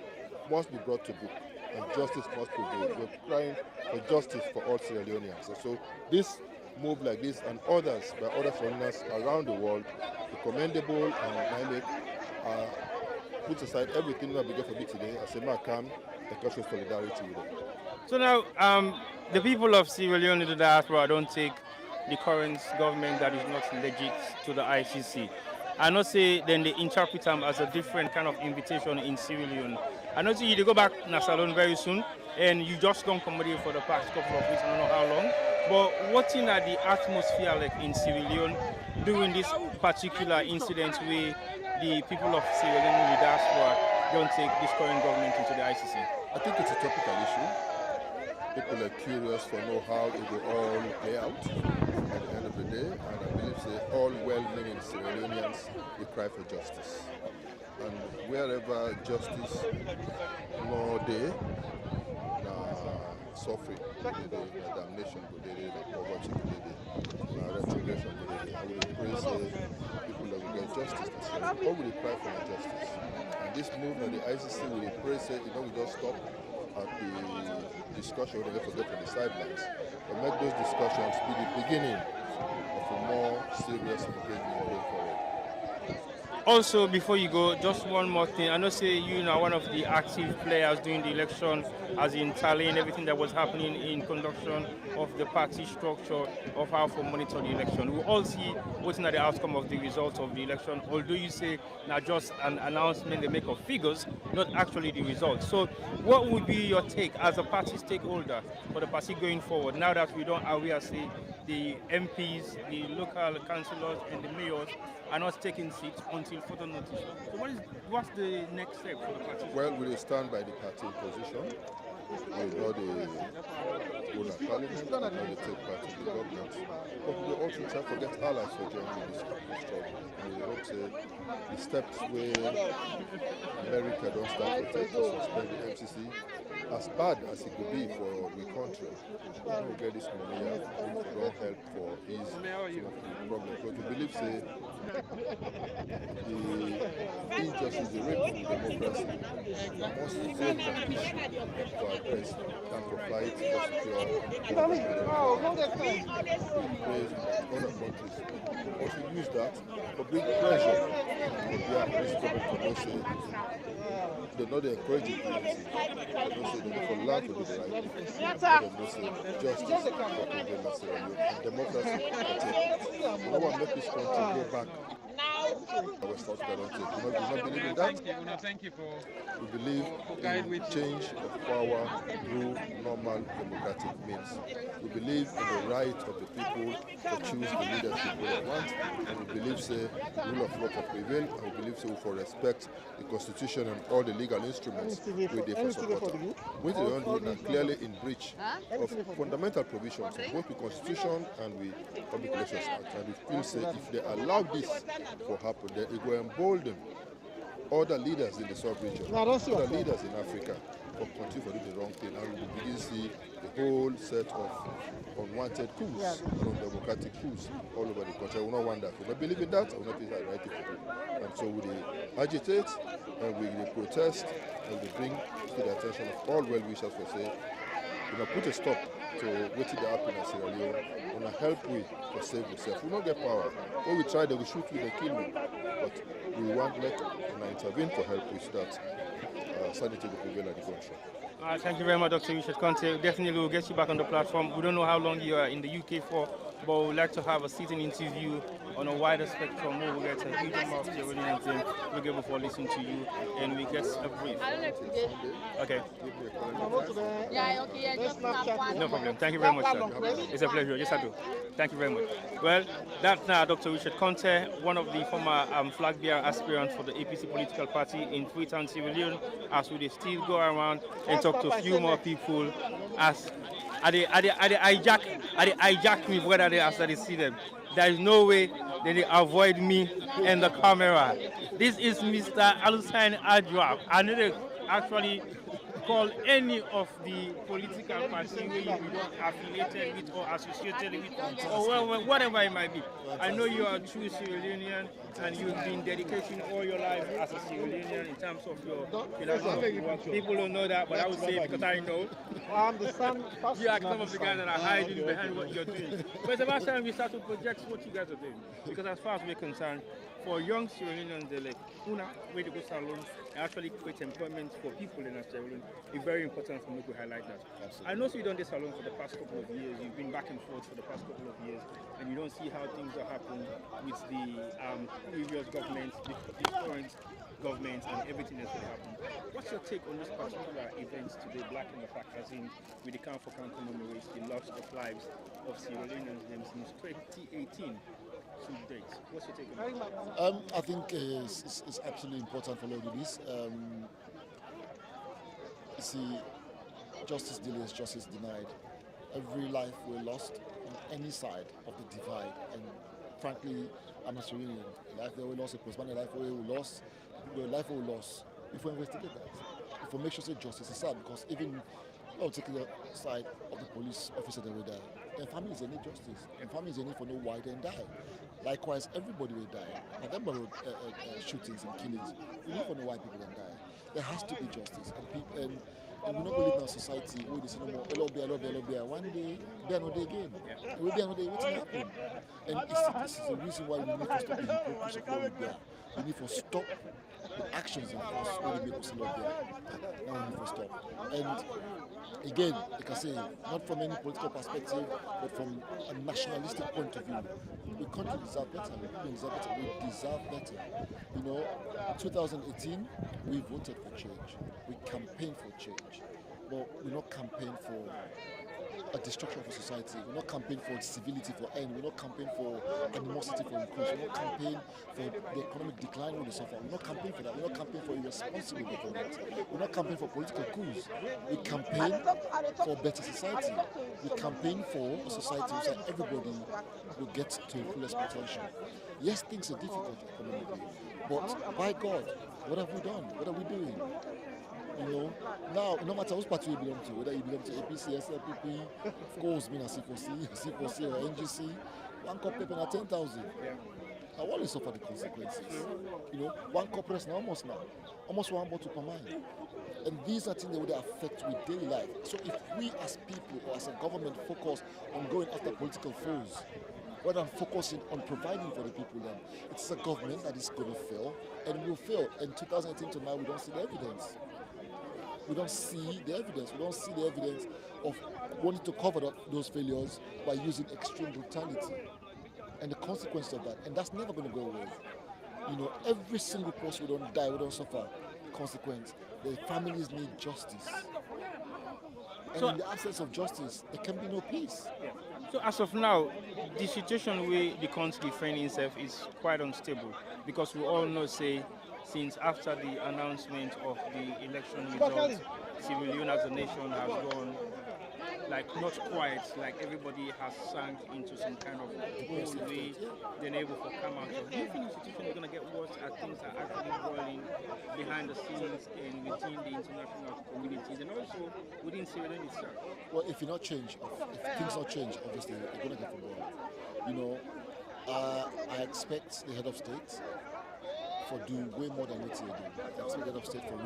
must be brought to book. and justice must prevail. We're crying for justice for all Sierra Leoneans. And so this move like this and others by other foreigners around the world is commendable, and NIMEC puts aside everything that we get for me today as a makam and show solidarity with them. So now, the people of Sierra Leone, the diaspora, don't take the current government that is not legit to the ICC. I know say then they interpret them as a different kind of invitation in Sierra Leone. I know say you go back to Salon very soon, and you just don't accommodate for the past couple of weeks, I don't know how long. But what in the atmosphere like in Sierra Leone during this particular incident where the people of Sierra Leone, the diaspora, don't take this current government into the ICC? I think it's a topical issue. People are curious to know how it will all play out at the end of the day, and I believe all well-meaning Sierra Leoneans will cry for justice. And wherever justice no day, suffering, the damnation, the poverty, the retrogression, I will praise people that will get justice. All will cry for justice. And this movement, the ICC will praise it, we just stop at the discussion, we don't forget on the sidelines, but make those discussions be the beginning of a more serious engagement going forward. Also, before you go, just one more thing. I know say you are one of the active players during the election, as in tallying everything that was happening in conduction of the party structure of how to monitor the election. We all see what's not the outcome of the results of the election, although you say not just an announcement they make of figures, not actually the results. So what would be your take as a party stakeholder for the party going forward, now that we don't aware say the MPs, the local councillors and the mayors are not taking seats until further notice? So what's the next step for the party? Well, we will stand by the party position. We know the owner parliament, we know the take part in the government, but we also try to get allies for joining this struggle. And we hope the steps where America don't start to take to suspend the MCC, as bad as it could be for the country, we don't get this money here, we don't help for ease some of the problems. But we believe the injustice, the rape of democracy, must be framed an issue for our press and for fight for secure praise other countries. Also use that for big pressure on this government to say they know they encourage it, they don't say they for land to do the right thing, they don't say justice for prevail and democracy protect. No one make this country go back. West Africa don't take. Do not believe in that? Thank you for we believe in change of power through normal democratic means. We believe in the right of the people to choose the leadership they want, and we believe rule of law to prevail, and we believe for respect the constitution and all the legal instruments we they for support. We don't do that clearly in breach of fundamental provisions of both the constitution and the Public Elections Act, and we feel if they allow this to happen, then it will embolden other leaders in the sub-region, other leaders in Africa, for continue to do the wrong thing, and we will begin to see the whole set of unwanted coups and undemocratic coups all over the country. I will not want that. We will not believe in that. I will not think that right thing to do. And so we agitate, and we protest, and we bring to the attention of all well-wishers for say, we will put a stop to what that happen in Sierra Leone, and help we to save yourself. We don't get power. When we try, they will shoot you, they kill you. But we want let intervene to help with that sanity to prevail in the country. Thank you very much, Dr. Richard Conte. Definitely we'll get you back on the platform. We don't know how long you are in the UK for, but we'd like to have a sitting interview on a wider spectrum where we get a huge amount of your and thing. We'll get before listening to you and we get a brief. Okay. Yeah, okay, just no problem. Thank you very much, sir. It's a pleasure. Yes, I do. Thank you very much. Well, that's now Dr. Richard Conte, one of the former flag bearer aspirants for the APC political party in Freetown, Sierra Leone, as we still go around and talk to a few more people as I hijack me whether they after they see them. There is no way that they avoid me and the camera. This is Mr. Alusain Adjwab. I need to actually call any of the political parties where you don't affiliated with or associated with, or whatever it might be. I know you are a true Sierra Leonean, and you've been dedicating all your life as a Sierra Leonean in terms of your philanthropy work. People don't know that, but I would say because I know. You are some of the guys that are hiding behind what you're doing. But it's about time we start to project what you guys are doing. Because as far as we're concerned, for young Sierra Leoneans, they're like, una, way to go salons, and actually create employment for people in Sierra Leone. It's very important for me to highlight that. Absolutely. I know you've done this salon for the past couple of years. You've been back and forth for the past couple of years, and you don't see how things are happening with the previous government, the current government, and everything that's going to happen. What's your take on this particular event today, Black in the Park, as in with the Camp for Camp commemorates the loss of lives of Sierra Leoneans since 2018? What's your take on that? I think it's absolutely important for all of this. You see, justice delayed, justice denied. Every life we lost on any side of the divide, and frankly, I'm a Sierra Leonean. The life that we lost, a postman, life we lost, the life we lost. If we investigate that, if we make sure that justice is sad, because even taking the side of the police officer that will die, then families need justice, and families need to know why they die. Likewise, everybody will die. And then shootings and killings, we need to know why people don't die. There has to be justice, and we don't believe in our society where they say no more, I love you. One day, they are not there again. It will be another day, what's going to happen? And this is the reason why we need to stop the hypocrisy of Olobia. We need to stop the actions of us when they make us Olobia. Now we need to stop. And again, like I say, not from any political perspective, but from a nationalistic point of view, we country deserve better. We deserve better. We deserve better. You know, 2018, we voted for change. We campaigned for change. But we not campaign for a destruction of a society. We're not campaigning for civility for end. We're not campaigning for animosity for increase. We're not campaigning for the economic decline we suffer. We're not campaigning for that. We're not campaigning for irresponsible government. We're not campaigning for political coups. We campaign for a better society. We campaign for a society where everybody will get to fullest potential. Yes, things are difficult economically, but by God, what have we done? What are we doing? You know, now, no matter which party you belong to, whether you belong to APC, SLPP, of course, C4C or NGC, one cup paper now 10,000. I want to suffer the consequences. You know, one cup rest now, almost one bottle per mile. And these are things that would affect with daily life. So if we as people or as a government focus on going after political foes, rather than focusing on providing for the people, then it's a government that is going to fail and will fail. In 2018 to now, we don't see the evidence. We don't see the evidence. We don't see the evidence of wanting to cover up those failures by using extreme brutality and the consequence of that. And that's never going to go away. You know, every single person we don't die, we don't suffer consequence. The families need justice. And in the absence of justice, there can be no peace. Yeah. So as of now, the situation where the country finds itself is quite unstable, because we all know, say, since after the announcement of the election results, Sierra Leone as a nation has gone, like, not quiet, like everybody has sunk into some kind of cold way, then able to come out of. Do you think the situation is going to get worse as things are actually boiling behind the scenes and within the international communities and also within Sierra Leone itself? Well, if things not change, obviously, they're going to get from boiling. You know, I expect the head of state for doing way more than what he did. I expect the head of state for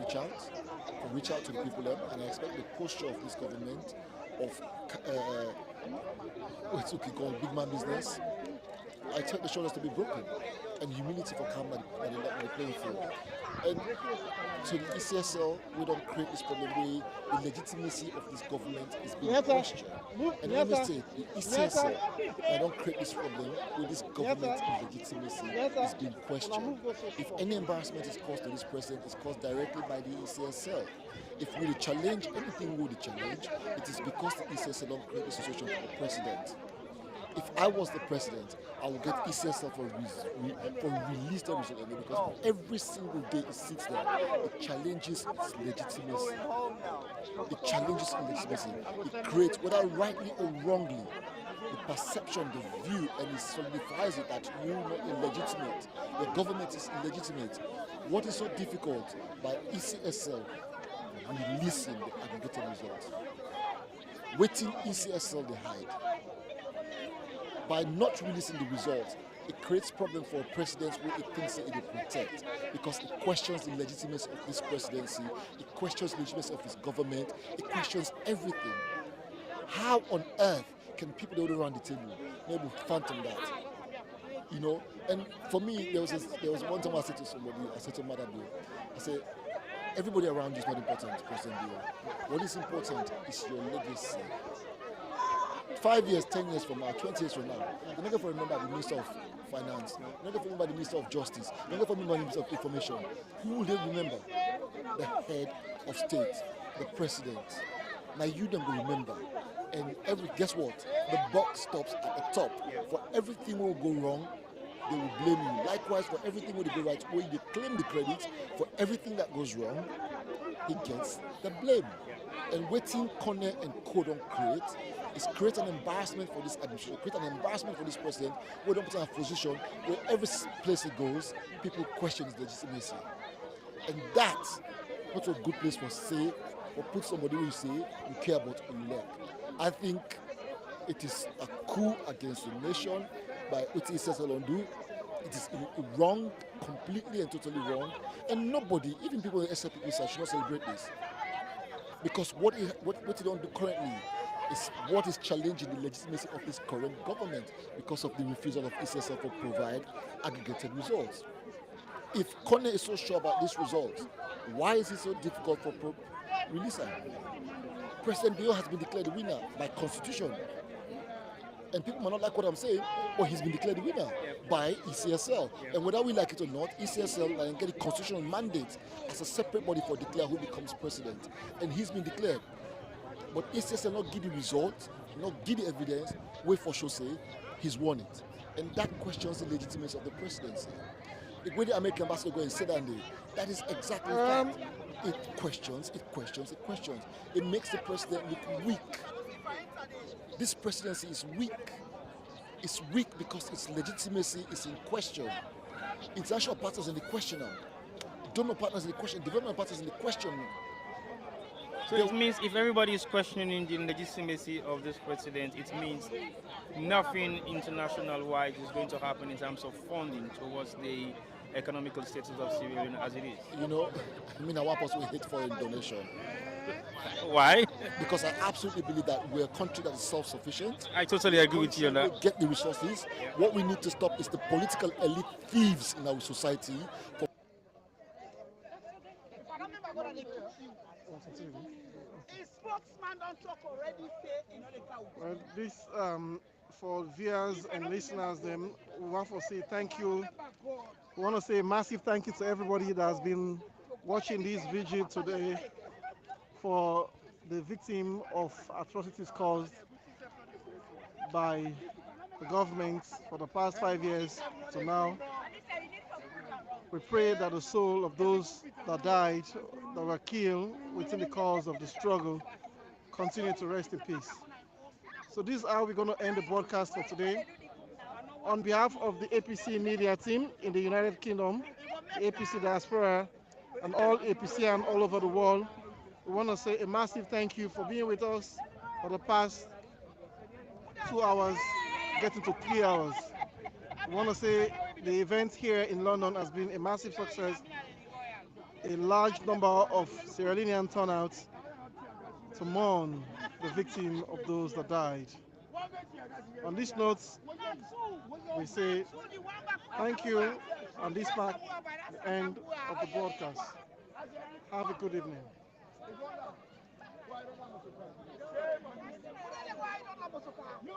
reach out to the people there, and I expect the posture of this government of what's called big man business. I expect the shoulders to be broken and humility for calm by the playing field. And so the ECSL, we don't create this problem where the legitimacy of this government is being questioned. And let me say, the ECSL, I don't create this problem where this government's legitimacy is being questioned. If any embarrassment is caused to this president, it's caused directly by the ECSL. If we challenge anything we challenge, it is because the ECSL don't create the situation for the president. If I was the president, I would get ECSL for release the result, because every single day it sits there, it challenges its legitimacy. It challenges its legitimacy. It creates, whether rightly or wrongly, the perception, the view, and it solidifies it that you're not illegitimate. The government is illegitimate. What is so difficult by ECSL releasing the aggregated results. Waiting ECSL they hide. By not releasing the results, it creates problem for a president who it thinks it will protect, because it questions the legitimacy of this presidency, it questions the legitimacy of his government, it questions everything. How on earth can people that are around the table maybe phantom that? You know, and for me, there was one time I said to somebody, I said to Mother Bill, I said, everybody around you is not important, President Bill. What is important is your legacy. 5 years, 10 years from now, 20 years from now, you're not going to remember the Minister of Finance, you're not going to remember the Minister of Justice, you're not going to remember the Minister of Information. Who will they remember? The head of state, the president. Now you don't remember. And guess what? The buck stops at the top. For everything will go wrong, they will blame you. Likewise, for everything will go right, when they claim the credit for everything that goes wrong, he gets the blame. And waiting corner and code on create is create an embarrassment for this administration, create an embarrassment for this president, where they don't put in a position where every place he goes, people question his legitimacy. And that's not a good place for say, or put somebody who you say you care about or you like. I think it is a coup against the nation by UTSS do. It is wrong, completely and totally wrong. And nobody, even people in the SLPP side, should not celebrate this. Because what they don't do currently is what is challenging the legitimacy of this current government because of the refusal of ECSL to provide aggregated results. If Kone is so sure about these results, why is it so difficult for releaser? President Bio has been declared the winner by constitution. And people might not like what I'm saying, but he's been declared the winner by ECSL. And whether we like it or not, ECSL can get a constitutional mandate as a separate body for declare who becomes president. And he's been declared. But ECSL not give the result, not give the evidence, wait for show say he's won it. And that questions the legitimacy of the presidency. When the American ambassador go and say that is exactly that. It questions. It makes the president look weak. This presidency is weak. It's weak because its legitimacy is in question. International partners in the question now. Donor partners in the question. Development partners in the question. So it means if everybody is questioning the legitimacy of this president, it means nothing international-wide is going to happen in terms of funding towards the economical status of Sierra Leone as it is. You know, I want us to hate foreign donation. Why? Because I absolutely believe that we're a country that is self-sufficient. I totally agree with you on that. We get the resources. What we need to stop is the political elite thieves in our society. Well, this for viewers and listeners, we want to say thank you. We want to say a massive thank you to everybody that has been watching this vigil today for the victim of atrocities caused by the government for the past 5 years to now. We pray that the soul of those that died, that were killed within the cause of the struggle, continue to rest in peace. So this is how we're going to end the broadcast for today. On behalf of the APC media team in the United Kingdom, the APC diaspora, and all APCians all over the world, we want to say a massive thank you for being with us for the past 2 hours, getting to 3 hours. We want to say the event here in London has been a massive success. A large number of Sierra Leonean turnouts to mourn the victim of those that died. On this note, we say thank you, and this marks the end of the broadcast. Have a good evening.